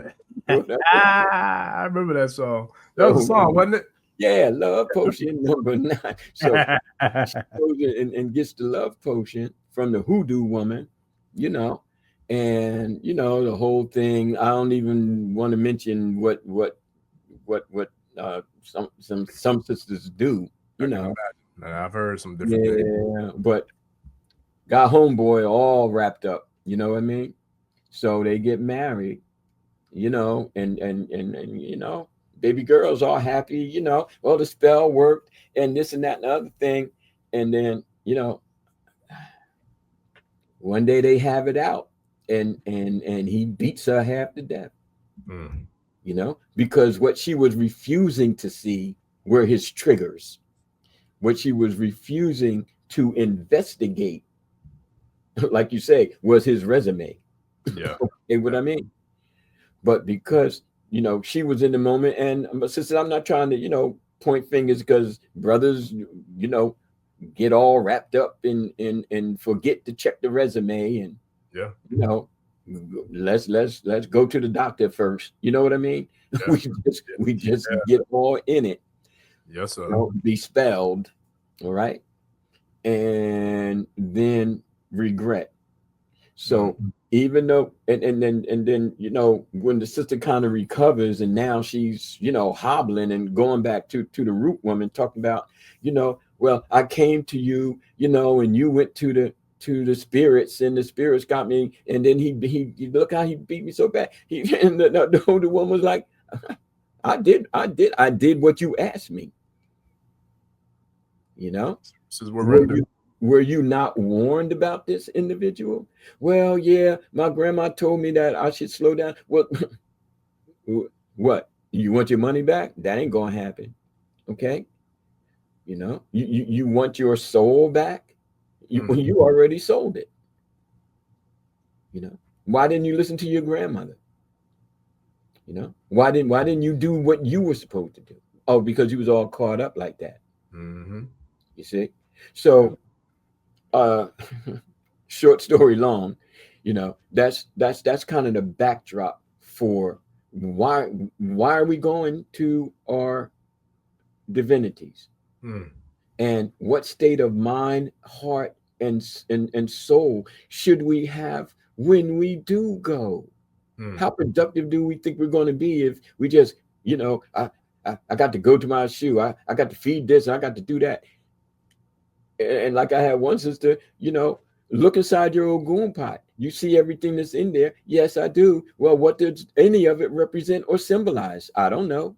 I remember that song. That was a song, wasn't it? Yeah, love potion number 9. So she goes and gets the love potion from the hoodoo woman, you know, and you know the whole thing. I don't even want to mention what some sisters do, you know. I've heard some different things. Yeah, but got homeboy all wrapped up, you know what I mean? So they get married, you know, and you know, baby girls all happy, you know, well, the spell worked and this and that and the other thing. And then, you know, one day they have it out and he beats her half to death, you know, because what she was refusing to see were his triggers. What she was refusing to investigate, like you say, was his resume. Yeah. Okay, what I mean? But because, you know, she was in the moment, and my sister, I'm not trying to, you know, point fingers, because brothers, you know, get all wrapped up in forget to check the resume, and Yeah. you know, let's go to the doctor first. You know what I mean? Yeah. We just get all in it. Yes, sir. You know, be spelled, all right, and then regret. So even though, and then, you know, when the sister kind of recovers and now she's, you know, hobbling and going back to the root woman, talking about, you know, well, I came to you, you know, and you went to the spirits, and the spirits got me, and then he look how he beat me so bad. He and the older woman was like, I did what you asked me. You know, This is where were you not warned about this individual? Well, yeah, my grandma told me that I should slow down. Well, what? You want your money back? That ain't gonna happen. Okay. You know, you want your soul back? You already sold it. You know, why didn't you listen to your grandmother? You know, why didn't you do what you were supposed to do? Oh, because you was all caught up like that. You see? So uh short story long, you know, that's kind of the backdrop for why are we going to our divinities, and what state of mind, heart, and soul should we have when we do go. How productive do we think we're going to be if we just, you know, I got to go to my shoe, I got to feed this, I got to do that. And like I had one sister, you know, look inside your Ogun pot. You see everything that's in there. Yes, I do. Well, what does any of it represent or symbolize? I don't know.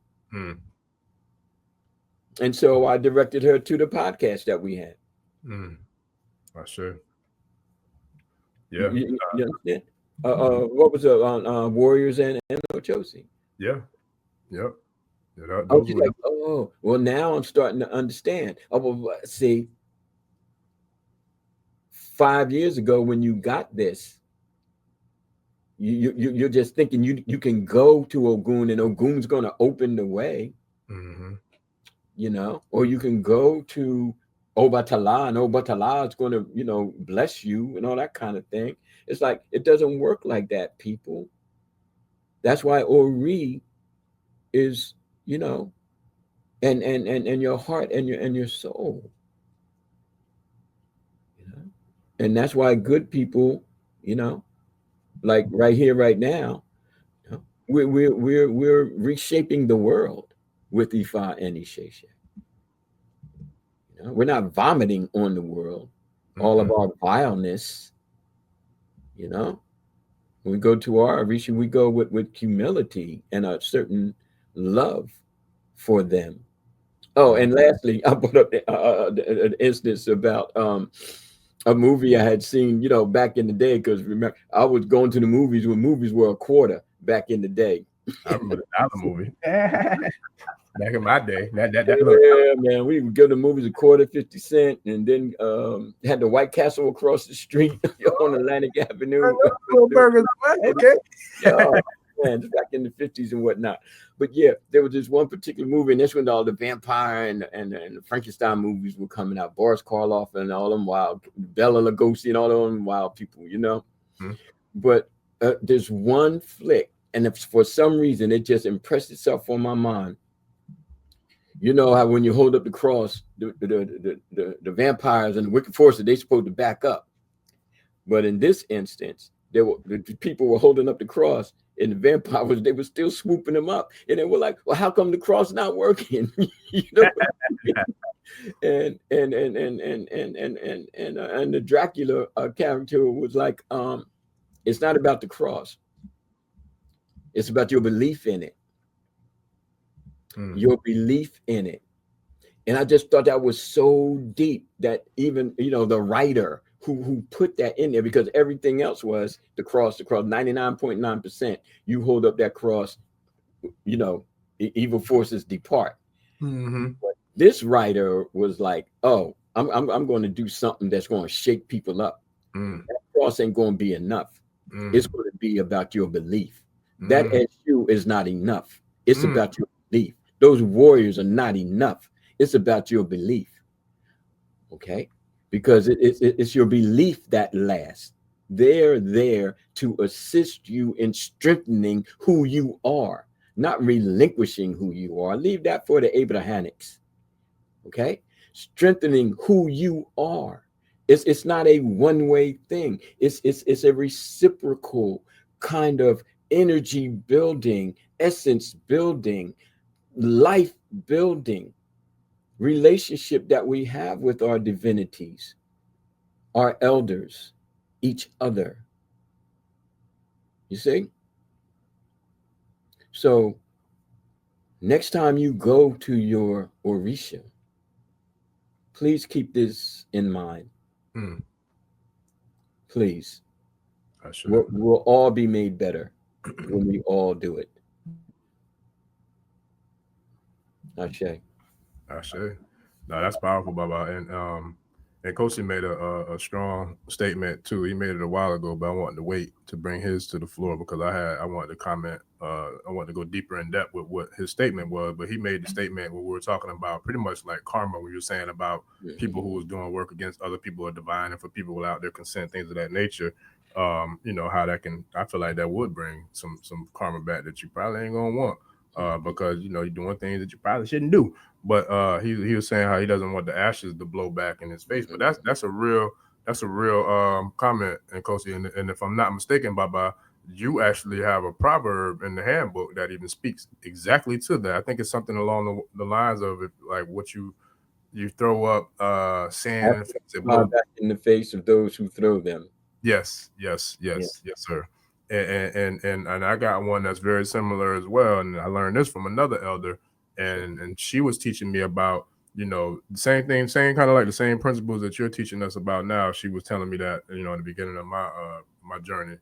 And so I directed her to the podcast that we had. I sure. Yeah. You understand? What was it on Warriors and Ochosi? Yeah. Yep. Yeah, I was those just were like, oh, well, now I'm starting to understand. Oh, well, see, 5 years ago when you got this, you're just thinking you can go to Ogun and Ogun's going to open the way, you know, or you can go to Obatala and Obatala is going to, you know, bless you and all that kind of thing. It's like, it doesn't work like that, people. That's why Ori is, you know, and your heart and your soul, you know, and that's why good people, you know, like right here, right now, you know, we're reshaping the world with Ifa and Ishesha. You know, we're not vomiting on the world, all of our vileness. You know, when we go to our Orisha, we go with humility and a certain love for them. Oh, and lastly, I brought up an instance about a movie I had seen, you know, back in the day. Because remember, I was going to the movies when movies were a quarter back in the day. I remember the dollar movie. Back in my day. Yeah, man, we would go to movies a quarter, 50 cents, and then had the White Castle across the street on Atlantic Avenue. Burgers. Okay. Oh, man, just back in the 50s and whatnot. But yeah, there was this one particular movie, and that's when all the vampire and the Frankenstein movies were coming out. Boris Karloff and all them wild, Bela Lugosi and all them wild people, you know. But there's one flick, and if for some reason it just impressed itself on my mind. You know how when you hold up the cross, the vampires and the wicked forces, they're supposed to back up. But in this instance, the people were holding up the cross, and the vampires, they were still swooping them up, and they were like, "Well, how come the cross not working?" You know. And the Dracula character was like, "It's not about the cross. It's about your belief in it. Your belief in it. And I just thought that was so deep that even, the writer who put that in there, because everything else was the cross, 99.9%. You hold up that cross, evil forces depart. But this writer was like, oh, I'm going to do something that's going to shake people up. That cross ain't going to be enough. It's going to be about your belief. That SU is not enough. It's about your belief. Those warriors are not enough. It's about your belief. Okay? Because it's your belief that lasts. They're there to assist you in strengthening who you are, not relinquishing who you are. Leave that for the Abrahamics. Okay? Strengthening who you are. It's not a one-way thing. It's a reciprocal kind of energy building, essence building, life building relationship that we have with our divinities, our elders, each other. You see? So next time you go to your Orisha, please keep this in mind. Please. We'll all be made better when we all do it. Ashe. No, that's powerful, Baba. And Coach made a strong statement too. He made it a while ago, but I wanted to wait to bring his to the floor because I wanted to comment. I wanted to go deeper in depth with what his statement was. But he made the statement where we were talking about pretty much like karma. We were saying about people who was doing work against other people or divine, and for people without their consent, things of that nature. How that can. I feel like that would bring some karma back that you probably ain't gonna want. Because you're doing things that you probably shouldn't do. But he was saying how he doesn't want the ashes to blow back in his face. But that's a real comment, and Kosi. And if I'm not mistaken, Baba, you actually have a proverb in the handbook that even speaks exactly to that. I think it's something along the lines of it, like what you throw up sand back in the face of those who throw them. Yes, sir. And I got one that's very similar as well. And I learned this from another elder, and she was teaching me about, the same thing, same kind of like the same principles that you're teaching us about now. She was telling me that, in the beginning of my journey.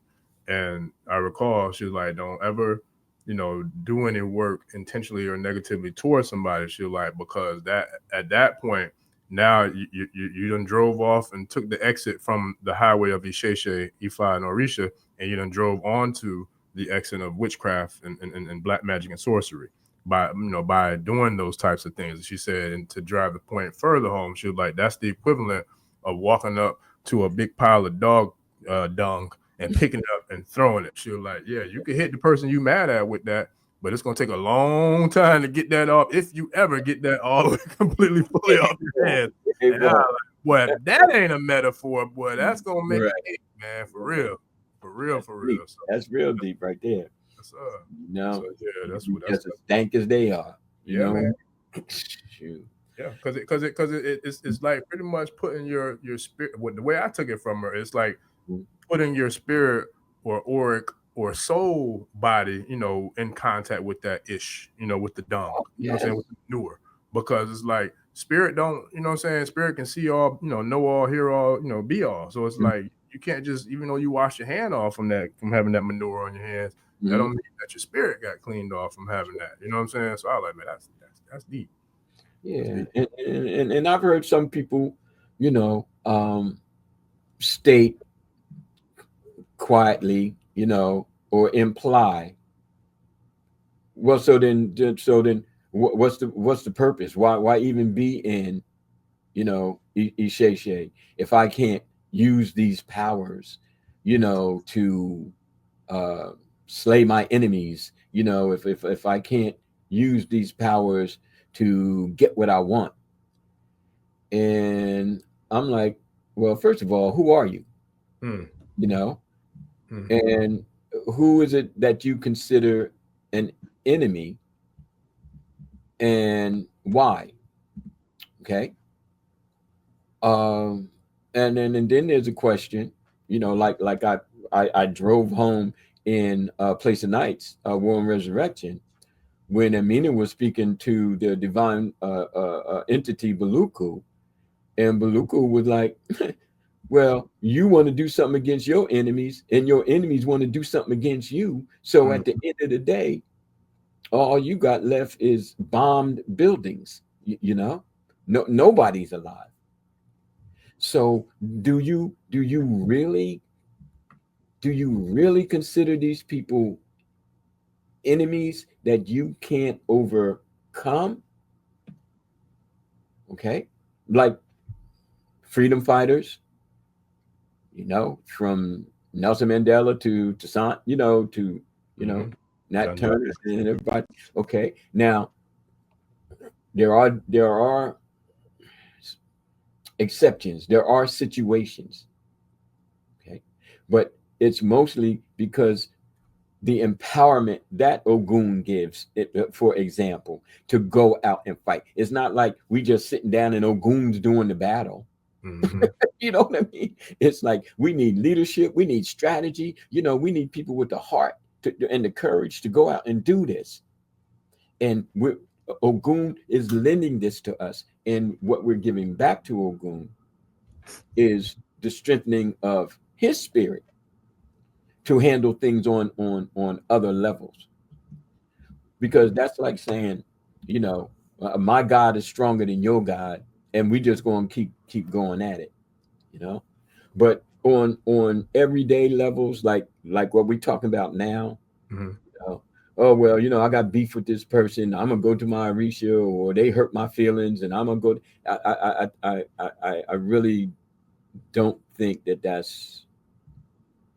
And I recall she was like, don't ever, do any work intentionally or negatively towards somebody. She was like, because that at that point, now you done drove off and took the exit from the highway of ISE EII and Orisha, and you done drove onto the exit of witchcraft and black magic and sorcery by doing those types of things. She said, and to drive the point further home, she was like, that's the equivalent of walking up to a big pile of dog dung and picking it up and throwing it. She was like, yeah, you can hit the person you mad at with that, but it's going to take a long time to get that off, if you ever get that all completely fully off your head. And I'm like, boy, if that ain't a metaphor, boy, that's going to make it hit, man, for real. So, that's real deep right there. So, yeah, that's what that's as dank as they are. You know? Man. Shoot. Yeah, because it's like pretty much putting your spirit. The way I took it from her, it's like putting your spirit or auric or soul body, in contact with that ish, with the dung, you know what I'm saying, with the manure, because it's like spirit don't, you know what I'm saying, spirit can see all, know all, hear all, be all. So it's like you can't just, even though you wash your hand off from having that manure on your hands, that don't mean that your spirit got cleaned off from having that. You know what I'm saying? So I was like, man, that's deep. Yeah, and I've heard some people, state quietly, or imply. Well, so then, what's the purpose? Why even be in, Isheshe if I can't use these powers, to slay my enemies? If I can't use these powers to get what I want. And I'm like, well, first of all, who are you? And who is it that you consider an enemy, and why? Okay. And then there's a question, like I drove home in Place of Nights, War and Resurrection, when Amina was speaking to the divine entity Baluku, and Baluku was like, well, you want to do something against your enemies, and your enemies want to do something against you. So at the end of the day, all you got left is bombed buildings. You know, nobody's alive. So do you really consider these people enemies that you can't overcome? Okay, like freedom fighters, you know, from Nelson Mandela to Toussaint, to Nat Turner and everybody. Okay, now there are exceptions. There are situations. Okay, but it's mostly because the empowerment that Ogun gives, for example, to go out and fight. It's not like we just sitting down and Ogun's doing the battle. You know what I mean? It's like we need leadership, we need strategy. We need people with the heart and the courage to go out and do this. And Ogun is lending this to us, and what we're giving back to Ogun is the strengthening of his spirit to handle things on other levels. Because that's like saying, my God is stronger than your God, and we just going to keep going at it. But on everyday levels, like what we're talking about now, oh well, I got beef with this person, I'm gonna go to my Orisha, or they hurt my feelings, and I'm gonna go. I really don't think that that's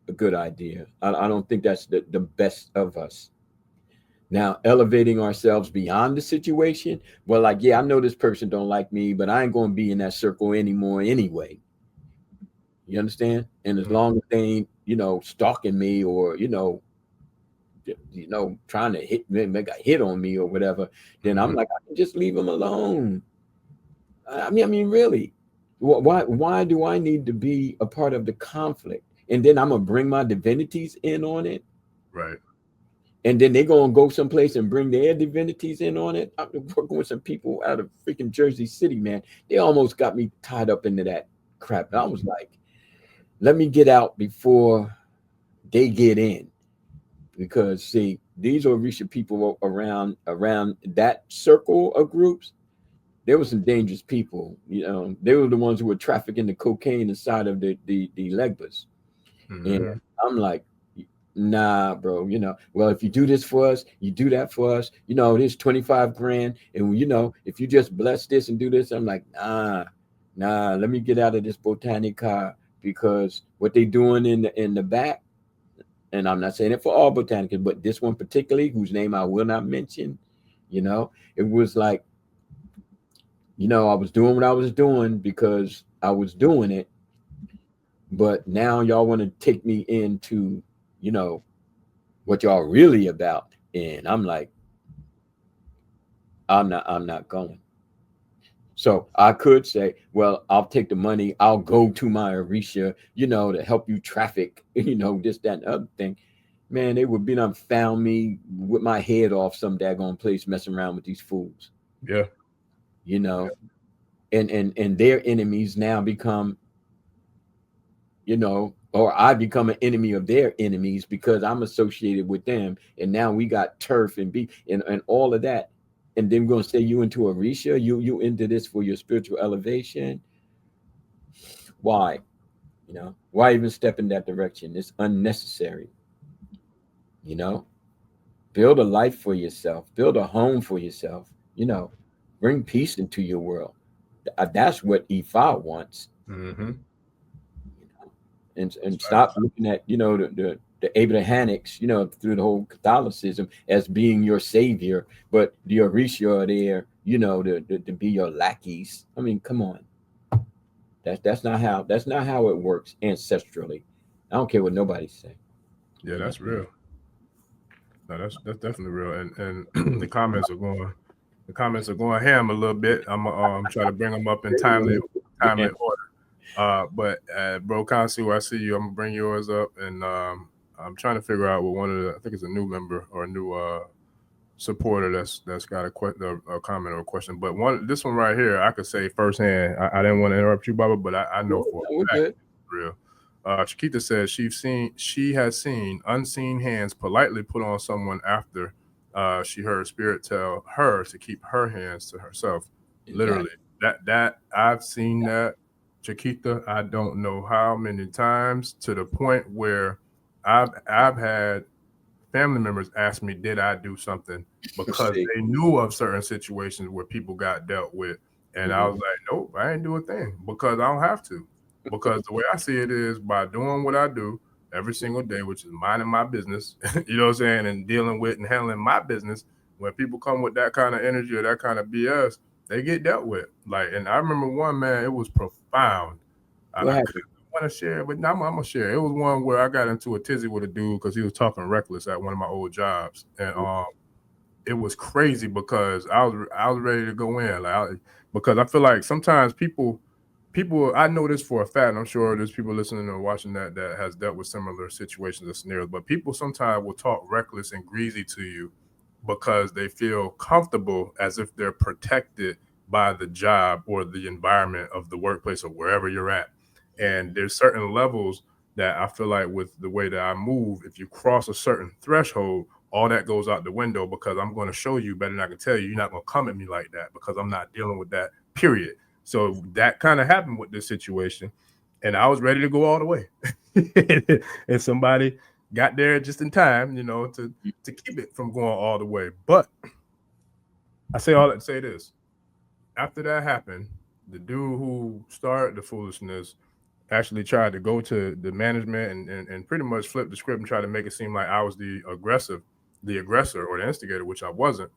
a good idea. I don't think that's the best of us. Now, elevating ourselves beyond the situation, well, like, yeah, I know this person don't like me, but I ain't gonna be in that circle anymore anyway. You understand? And as long as they ain't, stalking me, or trying to make a hit on me or whatever, then I'm like, I can just leave them alone. I mean, really, why do I need to be a part of the conflict? And then I'm gonna bring my divinities in on it, right? And then they're gonna go someplace and bring their divinities in on it. I'm working with some people out of freaking Jersey City, man. They almost got me tied up into that crap. And I was like, let me get out before they get in. Because see, these Orisha people around that circle of groups, there were some dangerous people. They were the ones who were trafficking the cocaine inside of the Legbas. And I'm like, nah, bro, well, if you do this for us, you do that for us, there's 25 grand. And if you just bless this and do this, I'm like, nah, let me get out of this botanic car, because what they doing in the back, and I'm not saying it for all botanicals, but this one particularly, whose name I will not mention, it was like, I was doing what I was doing because I was doing it. But now y'all want to take me into, what y'all really about. And I'm like, I'm not going. So I could say, well, I'll take the money, I'll go to my Orisha, to help you traffic, this, that, and the other thing. Man, they would be done found me with my head off some daggone place messing around with these fools. Yeah. And their enemies now become, or I become an enemy of their enemies because I'm associated with them. And now we got turf and beef and all of that. And then we're going to say you into Orisha, you into this for your spiritual elevation. Why? Why even step in that direction? It's unnecessary. Build a life for yourself, build a home for yourself, bring peace into your world. That's what Ifa wants. And stop looking at the Abrahamics, through the whole Catholicism as being your savior, but the Orisha are there, to be your lackeys. I mean, come on. That's not how it works ancestrally. I don't care what nobody say. Yeah, that's real. No, that's definitely real. And the comments are going ham a little bit. I'm trying to bring them up in timely order. But bro Kansu, I see you. I'm gonna bring yours up, and I'm trying to figure out what one of the, I think it's a new member or a new supporter that's got a comment or a question. But this one right here, I could say firsthand. I didn't want to interrupt you, Baba, but I know for No, we're a fact good. it's real. Chiquita says she has seen unseen hands politely put on someone after she heard spirit tell her to keep her hands to herself. Exactly. Literally, that I've seen that, Chiquita. I don't know how many times, to the point where I've had family members ask me, did I do something, because See. they knew of certain situations where people got dealt with. And I was Mhm. like, nope, I ain't do a thing, because I don't have to. Because the way I see it is by doing what I do every single day, which is minding my business, you know what I'm saying, and dealing with and handling my business. When people come with that kind of energy or that kind of BS, they get dealt with. Like, and I remember one, man, it was profound. What I happened? want to share, but I'm gonna share. It was one where I got into a tizzy with a dude because he was talking reckless at one of my old jobs, and it was crazy because I was ready to go in, because I feel like sometimes people I know this for a fact, and I'm sure there's people listening or watching that has dealt with similar situations or scenarios, but people sometimes will talk reckless and greasy to you because they feel comfortable as if they're protected by the job or the environment of the workplace or wherever you're at. And there's certain levels that I feel like with the way that I move, if you cross a certain threshold, all that goes out the window, because I'm going to show you better than I can tell you. You're not going to come at me like that because I'm not dealing with that, period. So that kind of happened with this situation. And I was ready to go all the way. And somebody got there just in time, to keep it from going all the way. But I say all that to say this. After that happened, the dude who started the foolishness actually tried to go to the management and pretty much flip the script and try to make it seem like I was the aggressor or the instigator, which I wasn't.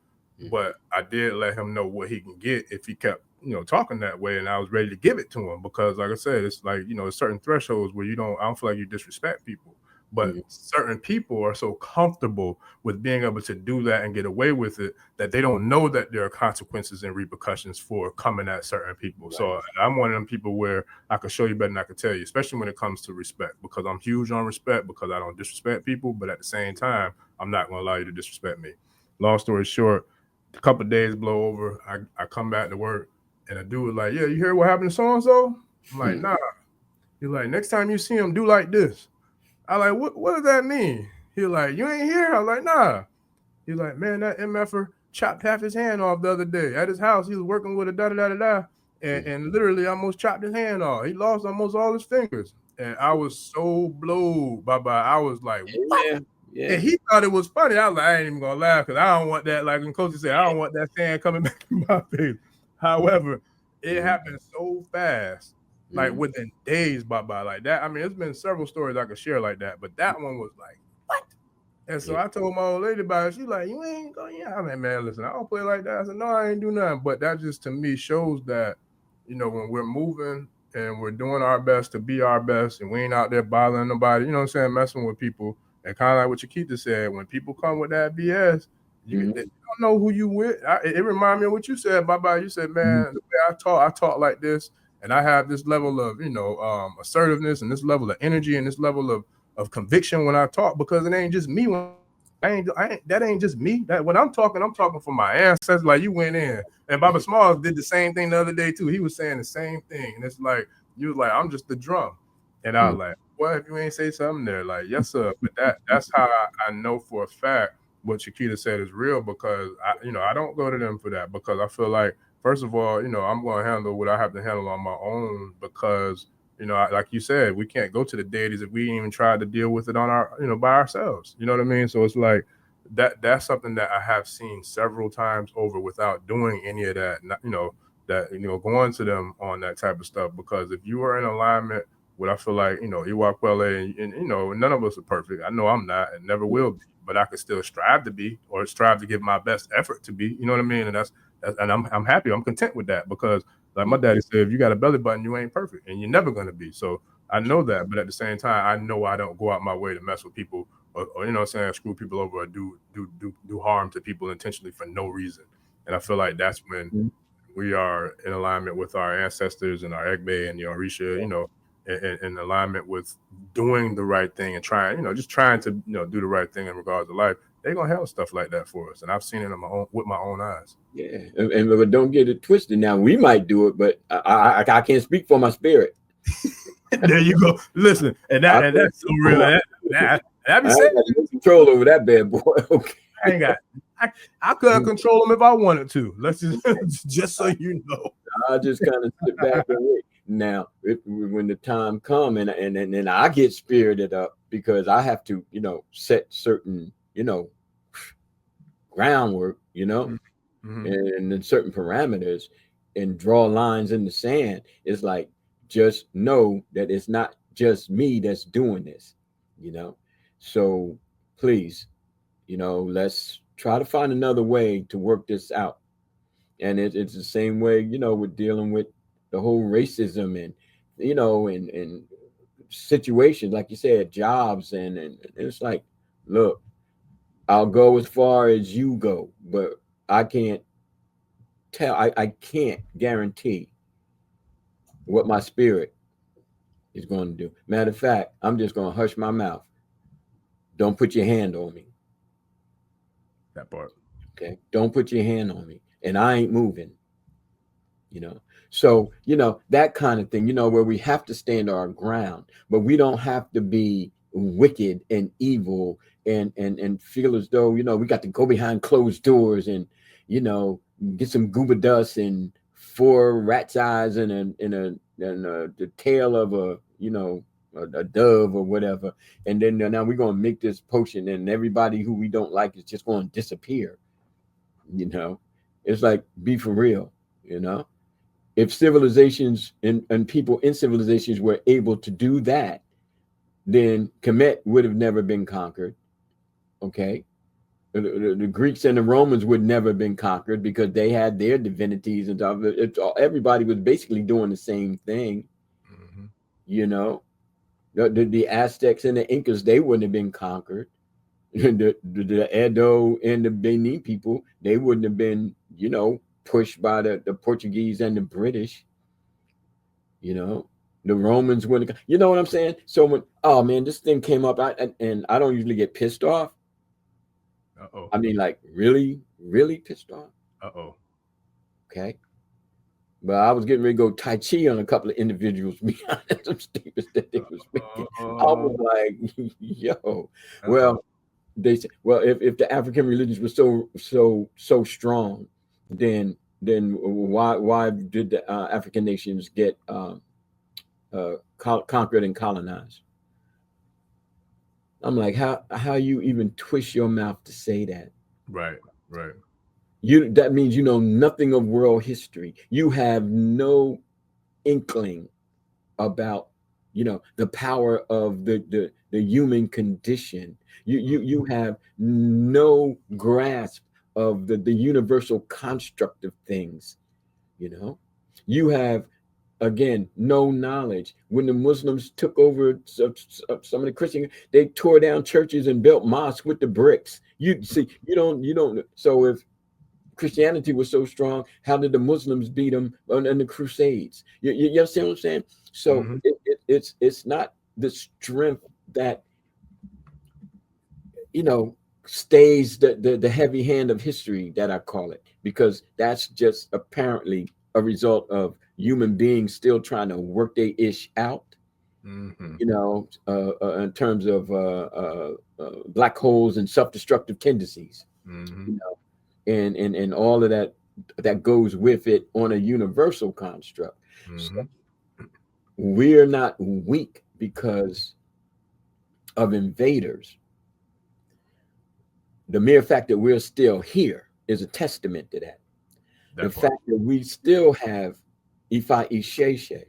But I did let him know what he can get if he kept, talking that way, and I was ready to give it to him because, like I said, it's like, certain thresholds where I don't feel like you disrespect people. But Mhm. certain people are so comfortable with being able to do that and get away with it that they don't know that there are consequences and repercussions for coming at certain people. Right. So I'm one of them people where I can show you better than I can tell you, especially when it comes to respect, because I'm huge on respect, because I don't disrespect people, but at the same time, I'm not going to allow you to disrespect me. Long story short, a couple of days blow over, I come back to work, and a dude was like, yeah, you hear what happened to so-and-so? I'm like, nah. He's like, next time you see him, do like this. I like, what does that mean? He like, you ain't here? I was like, nah. He's like, man, that MFer chopped half his hand off the other day at his house. He was working with a da da da da da, and literally almost chopped his hand off. He lost almost all his fingers, and I was so blowed. Bye. I was like, what? Yeah. Yeah. And he thought it was funny. I was like, I ain't even gonna laugh because I don't want that. Like when Coach said, I don't want that sand coming back in my face. However, it Mhm. happened so fast, like Mhm. within days. Bye like that. I mean, it's been several stories I could share like that, but that one was like, what? And so Yeah. I told my old lady about it. She's like, you ain't going, yeah. I'm like, man, listen, I don't play like that. I said, no, I ain't do nothing. But that just to me shows that, when we're moving and we're doing our best to be our best and we ain't out there bothering nobody, you know what I'm saying, messing with people. And kind of like what Chiquita said, when people come with that BS, they Mhm. don't know who you with. It reminded me of what you said, Baba. You said, Mhm. man, the way I talk like this, and I have this level of, assertiveness and this level of energy and this level of conviction when I talk, because it ain't just me. That ain't just me. That when I'm talking for my ancestors. Like you went in, and Baba Smalls did the same thing the other day too. He was saying the same thing, and it's like you was like, I'm just the drum, and I was like, well, if you ain't say something there, like yes sir. But that's how I know for a fact what Chiquita said is real, because I don't go to them for that, because I feel like, first of all, I'm going to handle what I have to handle on my own, because like you said, we can't go to the deities if we even tried to deal with it on our, by ourselves. You know what I mean? So it's like that's something that I have seen several times over without doing any of that. Going to them on that type of stuff, because if you are in alignment with, I feel like, Iwakwele, and none of us are perfect. I know I'm not and never will be, but I could still strive to be, or strive to give my best effort to be. You know what I mean? And and I'm happy. I'm content with that, because like my daddy said, if you got a belly button, you ain't perfect, and you're never gonna be. So I know that, but at the same time, I know I don't go out my way to mess with people, or you know what I'm saying, screw people over, or do harm to people intentionally for no reason. And I feel like that's when we are in alignment with our ancestors and our Egbe and the Orisha, in alignment with doing the right thing and trying, just trying to, do the right thing in regards to life, they're gonna have stuff like that for us. And I've seen it with my own eyes. Yeah, but don't get it twisted. Now we might do it, but I can't speak for my spirit. There you go. Listen, and that's so real. That be saying no control over that bad boy. Okay. I ain't got. I couldn't control them if I wanted to. Let's just so you know. I just kind of sit back and wait. Now, when the time comes and I get spirited up because I have to, set certain, groundwork, Mm-hmm. and then certain parameters and draw lines in the sand. It's like, just know that it's not just me that's doing this, So please, let's try to find another way to work this out. And it's the same way, with dealing with the whole racism and, and situations, like you said, jobs. And it's like, look, I'll go as far as you go, but I can't I can't guarantee what my spirit is going to do. Matter of fact, I'm just going to hush my mouth. Don't put your hand on me. That part. Okay. Don't put your hand on me. And I ain't moving. So, that kind of thing, where we have to stand our ground, but we don't have to be wicked and evil and feel as though, we got to go behind closed doors and, get some gooba dust and 4 rat's eyes and the tail of a dove or whatever. And then now we're going to make this potion and everybody who we don't like is just going to disappear. It's like, be for real, If civilizations and people in civilizations were able to do that, then Kemet would have never been conquered. Okay. The Greeks and the Romans would never have been conquered because they had their divinities and stuff. Everybody was basically doing the same thing. Mm-hmm. The Aztecs and the Incas, they wouldn't have been conquered. The Edo and the Benin people, they wouldn't have been, pushed by the Portuguese and the British. The Romans wouldn't. You know what I'm saying? So when, oh man, this thing came up, and I don't usually get pissed off. Uh-oh. I mean, like really, really pissed off. Uh-oh. Okay. But I was getting ready to go Tai Chi on a couple of individuals behind some statements that they was making. I was like, yo, well, they said, well, if the African religions were so strong, then why did the African nations get conquered and colonized? I'm like, how you even twist your mouth to say that? Right. That means you know nothing of world history. You have no inkling about the power of the human condition. You have no grasp of the universal construct of things. You have, again, no knowledge. When the Muslims took over some of the Christian, they tore down churches and built mosques with the bricks. You don't. So if Christianity was so strong, how did the Muslims beat them in the Crusades? You understand what I'm saying? So it's not the strength that stays the heavy hand of history that I call it, because that's just apparently a result of human beings still trying to work their ish out. In terms of black holes and self-destructive tendencies. And all of that goes with it on a universal construct. So we're not weak because of invaders. The mere fact that we're still here is a testament to that. The fact that we still have Ifa Isheshe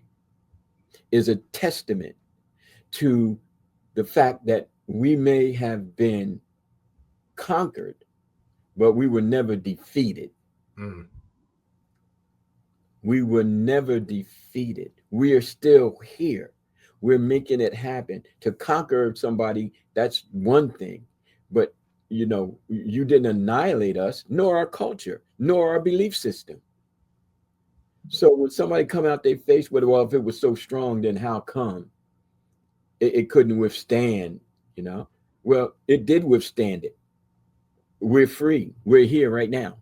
is a testament to the fact that we may have been conquered, but we were never defeated. We were never defeated. We are still here. We're making it happen. To conquer somebody, that's one thing. But, you didn't annihilate us, nor our culture, nor our belief system. So when somebody come out their face with, well, if it was so strong, then how come it couldn't withstand, you know? Well, it did withstand it. We're free. We're here right now.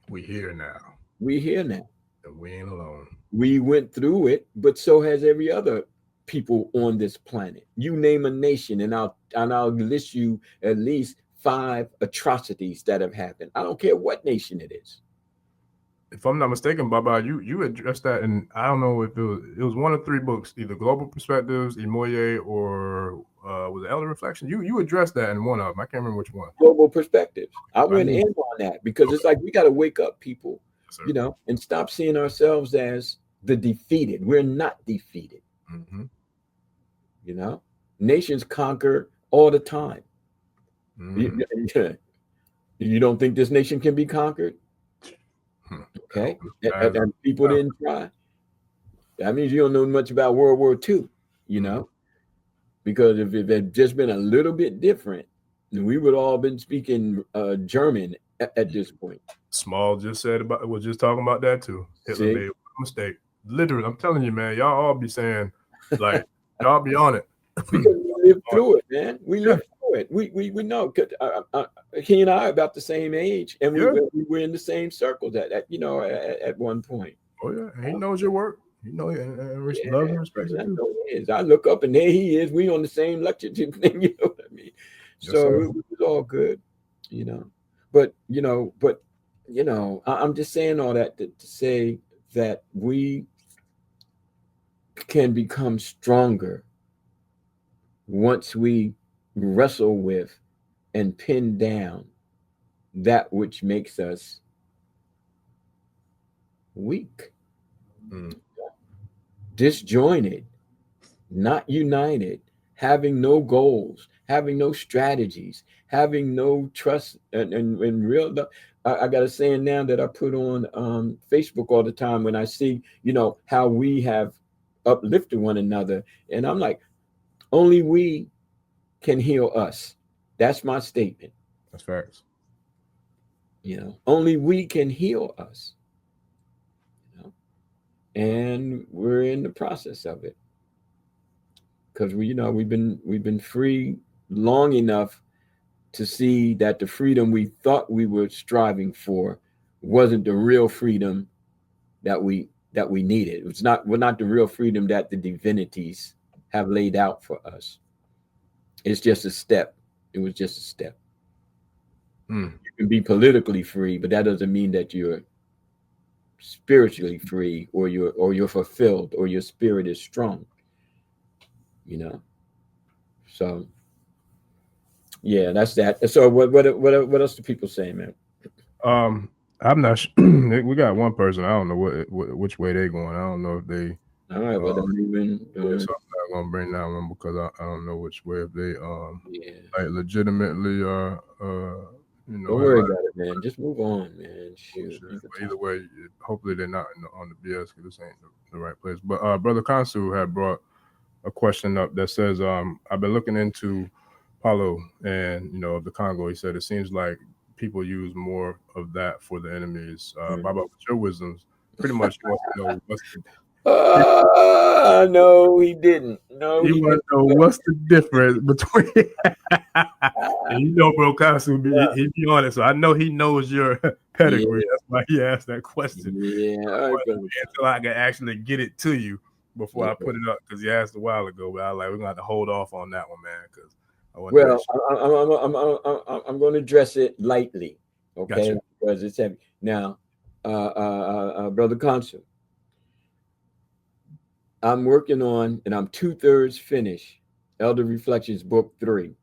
We here now. We're here now. And we ain't alone. We went through it, but so has every other people on this planet. You name a nation, and I'll list you at least 5 atrocities that have happened. I don't care what nation it is. If I'm not mistaken, Baba, you addressed that, and I don't know if it was 1 of 3 books, either Global Perspectives, Imoye, or was it Elder Reflection? You addressed that in one of them. I can't remember which one. Global Perspectives. I went in on that because it's like we got to wake up, people, you know, and stop seeing ourselves as the defeated. We're not defeated. Mm-hmm. You know, nations conquer all the time. Mm-hmm. You don't think this nation can be conquered? Okay, and people didn't try. That means you don't know much about World War II, you know, because if it had just been a little bit different, then we would all been speaking German at this point. Small just was just talking about that too. Hitler made a mistake. Literally, I'm telling you, man, y'all all be saying, like, y'all be on it. Because we lived through it, man. We lived through it. We know. He and I are about the same age, and we were in the same circles at one point. Oh yeah, he knows your work. You know, and love and respect you. I look up, and there he is. We on the same lecture thing. You know what I mean? So it was all good, you know. But I'm just saying all that to say that we can become stronger once we wrestle with and pin down that which makes us weak, disjointed, not united, having no goals, having no strategies, having no trust and real. I got a saying now that I put on Facebook all the time when I see, how we have uplifted one another. And I'm like, only we can heal us. That's my statement. That's facts. Only we can heal us. And we're in the process of it. Because we've been free long enough to see that the freedom we thought we were striving for wasn't the real freedom that we needed. We're not the real freedom that the divinities have laid out for us. It's just a step. It was just a step. You can be politically free, but that doesn't mean that you're spiritually free or you're fulfilled or your spirit is strong. So yeah, that's that. So what else do people say, man? I'm not sure. We got one person. I don't know which way they going. I don't know if they. All right, well, don't even. So I'm not gonna bring that one because I don't know which way if they like legitimately don't worry about it, man. Just move on, man. Shoot. Either way, hopefully they're not on the BS because this ain't the right place. But Brother Kansu had brought a question up that says, I've been looking into Palo and the Congo. He said it seems like people use more of that for the enemies. Baba, with your wisdoms, pretty much you want to know what's no, he didn't. No, you want to know what's the difference between. And Bro Kansu, he be on it, so I know he knows your pedigree. That's why he asked that question. Until I can actually get it to you before I put it up, because he asked a while ago, but I was like, we're gonna have to hold off on that one, man. Because I'm going to address it lightly, okay? Gotcha. Because it's heavy. Now, Brother Kansu, I'm working on, and I'm 2/3 finished, Elder Reflections Book 3,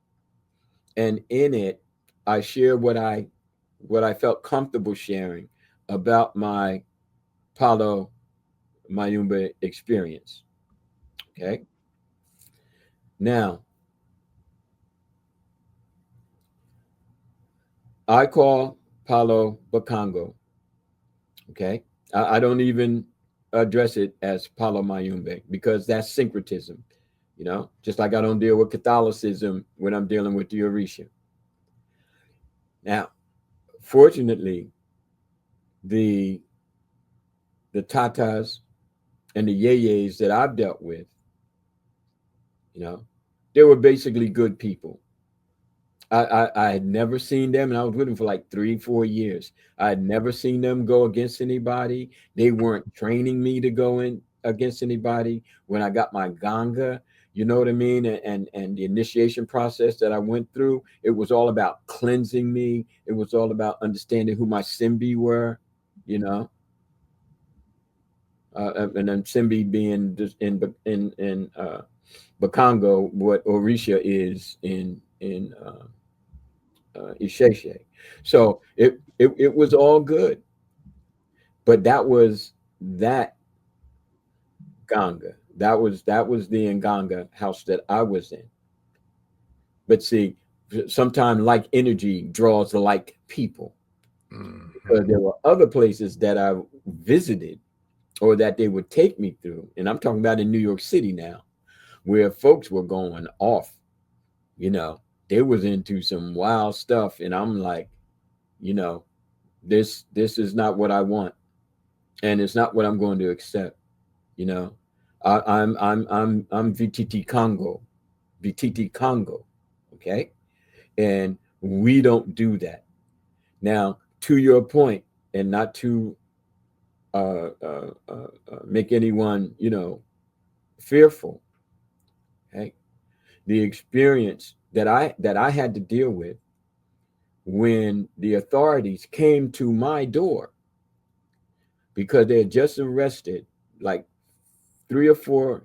and in it, I share what I felt comfortable sharing about my Palo Mayombe experience. Okay. Now, I call Palo Bakongo. Okay. I don't even address it as Palo Mayombe because that's syncretism, just like I don't deal with Catholicism when I'm dealing with the Orisha. Now, fortunately, the the Tatas and the Yeyes that I've dealt with, you know, they were basically good people. I had never seen them, and I was with them for like 3, 4 years. I had never seen them go against anybody. They weren't training me to go in against anybody. When I got my Ganga, you know what I mean, and the initiation process that I went through, it was all about cleansing me. It was all about understanding who my Simbi were, you know, and then Simbi being just in Bakongo, what Orisha is in Isheshe. So it was all good, but that was that Ganga. That was the Nganga house that I was in. But see, sometimes like energy draws like people. Because there were other places that I visited or that they would take me through, and I'm talking about in New York City now, where folks were going off. You know, they was into some wild stuff, and I'm like, you know, this is not what I want, and it's not what I'm going to accept. You know, I'm VTT Congo, okay, and we don't do that. Now, to your point, and not to make anyone, you know, fearful. Okay, the experience that I had to deal with when the authorities came to my door because they had just arrested like 3 or 4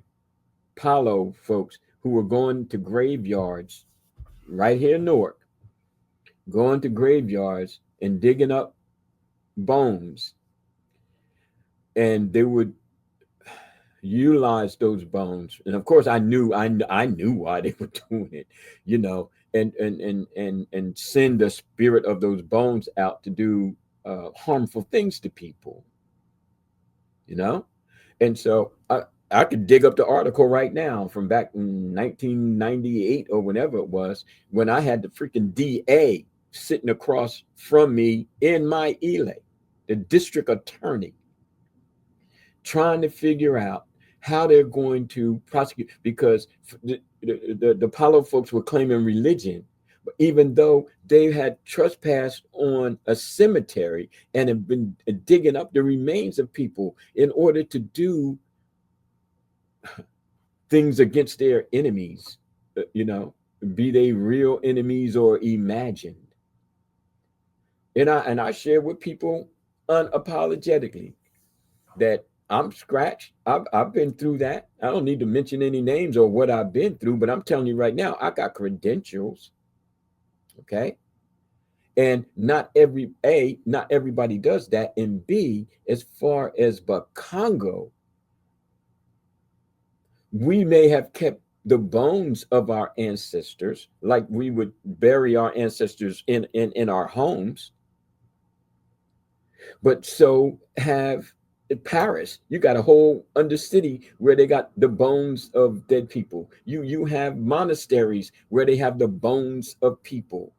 Palo folks who were going to graveyards right here in Newark, going to graveyards and digging up bones, and they would utilize those bones. And of course, I knew why they were doing it, you know, and send the spirit of those bones out to do harmful things to people, you know. And so I could dig up the article right now from back in 1998 or whenever it was, when I had the freaking DA sitting across from me in my ELA, the district attorney, trying to figure out how they're going to prosecute, because the Palo folks were claiming religion, but even though they had trespassed on a cemetery and have been digging up the remains of people in order to do things against their enemies, you know, be they real enemies or imagined. And I share with people unapologetically that I'm scratched. I've been through that. I don't need to mention any names or what I've been through, but I'm telling you right now, I got credentials. Okay. And not everybody does that. And B, as far as Bakongo, we may have kept the bones of our ancestors, like we would bury our ancestors in our homes, but so have Paris. You got a whole undercity where they got the bones of dead people. You have monasteries where they have the bones of people.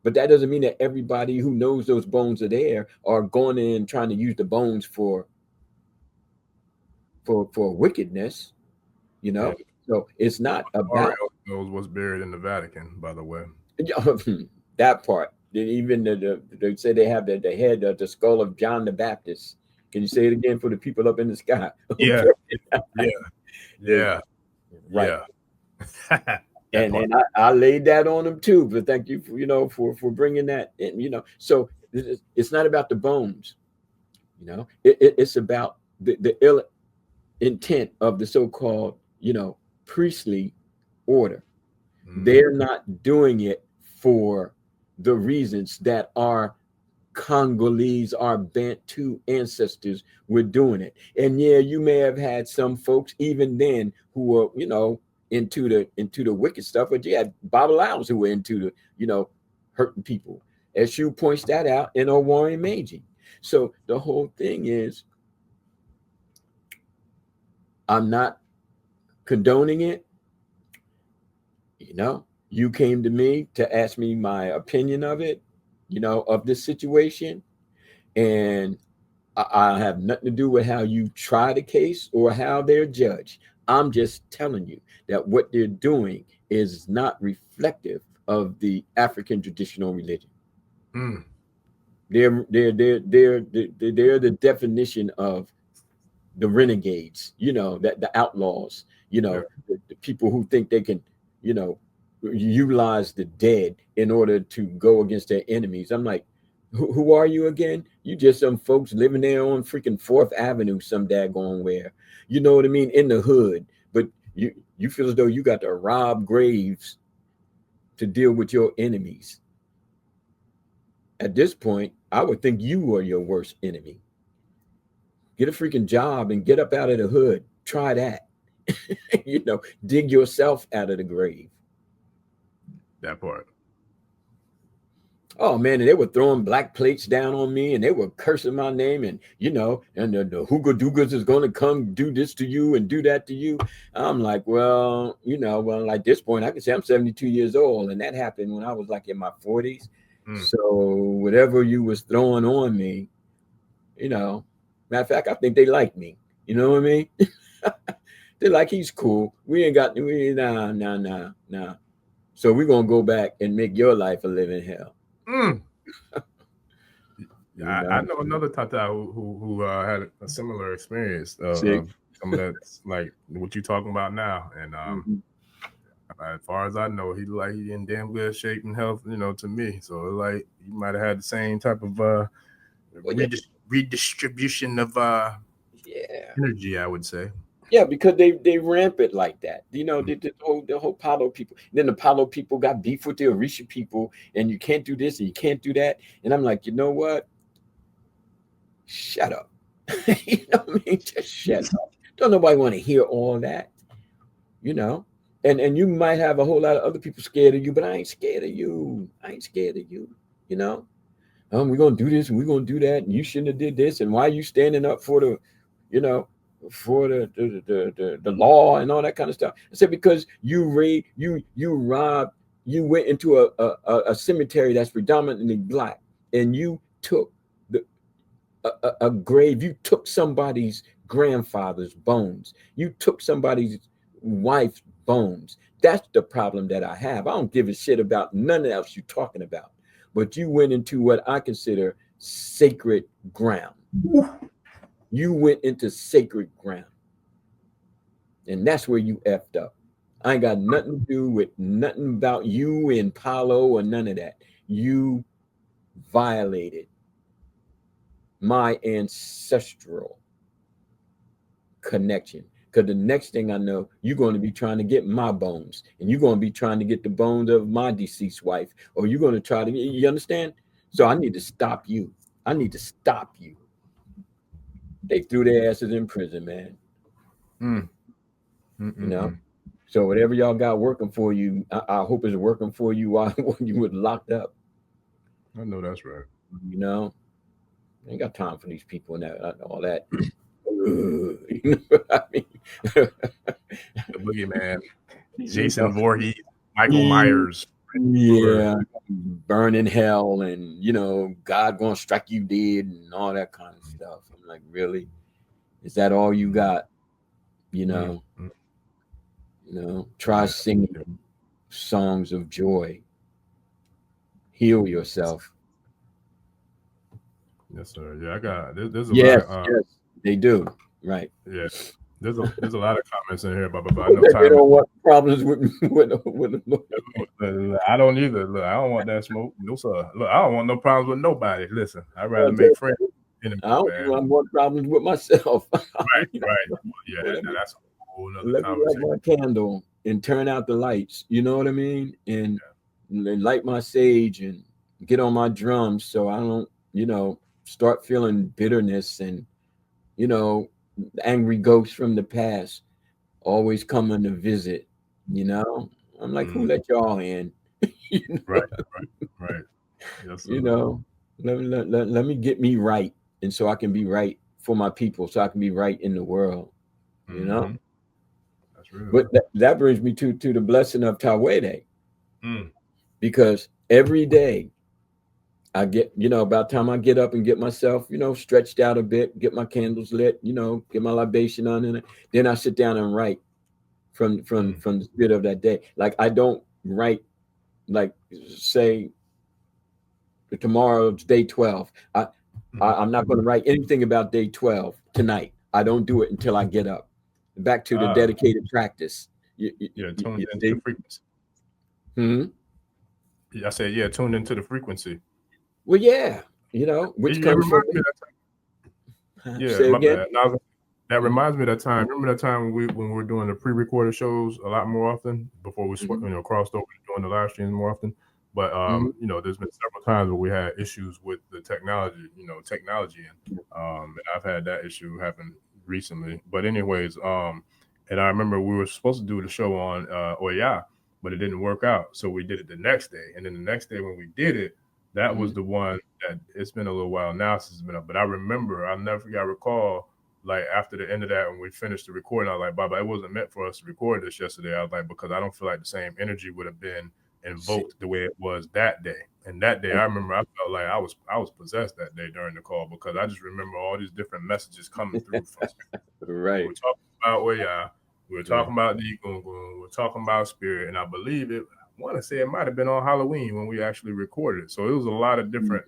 But that doesn't mean that everybody who knows those bones are there are going in trying to use the bones for wickedness, you Yeah. know. So it's not Our about knows what's buried in the Vatican, by the way. that part. Even they say they have the head of the skull of John the Baptist. Can you say it again for the people up in the sky? Yeah, Okay. yeah, Right. yeah. And I laid that on them too. But thank you for, you know, for bringing that in. You know, so it's not about the bones. You know, it's about the ill intent of the so-called, you know, priestly order. They're not doing it for the reasons that our Congolese, our Bantu ancestors were doing it. And yeah, you may have had some folks even then who were, you know, into the wicked stuff, but you had Babalawos who were into the, you know, hurting people. As you points that out in Warren Meiji. So the whole thing is, I'm not condoning it. You know, you came to me to ask me my opinion of it, you know, of this situation. And I have nothing to do with how you try the case or how they're judged. I'm just telling you that what they're doing is not reflective of the African traditional religion. Mm. They're the definition of the renegades, that the outlaws, Yeah. the people who think they can, utilize the dead in order to go against their enemies. I'm like, who are you again? You just some folks living there on freaking 4th Avenue, some daggone where, you know what I mean, in the hood, but you feel as though you got to rob graves to deal with your enemies. At this point, I would think you are your worst enemy. Get a freaking job and get up out of the hood. Try that. Dig yourself out of the grave. That part. Oh man, and they were throwing black plates down on me, and they were cursing my name, and and the Hooga Doogas is going to come do this to you and do that to you. I'm like, well, at this point, I can say I'm 72 years old, and that happened when I was like in my 40s. So whatever you was throwing on me, matter of fact, I think they like me. You know what I mean? They're like, he's cool. Nah. So we're gonna go back and make your life a living hell. I know another Tata who had a similar experience of some of that's like what you're talking about now. And as far as I know, he in damn good shape and health, to me. So like he might have had the same type of redistribution of energy, I would say. Yeah, because they ramp it like that. The whole Palo people. Then the Palo people got beef with the Orisha people, and you can't do this and you can't do that. And I'm like, you know what? Shut up. You know what I mean? Just shut up. Don't nobody want to hear all that. And you might have a whole lot of other people scared of you, but I ain't scared of you. We're gonna do this and we're gonna do that, and you shouldn't have did this, and why are you standing up for the for the law and all that kind of stuff? I said, because you robbed, you went into a cemetery that's predominantly black, and you took a grave, you took somebody's grandfather's bones, you took somebody's wife's bones. That's the problem that I have. I don't give a shit about none else you're talking about, but you went into what I consider sacred ground. You went into sacred ground, and that's where you effed up. I ain't got nothing to do with nothing about you in Palo or none of that. You violated my ancestral connection, because the next thing I know, you're going to be trying to get my bones, and you're going to be trying to get the bones of my deceased wife, or you're going to try to, you understand? So I need to stop you. They threw their asses in prison, man. So whatever y'all got working for you, I hope it's working for you while you were locked up. I know that's right. I ain't got time for these people and all that. You know what I mean? The boogeyman, Jason Voorhees, Michael Myers. Yeah, burn in hell, and God gonna strike you dead and all that kind of stuff. I'm like, really? Is that all you got? Try singing songs of joy. Heal yourself. Yes, sir. Yeah, I got. There's a lot. Yes, they do. Right. Yeah. There's a lot of comments in here, but I know time. They don't want problems with I don't either. Look, I don't want that smoke. No, sir. Look, I don't want no problems with nobody. Listen, I'd rather make friends. I don't want problems with myself. Right. Yeah, that's a whole other conversation. Let me light my candle and turn out the lights. You know what I mean? And light my sage and get on my drums, so I don't, start feeling bitterness and, angry ghosts from the past always coming to visit. I'm like, who let y'all in? Right. Yes, let me get me right, and so I can be right for my people, so I can be right in the world. That's real. But that brings me to the blessing of Tawede, because every day I get, about the time I get up and get myself, stretched out a bit, get my candles lit, get my libation on in it. Then I sit down and write from the spirit of that day. Like I don't write, like say tomorrow's day 12. I'm not going to write anything about day 12 tonight. I don't do it until I get up. Back to the dedicated practice. Tuned into the frequency. I said, tuned into the frequency. Well, yeah, which comes from. Yeah, my bad. That reminds me of that time. Remember that time when we were doing the pre-recorded shows a lot more often before we crossed over to doing the live streams more often. But there's been several times where we had issues with the technology, and I've had that issue happen recently. But anyways, and I remember we were supposed to do the show on Oya, but it didn't work out, so we did it the next day. And then the next day when we did it, that was the one that it's been a little while now since it's been up. But I remember, I recall, like after the end of that, when we finished the recording, I was like, Baba, it wasn't meant for us to record this yesterday. I was like, because I don't feel like the same energy would have been invoked the way it was that day. And that day, I remember I felt like I was possessed that day during the call, because I just remember all these different messages coming through from right. We were talking about Oya, we were talking about the Gungun, we were talking about spirit, and I believe I want to say it might have been on Halloween when we actually recorded it. So it was a lot of different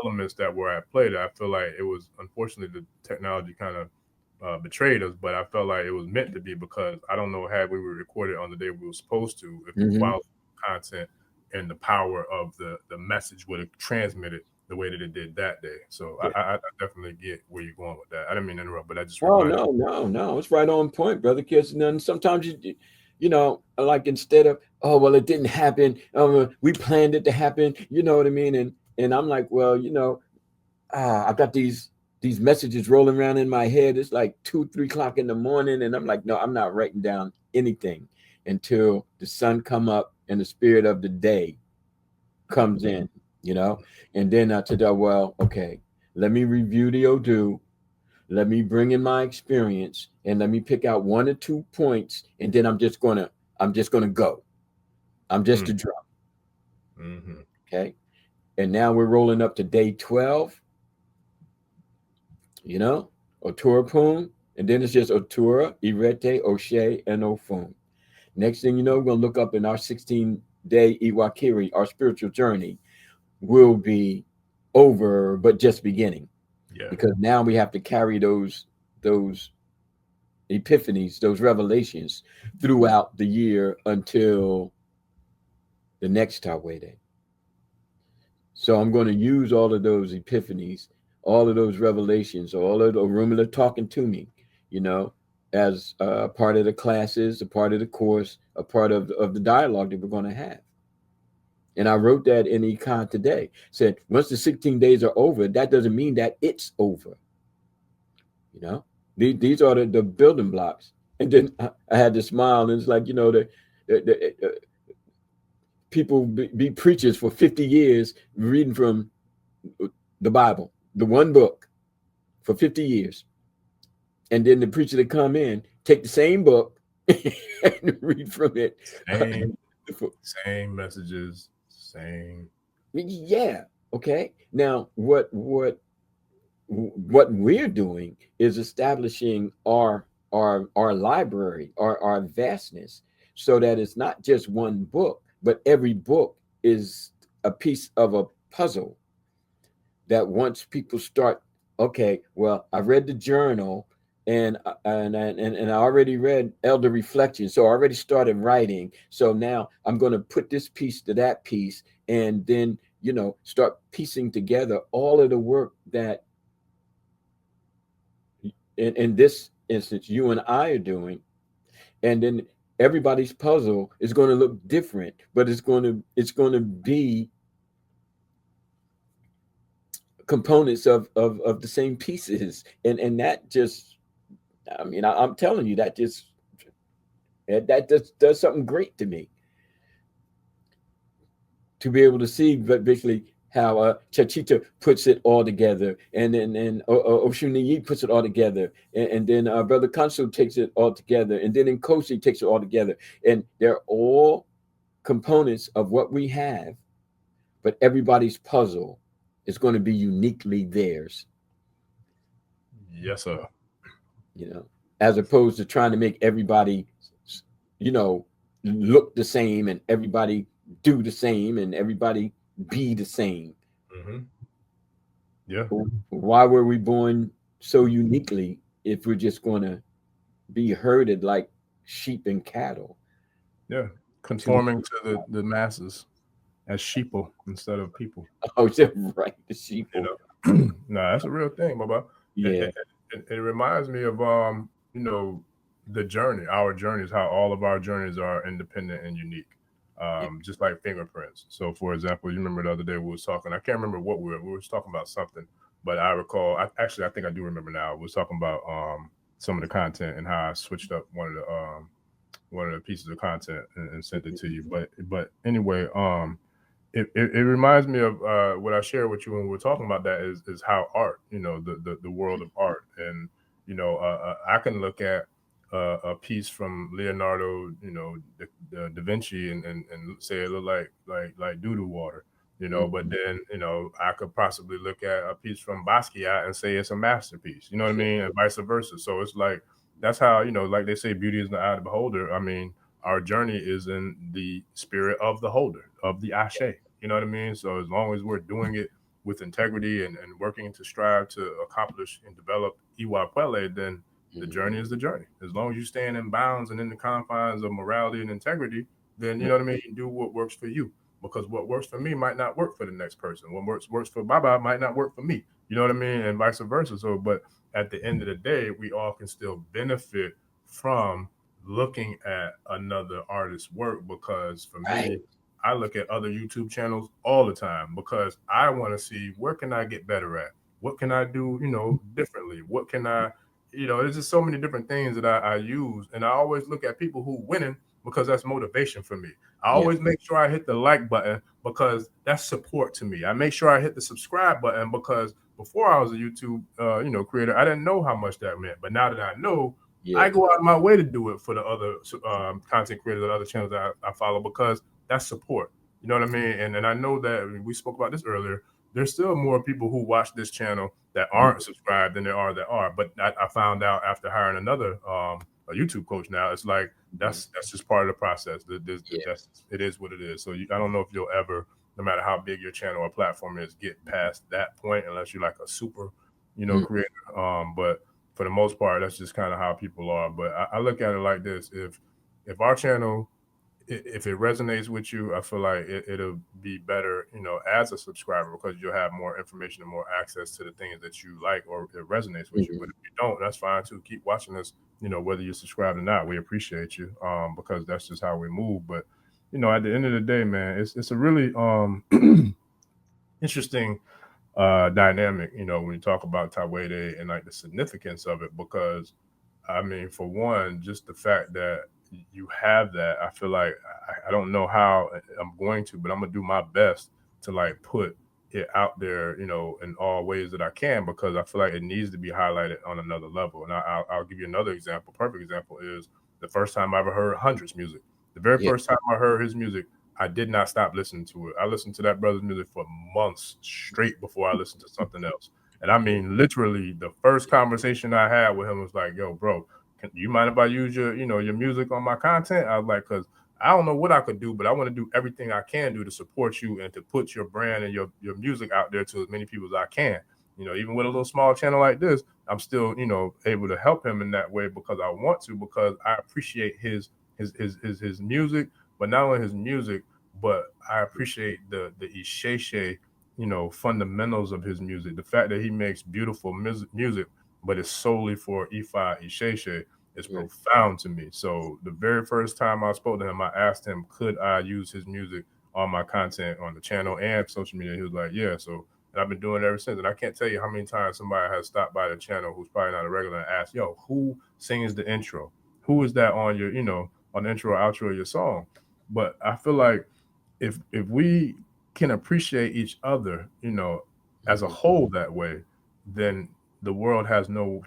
elements that were at play that I feel like it was, unfortunately, the technology kind of betrayed us, but I felt like it was meant to be, because I don't know, had we were recorded on the day we were supposed to, if the quality of content and the power of the message would have transmitted the way that it did that day. So I definitely get where you're going with that. I didn't mean to interrupt, but I just no, it's right on point, brother. Because then sometimes like instead of, oh well, it didn't happen, we planned it to happen, you know what I mean, and I'm like, well, I got these messages rolling around in my head. It's like 2-3 o'clock in the morning, and I'm like, no, I'm not writing down anything until the sun come up and the spirit of the day comes in, and then I said, well, okay, let me review the Vodou, let me bring in my experience, and let me pick out 1 or 2 points, and then I'm just gonna go. I'm just a drum. Okay, and now we're rolling up to day 12. Otura Poon, and then it's just Otura, Irete, Oshe, and Ofun. Next thing you know, we're going to look up in our 16-day Iwakiri, our spiritual journey will be over, but just beginning. Yeah. Because now we have to carry those epiphanies, those revelations throughout the year until the next Tawhid Day. So I'm going to use all of those epiphanies, all of those revelations, all of the Orumila talking to me, as a part of the classes, a part of the course, a part of the dialogue that we're going to have. And I wrote that in Econ today. Said, once the 16 days are over, that doesn't mean that it's over. These are the building blocks. And then I had to smile, and it's like, the people be preachers for 50 years reading from the Bible, the one book, for 50 years. And then the preacher to come in, take the same book and read from it. Same messages, same. Yeah. Okay. Now, what we're doing is establishing our library, our vastness, so that it's not just one book, but every book is a piece of a puzzle. That once people start, okay, well, I read the journal, and I already read Elder Reflections, so I already started writing. So now I'm going to put this piece to that piece, and then start piecing together all of the work that, in this instance, you and I are doing, and then everybody's puzzle is going to look different, but it's going to be components of the same pieces, and that just, I mean, I'm telling you, that just does something great to me, to be able to see basically how Chachita puts it all together, and then Oshuniyi puts it all together, and then Brother Kansu takes it all together, and then Nkosi takes it all together, and they're all components of what we have, but everybody's puzzle It's going to be uniquely theirs, Yes, sir. you know, as opposed to trying to make everybody, you know, look the same and everybody do the same and everybody be the same. Mm-hmm. Yeah. Why were we born so uniquely if we're just going to be herded like sheep and cattle? Yeah. To Conforming to the masses as sheeple instead of people. oh, yeah, right, the sheep. You know, no, that's a real thing, Baba. Yeah. It reminds me of you know, the journey, our journeys, how all of our journeys are independent and unique, Yeah. just like fingerprints. So, for example, you remember the other day we was talking. I can't remember what we were talking about something, but I recall. I think I do remember now. We was talking about some of the content and how I switched up one of the pieces of content and sent it to you. But anyway, it reminds me of what I shared with you when we were talking about that is how art, you know, the world of art, and you know, I can look at a piece from Leonardo, you know, the Da Vinci, and say it look like doo doo water, you know, but then you know I could possibly look at a piece from Basquiat and say it's a masterpiece, you know what I mean, and vice versa. So it's like that's how, you know, like they say, beauty is in the eye of the beholder. I mean, our journey is in the spirit of the holder, of the ashe. You know what I mean? So as long as we're doing it with integrity and working to strive to accomplish and develop Iwa Pele, then the journey is the journey. As long as you stand in bounds and in the confines of morality and integrity, then you know what I mean, you do what works for you. Because what works for me might not work for the next person. What works for Baba might not work for me. You know what I mean? And vice versa. So but at the end of the day, we all can still benefit from looking at another artist's work, because for Right. me, I look at other YouTube channels all the time because I want to see where can I get better at? What can I do, you know, differently? What can I, you know, there's just so many different things that I use. And I always look at people who winning because that's motivation for me. I Yeah. always make sure I hit the like button because that's support to me. I make sure I hit the subscribe button because before I was a YouTube, you know, creator, I didn't know how much that meant. But now that I know, Yeah. I go out of my way to do it for the other content creators and other channels that I follow because that's support. You know what I mean? And I know that we spoke about this earlier. There's still more people who watch this channel that aren't subscribed than there are that are. But I found out after hiring another a YouTube coach now, it's like that's just part of the process. Yeah. That's it is what it is. So I don't know if you'll ever, no matter how big your channel or platform is, get past that point unless you're like a super, you know, Mm. creator. But for the most part, that's just kind of how people are. But I look at it like this: if our channel, if it resonates with you, I feel like it'll be better, you know, as a subscriber because you'll have more information and more access to the things that you like or it resonates with you. But if you don't, that's fine too. Keep watching us, you know, whether you're subscribed or not. We appreciate you, because that's just how we move. But you know, at the end of the day, man, it's a really interesting dynamic, you know, when you talk about Tawede and like the significance of it, because I mean, for one, just the fact that you have that, I feel like I don't know how I'm going to, but I'm gonna do my best to like put it out there, you know, in all ways that I can, because I feel like it needs to be highlighted on another level. And I'll give you another example. Perfect example is the first time I ever heard Hundreds music. The very Yeah. first time I heard his music, I did not stop listening to it. I listened to that brother's music for months straight before I listened to something else. And I mean, literally, the first conversation I had with him was like, "Yo, bro, can you mind if I use your, you know, your music on my content?" I was like, "Cause I don't know what I could do, but I want to do everything I can do to support you and to put your brand and your music out there to as many people as I can. You know, even with a little small channel like this, I'm still, you know, able to help him in that way because I want to, because I appreciate his music, but not only his music, but I appreciate the Isheshe, you know, fundamentals of his music. The fact that he makes beautiful music, but it's solely for Ifa Isheshe is Right. profound to me. So the very first time I spoke to him, I asked him, could I use his music on my content on the channel and social media? He was like, yeah. So and I've been doing it ever since. And I can't tell you how many times somebody has stopped by the channel who's probably not a regular and asked, yo, who sings the intro? Who is that on your, you know, on the intro or outro of your song? But I feel like if we can appreciate each other, you know, as a whole that way, then the world has no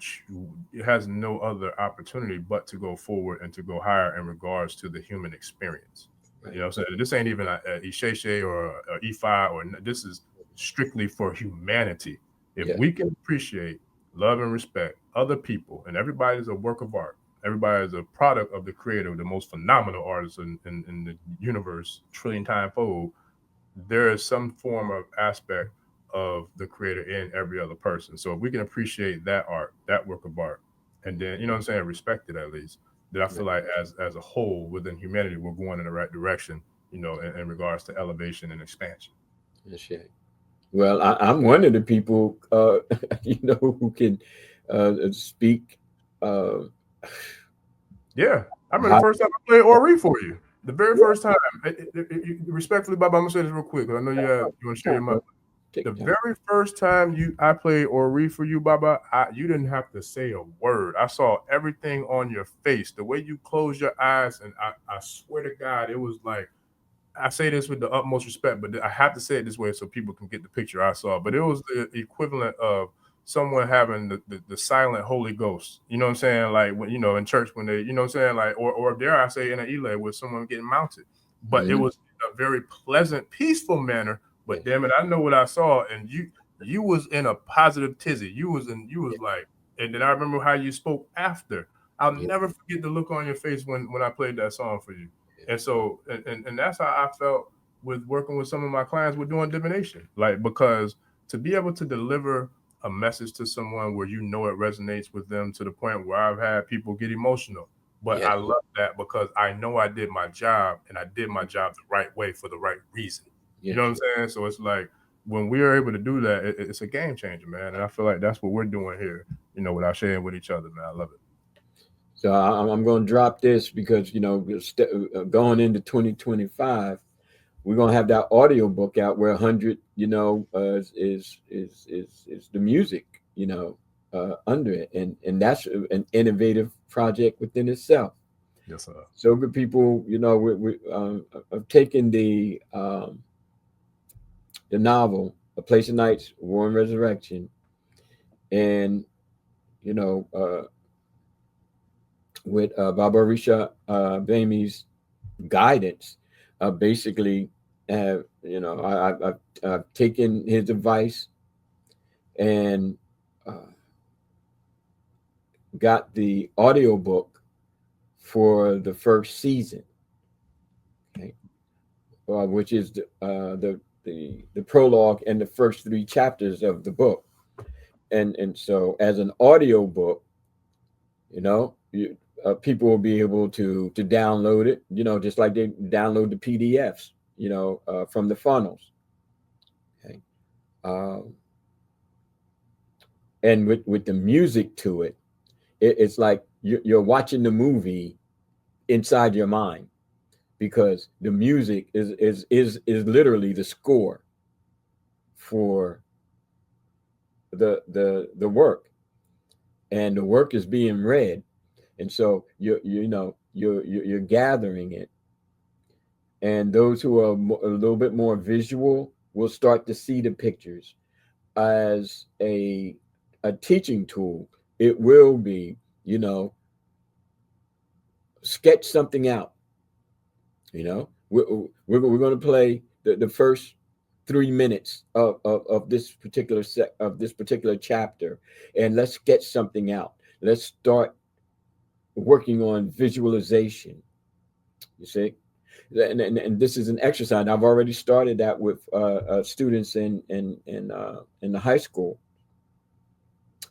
other opportunity but to go forward and to go higher in regards to the human experience. Right. You know what I'm saying? This ain't even a Isheshe or a E5 or this is strictly for humanity. If Yeah. we can appreciate, love, and respect other people, and everybody is a work of art, everybody is a product of the creator, the most phenomenal artist in the universe, trillion time fold, there is some form of aspect of the creator in every other person. So if we can appreciate that art, that work of art, and then, you know what I'm saying, respect it at least, then I feel like as a whole within humanity, we're going in the right direction, you know, in regards to elevation and expansion. That's right. Well, I'm one of the people, you know, who can speak. Uh, Yeah. I remember the how, first time I played Ori for you. The very first time, respectfully, Bob, I'm gonna say this real quick because I know you want to share your mind. The very first time I played Ori for you, Baba, you didn't have to say a word. I saw everything on your face, the way you closed your eyes, and I swear to God, it was like, I say this with the utmost respect, but I have to say it this way so people can get the picture I saw. But it was the equivalent of someone having the silent Holy Ghost. You know what I'm saying? Like when, you know, in church when they, you know what I'm saying? Like, or dare I say in an elay with someone getting mounted. But it was a very pleasant, peaceful manner. But damn it, I know what I saw, and you was in a positive tizzy. You was like, and then I remember how you spoke after. I'll never forget the look on your face when I played that song for you. And so, and that's how I felt with working with some of my clients with doing divination. Like, because to be able to deliver a message to someone where you know it resonates with them to the point where I've had people get emotional. But I love that because I know I did my job and I did my job the right way for the right reason. You know what I'm saying? So it's like when we are able to do that, it's a game changer, man. And I feel like that's what we're doing here, you know, without sharing with each other, man. I love it. So I'm going to drop this because, you know, going into 2025, we're going to have that audio book out where 100, you know, is the music, you know, under it. And that's an innovative project within itself. Yes, sir. So good people, you know, we have taken the novel, A Place of Nights, War and Resurrection, and, you know, with Baba Orisha Bami's guidance, basically, you know, I've taken his advice and got the audiobook for the first season, okay, which is the prologue and the first 3 chapters of the book, and so as an audiobook, you know, people will be able to download it, you know, just like they download the PDFs, you know, from the funnels. Okay. And with the music to it, it's like you're watching the movie inside your mind, because the music is literally the score for the work, and the work is being read, and so you know you're gathering it, and those who are a little bit more visual will start to see the pictures as a teaching tool. It will be, you know, sketch something out. You know, we're going to play the first 3 minutes of this particular this particular chapter, and let's sketch something out. Let's start working on visualization. You see, and this is an exercise. I've already started that with students in the high school,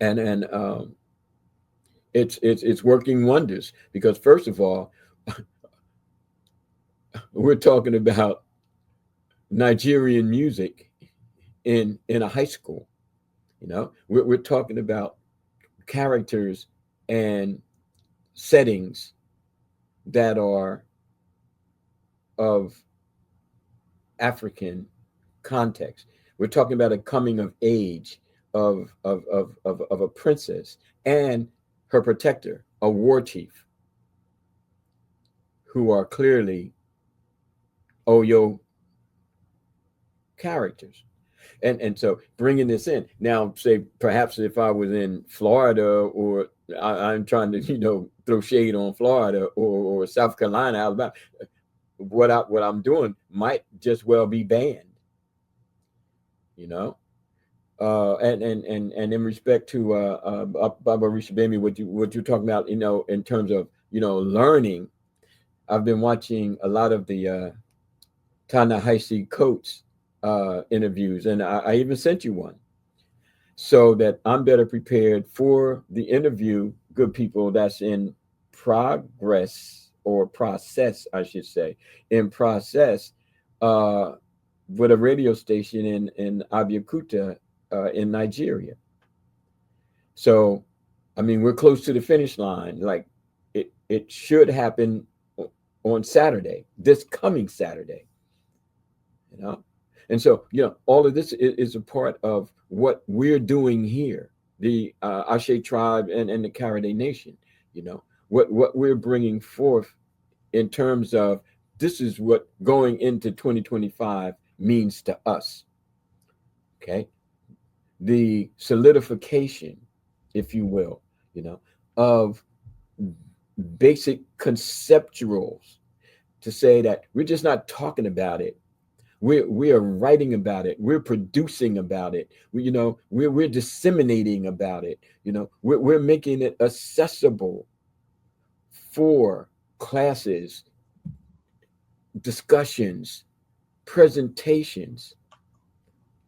and it's working wonders, because first of all, we're talking about Nigerian music in a high school. You know, we're talking about characters and settings that are of African context. We're talking about a coming of age of a princess and her protector, a war chief, who are clearly Oyo characters. And so bringing this in now, say perhaps if I was in Florida, or I'm trying to, you know, throw shade on Florida, or South Carolina, Alabama, what I'm doing might just well be banned. you know. And in respect to Baba Ifa, what you're talking about, you know, in terms of, you know, learning, I've been watching a lot of the Ta-Nehisi Coates interviews, and I even sent you one so that I'm better prepared for the interview. Good people, that's in progress, or process, I should say, in process, uh, with a radio station in Abeokuta, in Nigeria. So, I mean, we're close to the finish line. Like, it should happen on Saturday, this coming Saturday, you know. And so, you know, all of this is a part of what we're doing here, the Ashe tribe and the Karade Nation. You know, what we're bringing forth in terms of, this is what going into 2025 means to us. Okay, the solidification, if you will, you know, of basic conceptuals, to say that we're just not talking about it. We are writing about it. We're producing about it. You know, we're disseminating about it. You know, we're making it accessible for classes, discussions, presentations.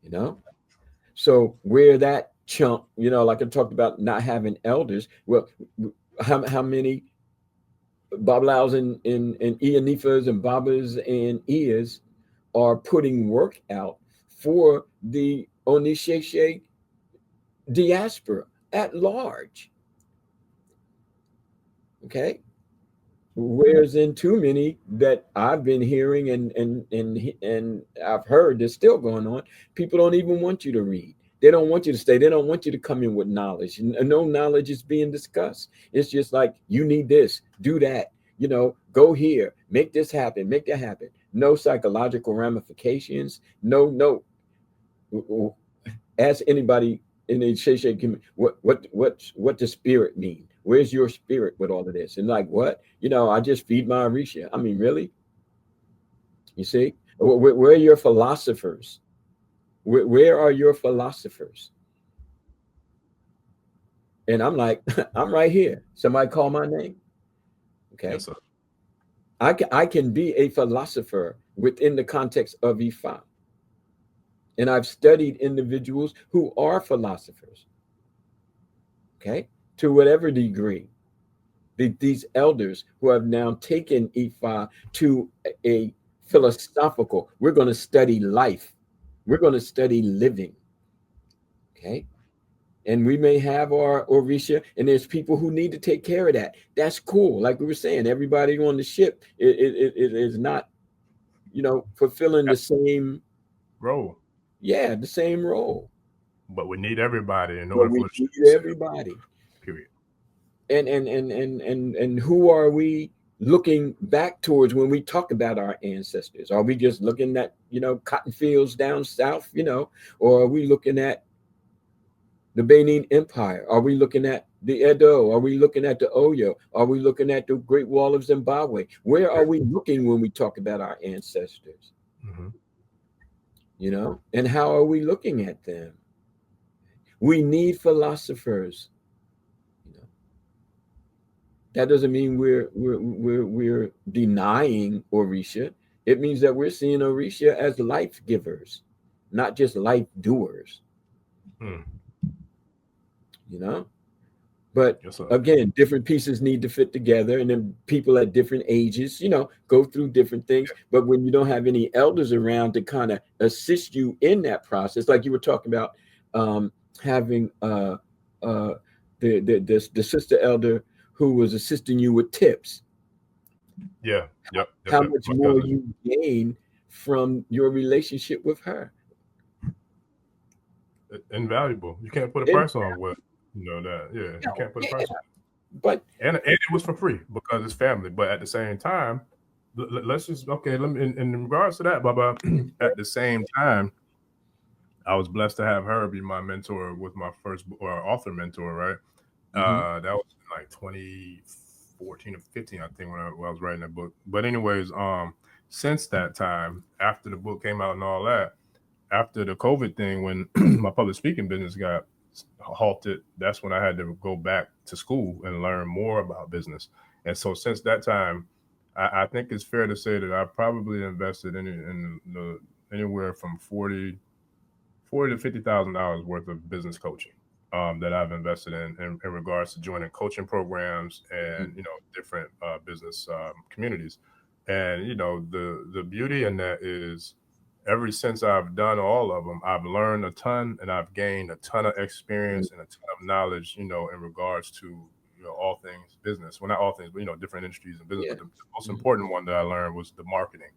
You know, so where that chunk, you know, like I talked about not having elders. Well, how many Babalawos and Ianifas and Babas and Ias are putting work out for the Onisheshe diaspora at large? Okay, whereas in too many that I've been hearing and I've heard that's still going on, people don't even want you to read. They don't want you to stay. They don't want you to come in with knowledge. No knowledge is being discussed. It's just like, you need this, do that, you know, go here, make this happen, make that happen. No psychological ramifications. No. Ask anybody in the Shay community, what does spirit mean? Where's your spirit with all of this? And like, what? You know, I just feed my Orisha. I mean, really? You see? Where are your philosophers? Where are your philosophers? And I'm like, I'm right here. Somebody call my name. Okay. Yes, sir. I can be a philosopher within the context of Ifa. And I've studied individuals who are philosophers. Okay. To whatever degree. These elders who have now taken Ifa to a philosophical, we're going to study life. We're going to study living. Okay. And we may have our Orisha, and there's people who need to take care of that. That's cool. Like we were saying, everybody on the ship it is not, you know, fulfilling the same role. Yeah, the same role. But we need everybody in But order we for the ship need to sail. everybody. Period. And who are we looking back towards when we talk about our ancestors? Are we just looking at, you know, cotton fields down south, you know, or are we looking at the Benin Empire? Are we looking at the Edo? Are we looking at the Oyo? Are we looking at the Great Wall of Zimbabwe? Where are we looking when we talk about our ancestors? Mm-hmm. You know, and how are we looking at them? We need philosophers. You know, that doesn't mean we're denying Orisha. It means that we're seeing Orisha as life givers, not just life doers. Mm. You know, but Yes, sir. again, different pieces need to fit together, and then people at different ages, you know, go through different things. But when you don't have any elders around to kind of assist you in that process, like you were talking about, having uh, the sister elder who was assisting you with tips, Yeah. Yep. how Yep. much My more cousin. you gain from your relationship with her. Invaluable. You can't put a And price on what, you know, that. Yeah. You can't put a price on it. but And it was for free because it's family. But at the same time, let's just, okay, let me, in regards to that, Baba, at the same time, I was blessed to have her be my mentor with my first author mentor, right? mhm, That was in like 2014 or 15, I think, when I was writing that book. But anyways, since that time, after the book came out and all that, after the COVID thing, when my public speaking business got halted, that's when I had to go back to school and learn more about business. And so since that time, I think it's fair to say that I probably invested in the anywhere from 40 to $50,000 worth of business coaching that I've invested in regards to joining coaching programs and different business communities. And the beauty in that is, ever since I've done all of them, I've learned a ton and I've gained a ton of experience and a ton of knowledge, in regards to all things business. Well, not all things, but different industries and business. Yeah. But the most important one that I learned was the marketing,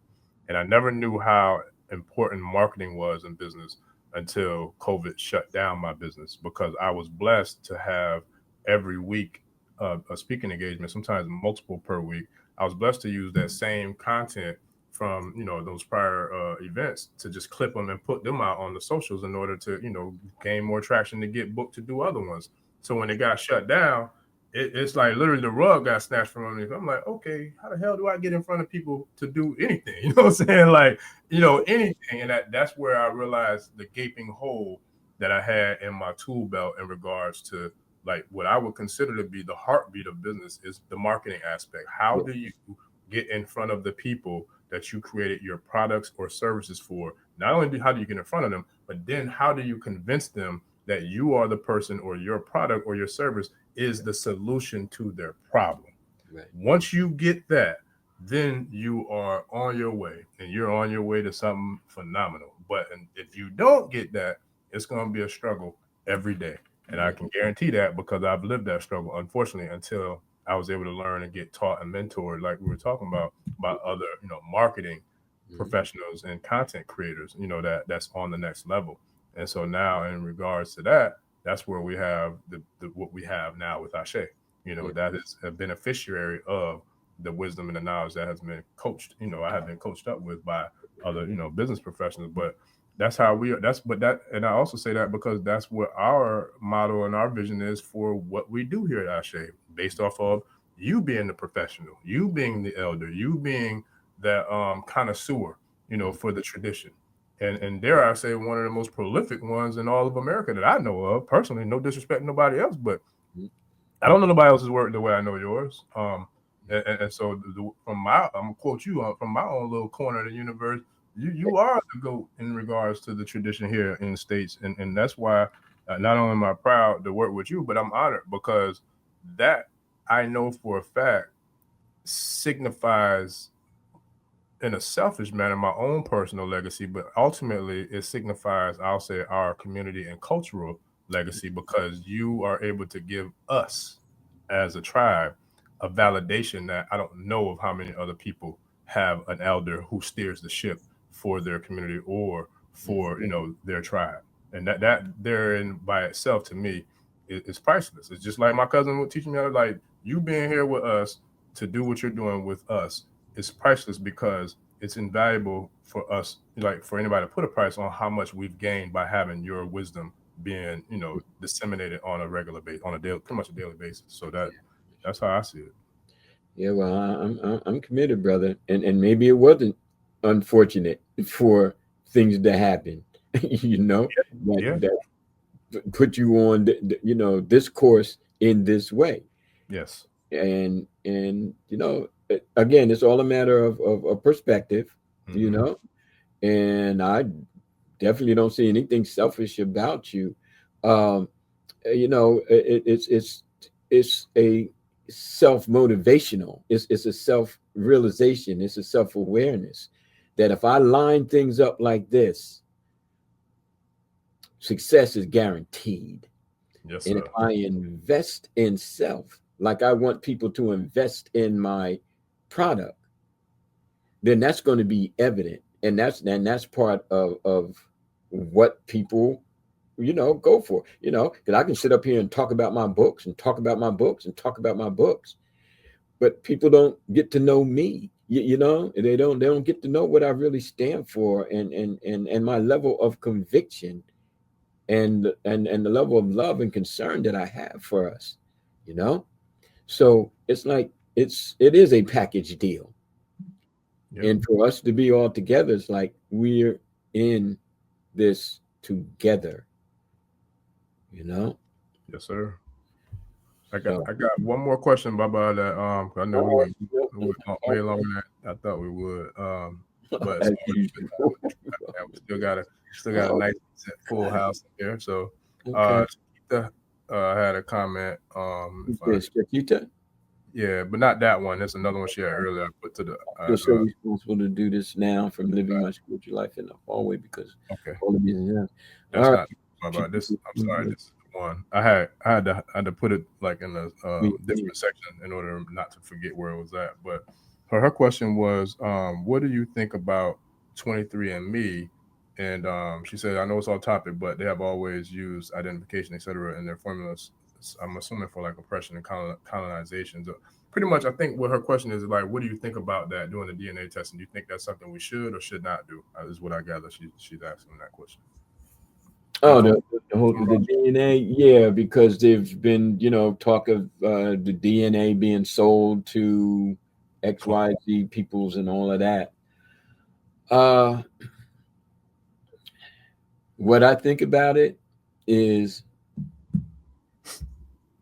and I never knew how important marketing was in business until COVID shut down my business, because I was blessed to have every week a speaking engagement, sometimes multiple per week. I was blessed to use that same content from those prior events to just clip them and put them out on the socials in order to gain more traction to get booked to do other ones. So when it got shut down, it's like literally the rug got snatched from underneath. I'm like, okay, how the hell do I get in front of people to do anything? You know what I'm saying? Like, anything. And that's where I realized the gaping hole that I had in my tool belt in regards to like what I would consider to be the heartbeat of business is the marketing aspect. How do you get in front of the people that you created your products or services for? Not only how do you get in front of them, but then how do you convince them that you are the person, or your product or your service is the solution to their problem? Right. Once you get that, then you are on your way, and you're on your way to something phenomenal. But if you don't get that, it's going to be a struggle every day. And I can guarantee that because I've lived that struggle, unfortunately, until I was able to learn and get taught and mentored, like we were talking about, by other, marketing professionals and content creators, that's on the next level. And so now, in regards to that, that's where we have the what we have now with Ashe. That is a beneficiary of the wisdom and the knowledge that has been coached. I have been coached up with by other, business professionals. But that's how we are. And I also say that because that's what our motto and our vision is for what we do here at Ashe, based off of you being the professional, you being the elder, you being that connoisseur, for the tradition. And dare I say, one of the most prolific ones in all of America that I know of personally. No disrespect to nobody else, but I don't know nobody else's work the way I know yours. And so I'm gonna quote you from my own little corner of the universe. You are the GOAT in regards to the tradition here in the States, and that's why not only am I proud to work with you, but I'm honored because that I know for a fact signifies, in a selfish manner, my own personal legacy, but ultimately it signifies, I'll say, our community and cultural legacy, because you are able to give us as a tribe a validation that I don't know of how many other people have an elder who steers the ship for their community or for their tribe. And that therein by itself, to me, is priceless. It's just like my cousin was teaching me, like, you being here with us to do what you're doing with us is priceless, because it's invaluable for us, like for anybody to put a price on how much we've gained by having your wisdom being, disseminated on a regular basis, on a daily, pretty much a daily basis. So that's how I see it. Yeah, well, I'm committed, brother, and maybe it wasn't unfortunate for things to happen, that put you on, this course in this way. Yes. And again, it's all a matter of perspective, and I definitely don't see anything selfish about you. It's a self-motivational. It's a self-realization. It's a self-awareness that if I line things up like this, success is guaranteed. Yes, and sir. if I invest in self, like I want people to invest in my product, then that's going to be evident. And that's part of what people go for, because I can sit up here and talk about my books and talk about my books and talk about my books, but people don't get to know me. They don't get to know what I really stand for, and my level of conviction, and the level of love and concern that I have for us. So it's like it is a package deal. Yep. And for us to be all together, it's like we're in this together, you know? Yes, sir. I So, got one more question, Baba. That 'cause I know we went way all longer than I thought we would. But as so usual. we still got a nice full house here. So Okay. Chiquita, had a comment. If I Yes, Chiquita, yeah, but not that one. There's another one she had earlier. I put to the feel so responsible to do this now from living my spiritual life in the hallway because okay. all of these. Yeah. That's All right. not about this. I'm sorry. This is the one I had to put it like in a different section in order not to forget where it was at. But her question was, what do you think about 23andMe? And she said, I know it's off topic, but they have always used identification, etc., in their formulas. I'm assuming for like oppression and colonization. So pretty much, I think what her question is like, what do you think about that doing the DNA testing? Do you think that's something we should or should not do? Is what I gather she's asking that question. Oh, the DNA, yeah, because there's been, talk of the DNA being sold to XYZ peoples and all of that. What I think about it is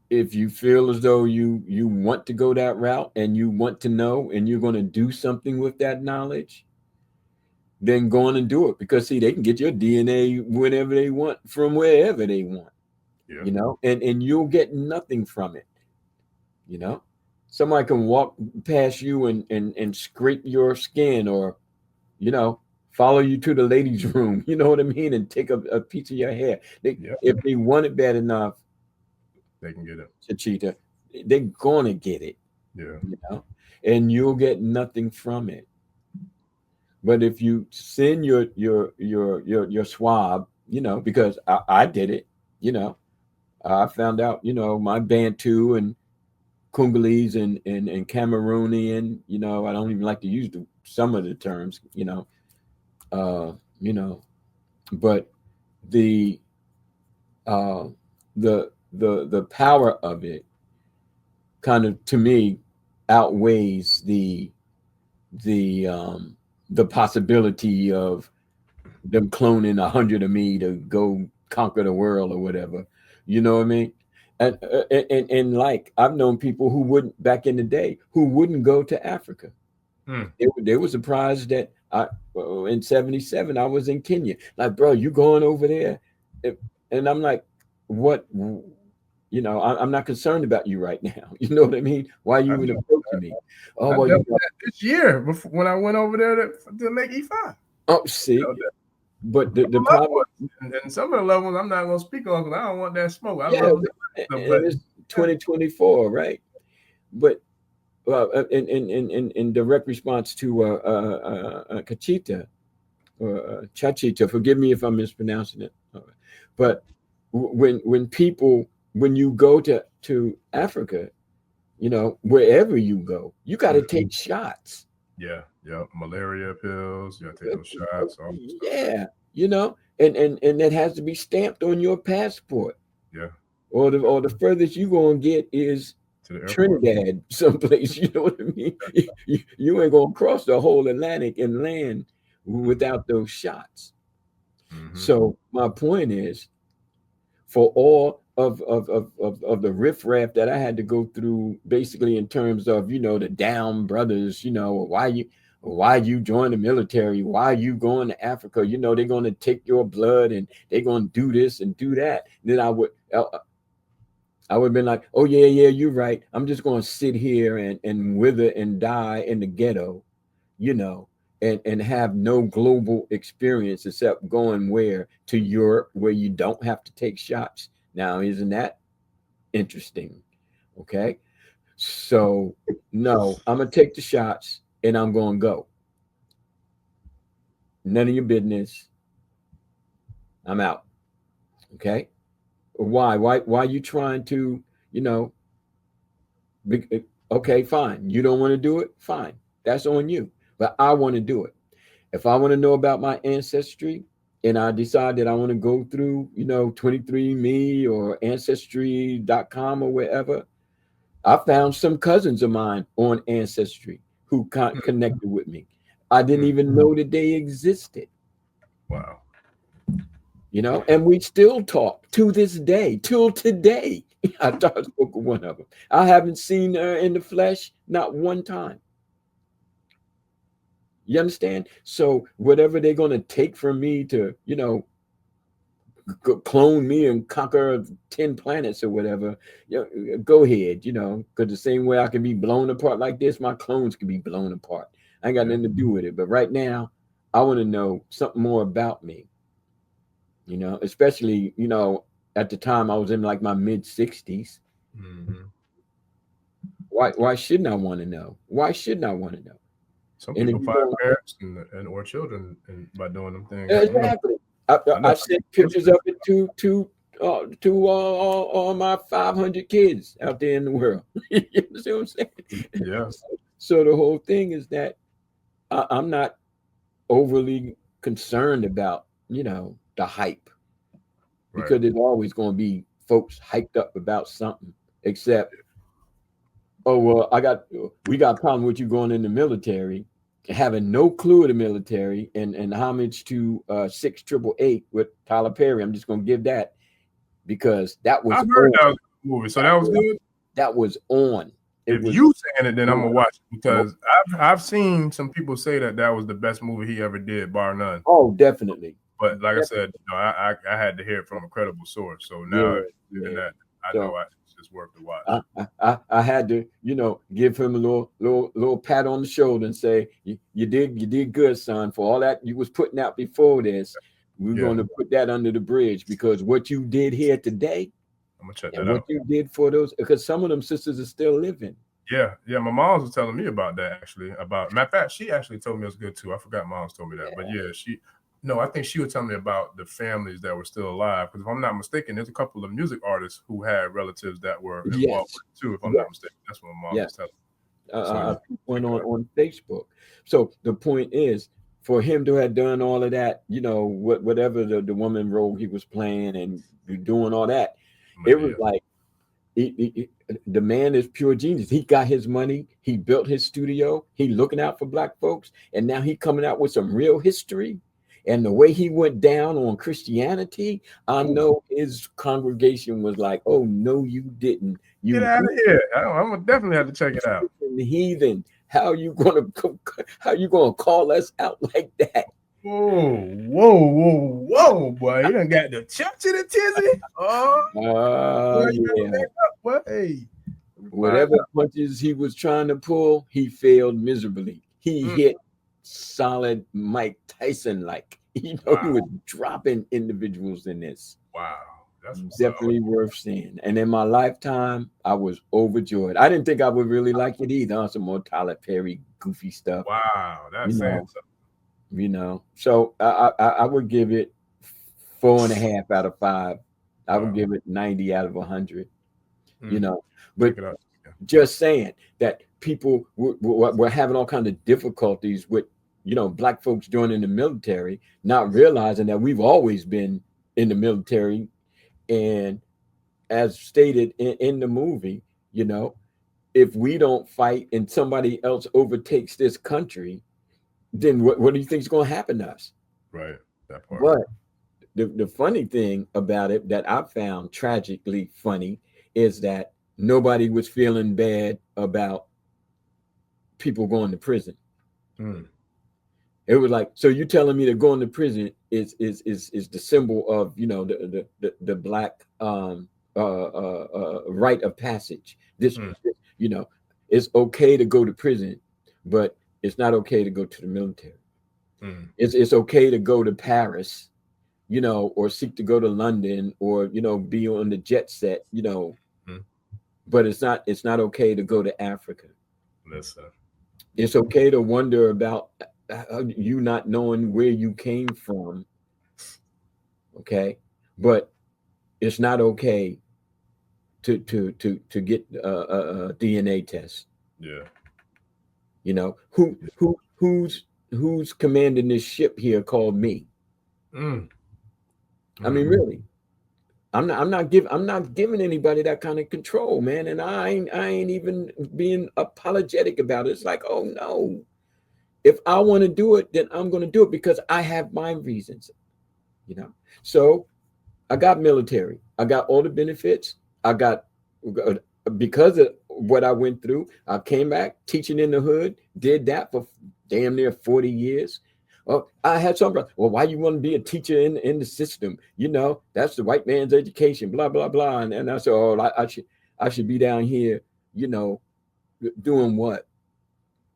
if you feel as though you want to go that route and you want to know and you're going to do something with that knowledge, then go on and do it. Because see, they can get your DNA whenever they want from wherever they want. Yeah. And you'll get nothing from it. Somebody can walk past you and scrape your skin or follow you to the ladies' room, you know what I mean, and take a piece of your hair. If they want it bad enough, they can get it. Chiquita, they're gonna get it. Yeah. And you'll get nothing from it. But if you send your swab, because I did it, I found out, my Bantu and Congolese and Cameroonian, I don't even like to use some of the terms, but the the power of it kind of to me outweighs the possibility of them cloning 100 of me to go conquer the world or whatever. You know what I mean? And like I've known people who wouldn't back in the day who wouldn't go to Africa. They were surprised that in '77 I was in Kenya. Like, bro, you going over there? And I'm like, what? I'm not concerned about you right now. You know what I mean? Why are you even approaching me? Oh, well, you this year when I went over there to make E5. Oh, see. But the problem, and some of the levels I'm not going to speak on because I don't want that smoke. I love it. And it's 2024, right? But in direct response to Cachita or Chachita, forgive me if I'm mispronouncing it. But when you go to Africa, wherever you go, you got to take shots. Yeah. Malaria pills. You got to take those shots. Yeah. And that has to be stamped on your passport. Yeah. Or the furthest you gonna get is to the Trinidad, someplace. You know what I mean? You ain't gonna cross the whole Atlantic and land without those shots. So my point is, for all of the riffraff that I had to go through, basically in terms of the down brothers, why you join the military, why you going to Africa, they're going to take your blood and they're going to do this and do that. And then I would have been like, oh yeah, you're right. I'm just going to sit here and wither and die in the ghetto, and have no global experience except going to Europe where you don't have to take shots. Now, isn't that interesting? Okay. So no, I'm going to take the shots and I'm going to go. None of your business. I'm out. Okay. Why are you trying to, okay, fine. You don't want to do it. Fine. That's on you. But I want to do it. If I want to know about my ancestry and I decide that I want to go through, 23andMe or Ancestry.com or wherever, I found some cousins of mine on Ancestry who connected with me. I didn't even know that they existed. Wow. you know, and we still talk to this day, till today. I thought I spoke with one of them. I haven't seen her in the flesh not one time. You understand? So whatever they're going to take from me to, you know, clone me and conquer 10 planets or whatever, you know, go ahead, you know, because the same way I can be blown apart like this, my clones can be blown apart. I ain't got nothing to do with it. But right now, I want to know something more about me, you know, especially, you know, at the time I was in like my mid 60s. Mm-hmm. Why shouldn't I want to know? Why shouldn't I want to know? Some And if people you find don't, parents and or children by doing them things. exactly. I know I sent pictures of it to all my 500 kids out there in the world. You see what I'm saying? Yeah. So the whole thing is that I'm not overly concerned about, you know, the hype, Right. because there's always going to be folks hyped up about something, except, oh, well, we got a problem with you going in the military, having no clue of the military, and homage to 6888 with Tyler Perry. I'm just going to give that, because that was I heard on. that was a movie, so that was good. That was on. If you saying it, then I'm gonna watch it, because I've seen some people say that was the best movie he ever did, bar none. Oh, definitely. But like I said, you know, I had to hear it from a credible source. So now that I know it's just worth the watch. I had to, you know, give him a little pat on the shoulder and say, you did good, son, for all that you was putting out before this. We're going to put that under the bridge, because what you did here today, I'm gonna check that and out. what you did for those, because some of them sisters are still living. Yeah, my mom's was telling me about that, actually. Matter of fact, she actually told me it was good too. I forgot mom's told me that, but I think she was telling me about the families that were still alive. Because if I'm not mistaken, there's a couple of music artists who had relatives that were involved too. If I'm not mistaken, that's what my mom was telling me. Went on Facebook. So the point is, for him to have done all of that, you know, whatever the woman role he was playing and doing all that, it was like, the man is pure genius. He got his money. He built his studio. He looking out for black folks, and now he coming out with some real history. And the way he went down on Christianity, I know his congregation was like, "Oh no, you didn't. You get out of here! I'm gonna definitely have to check it out." Heathen, how you gonna call us out like that? Whoa, boy! You done got the church in the tizzy. Yeah. What? Hey, whatever punches he was trying to pull, he failed miserably. He hit solid Mike Tyson like. You know, he was dropping individuals in this. Wow. That's definitely worth seeing. And in my lifetime, I was overjoyed. I didn't think I would really like it either. Some more Tyler Perry goofy stuff. Wow, that's you know. So I would give it 4.5 out of 5. I would give it 90 out of 100. You know, but just saying that people were having all kinds of difficulties with, you know, black folks joining the military, not realizing that we've always been in the military. And as stated in the movie, you know, if we don't fight and somebody else overtakes this country, then what do you think is going to happen to us? Right. That part. But the funny thing about it that I found tragically funny is that nobody was feeling bad about people going to prison. It was like, so you telling me that going to prison is the symbol of, you know, the black rite of passage. This, you know, it's okay to go to prison, but it's not okay to go to the military. It's okay to go to Paris, you know, or seek to go to London, or, you know, be on the jet set, you know, but it's not okay to go to Africa. Listen, it's okay to wonder about you not knowing where you came from. Okay, but it's not okay to get a DNA test. Yeah. You know, who's commanding this ship here called me? I mean, really, I'm not giving anybody that kind of control, man. And I ain't even being apologetic about it. It's like, oh no, if I want to do it, then I'm going to do it because I have my reasons. you know. So I got military. I got all the benefits. I got, because of what I went through, I came back teaching in the hood, did that for damn near 40 years. Oh, I had some, well, why you want to be a teacher in the system? You know, that's the white man's education, blah, blah, blah. And I said, oh, I should be down here, you know, doing what?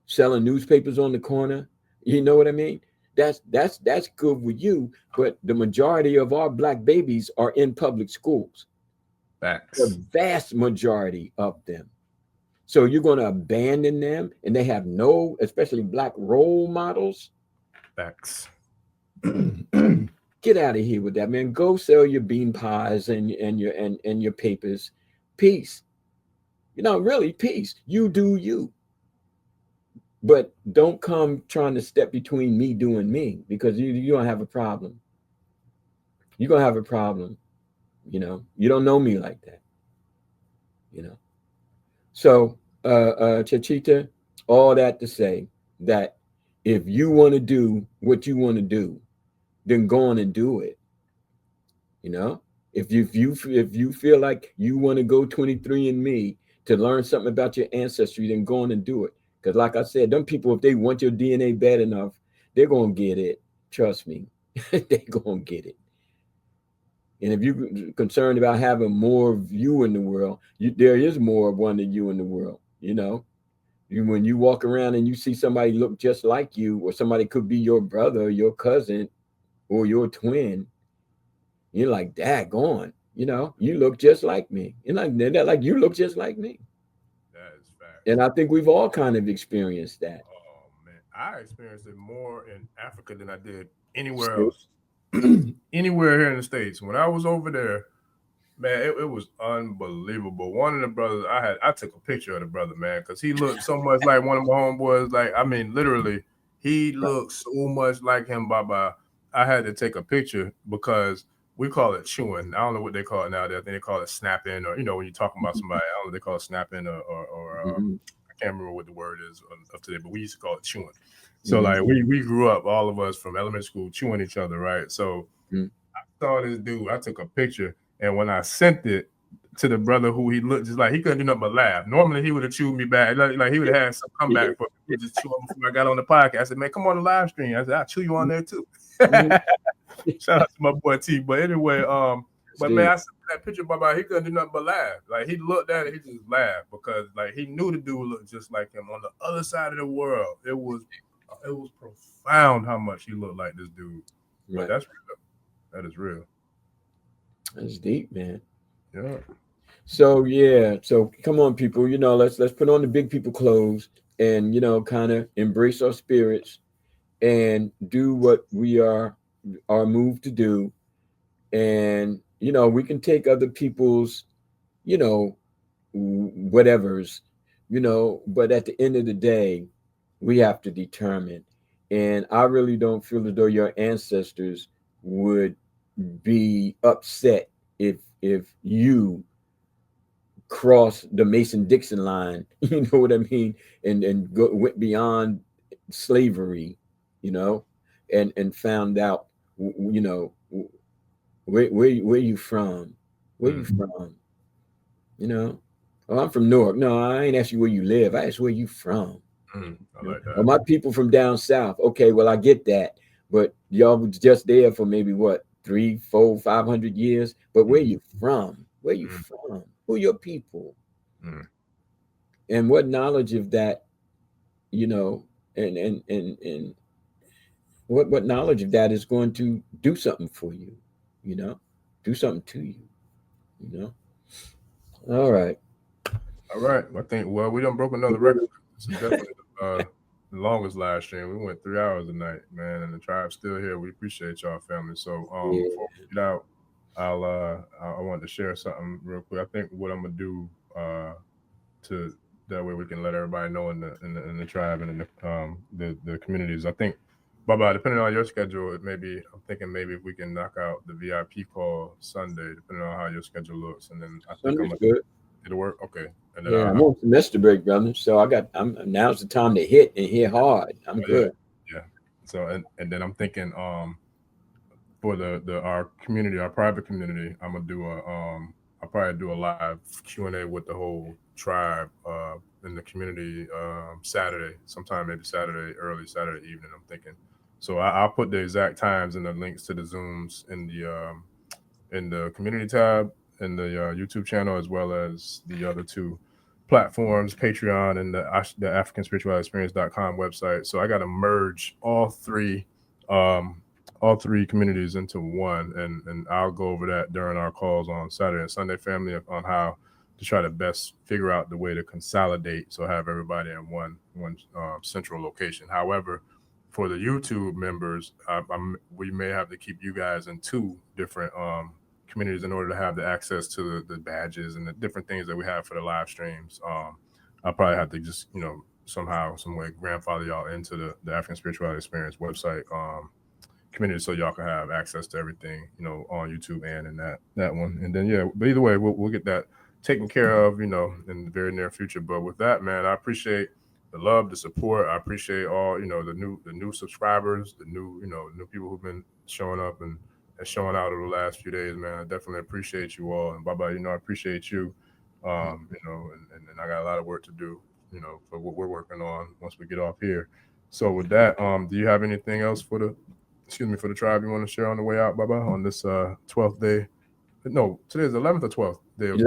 Selling newspapers on the corner. You know what I mean? That's good with you, but the majority of our black babies are in public schools. Facts. The vast majority of them. So you're going to abandon them, and they have no, especially black role models. Facts. Get out of here with that, man. Go sell your bean pies and your papers. Peace. You know, really, peace. You do you. But don't come trying to step between me doing me, because you don't have a problem. You're going to have a problem. You know, you don't know me like that. You know. So, Chachita, all that to say that if you want to do what you want to do, then go on and do it. You know, if you feel like you want to go 23andMe to learn something about your ancestry, then go on and do it. Because like I said, them people, if they want your DNA bad enough, they're gonna get it. Trust me, they're gonna get it. And if you're concerned about having more of you in the world, there is more of one of you in the world. You know, when you walk around and you see somebody look just like you, or somebody could be your brother, your cousin, or your twin, you're like, daggone, you know, you look just like me. And like you look just like me. That is fact. And I think we've all kind of experienced that. Oh man, I experienced it more in Africa than I did anywhere else. Anywhere here in the States. When I was over there, man, it was unbelievable. One of the brothers I took a picture of the brother, man, because he looked so much like one of my homeboys. Like, I mean, literally, he looked so much like him, Baba. I had to take a picture because we call it chewing. I don't know what they call it nowadays. I think they call it snapping, or, you know, when you're talking about somebody, I don't know, they call it snapping, or I can't remember what the word is up to today, but we used to call it chewing. So like we grew up, all of us from elementary school, chewing each other, right? So I saw this dude, I took a picture, and when I sent it to the brother who he looked just like, he couldn't do nothing but laugh. Normally he would have chewed me back, like he would have had some comeback, but he just chewed before I got on the podcast. I said, man, come on the live stream. I said, I'll chew you on there too. Shout out to my boy T. But anyway, but man, I sent that picture, Baba, he couldn't do nothing but laugh. Like, he looked at it, he just laughed, because like he knew the dude looked just like him on the other side of the world. It was profound how much he looked like this dude. But Right. that's real. That is real. That's deep, man. Yeah. So yeah, so come on, people. You know, let's put on the big people clothes and, you know, kind of embrace our spirits and do what we are moved to do. And, you know, we can take other people's, you know, whatever's, you know, but at the end of the day, we have to determine. And I really don't feel as though your ancestors would be upset if you cross the Mason-Dixon line, you know what I mean, and went beyond slavery, you know, and found out, you know, where you from, where you from, you know. Oh, I'm from Newark. No, I ain't ask you where you live. I asked where you from. I like that. Oh, my people from down south. Okay, well, I get that, but y'all was just there for maybe what, 300, 400, 500 years. But where you from? Where you from? Who your people? And what knowledge of that, you know, and what knowledge of that is going to do something for you, you know, do something to you, you know. All right. All right. I think, well, we done broke another record. This is definitely the longest live stream. We went 3 hours a night, man, and the tribe's still here. We appreciate y'all, family. So before we get out, I wanted to share something real quick. I think what I'm gonna do to that way we can let everybody know in the tribe and in the communities. I think, Baba, depending on your schedule, I'm thinking maybe if we can knock out the VIP call Sunday, depending on how your schedule looks, and then I think I'm gonna good. it'll work. Okay. And then Yeah, I'm on semester break, brother. So now's the time to hit hard. I'm good. Yeah. So and then I'm thinking for our community, our private community, I'm gonna do I'll probably do a live Q&A with the whole tribe in the community Saturday, sometime maybe Saturday, early Saturday evening, I'm thinking. So I'll put the exact times and the links to the Zooms in the community tab in the YouTube channel, as well as the other two platforms, Patreon and the African Spirituality Experience.com website. So I got to merge um, all three communities into one, and I'll go over that during our calls on Saturday and Sunday, family, on how to try to best figure out the way to consolidate, so have everybody in one central location. However, for the YouTube members, we may have to keep you guys in two different communities in order to have the access to the badges and the different things that we have for the live streams. I'll probably have to just, somehow, some way, grandfather y'all into the African Spirituality Experience website community, so y'all can have access to everything, on YouTube and in that one. And then, yeah, but either way, we'll get that taken care of, in the very near future. But with that, man, I appreciate the love, the support. I appreciate all, the new subscribers, the new people who've been showing up and showing out over the last few days, man. I definitely appreciate you all. And Baba, I appreciate you. And I got a lot of work to do, for what we're working on once we get off here. So with that, do you have anything else for the tribe you want to share on the way out, Baba, on this 12th day? No, today is 11th or 12th day of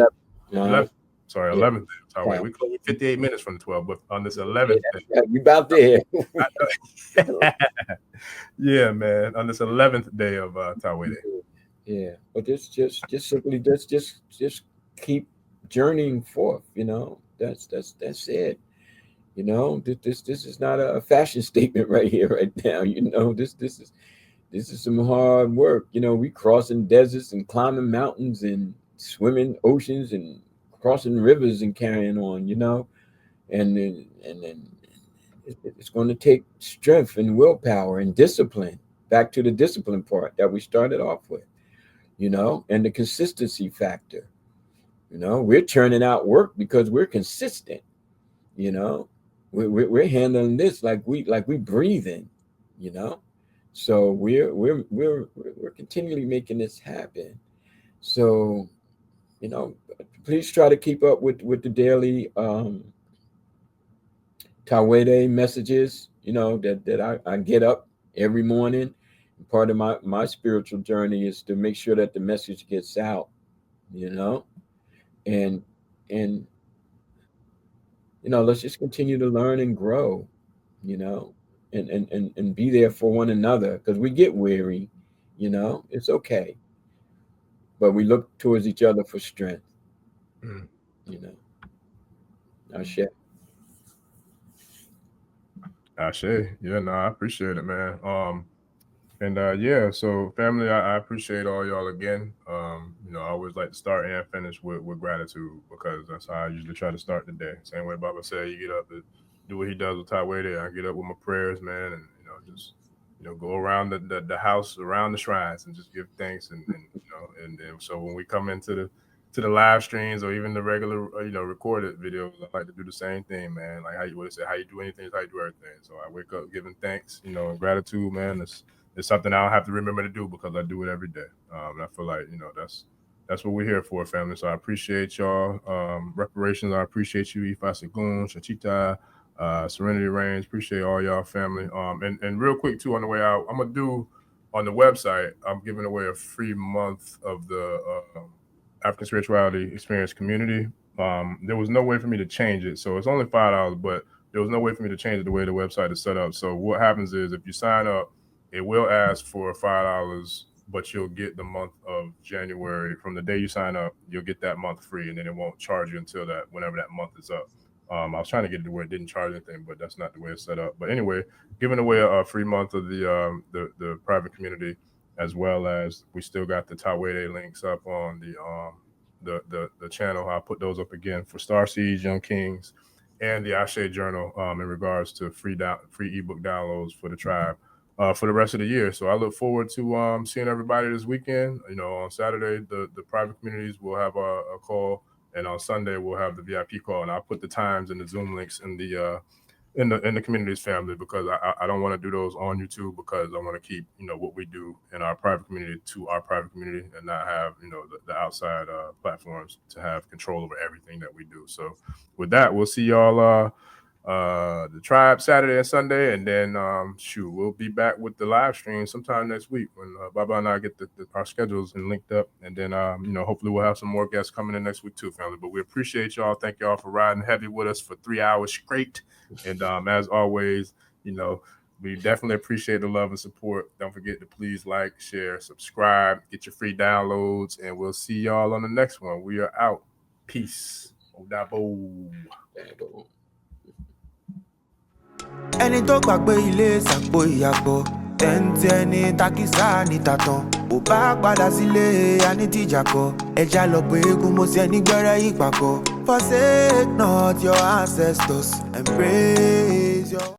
11th. Sorry, Yeah. 11th day of Tawhid. We close 58 minutes from the 12th, but on this 11th day. You about there. Yeah, man. On this 11th day of Tawhid. Yeah, but just simply just keep journeying forth. That's it. This is not a fashion statement right here, right now. This is some hard work. We crossing deserts and climbing mountains and swimming oceans and crossing rivers and carrying on. And then it's going to take strength and willpower and discipline. Back to the discipline part that we started off with. And the consistency factor. We're churning out work because we're consistent. We're handling this like we breathing. So we're continually making this happen. So please try to keep up with the daily Tawede messages. That I get up every morning. Part of my spiritual journey is to make sure that the message gets out. And let's just continue to learn and grow. And be there for one another, because we get weary. It's okay, but we look towards each other for strength. Ashe. Ashe. Yeah, no, I appreciate it, man. And yeah, so family, I appreciate all y'all again. I always like to start and finish with gratitude, because that's how I usually try to start the day. Same way Baba said, you get up to do what he does with Tawede. I get up with my prayers, man, and just go around the house, around the shrines, and just give thanks, and so when we come into the live streams or even the regular recorded videos, I like to do the same thing, man. Like how you do anything is how you do everything. So I wake up giving thanks, and gratitude, man. It's something I don't have to remember to do, because I do it every day. And I feel like that's what we're here for, family. So I appreciate y'all. Reparations, I appreciate you, Ifa Segun, Shachita, Serenity Range. Appreciate all y'all, family. And real quick too, on the way out, I'm gonna do on the website, I'm giving away a free month of the African Spirituality Experience community. There was no way for me to change it, so it's only $5, but there was no way for me to change it the way the website is set up. So what happens is, if you sign up, it will ask for $5, but you'll get the month of January from the day you sign up. You'll get that month free, and then it won't charge you until whenever that month is up. I was trying to get it to where it didn't charge anything, but that's not the way it's set up. But anyway, giving away a free month of the private community, as well as we still got the Tawede links up on the channel. I'll put those up again for Star Seeds, Young Kings, and the Ashe Journal in regards to free ebook downloads for the tribe for the rest of the year. So I look forward to seeing everybody this weekend. On Saturday, the private communities will have a call, and on Sunday we'll have the VIP call. And I'll put the times and the Zoom links in the in the community's family, because I don't want to do those on YouTube, because I want to keep, you know, what we do in our private community to our private community, and not have, you know, the outside platforms to have control over everything that we do. So with that, we'll see y'all the tribe Saturday and Sunday, and then we'll be back with the live stream sometime next week when Baba and I get our schedules and linked up, and then you know, hopefully we'll have some more guests coming in next week too, family. But we appreciate y'all. Thank y'all for riding heavy with us for 3 hours straight, and as always, you know, we definitely appreciate the love and support. Don't forget to please like, share, subscribe, get your free downloads, and we'll see y'all on the next one. We are out. Peace. Odabo. ẹni tó gbàgbé ilé ṣàpò ìyàpọ̀ tẹ́ǹtì ẹni takísà ní tàtàn ò bá padà sílé anítìjàkọ ẹja lọ pé eégún mo ṣe nígbẹ́rẹ́ ìpàkọ́ forsake not your ancestors and praise your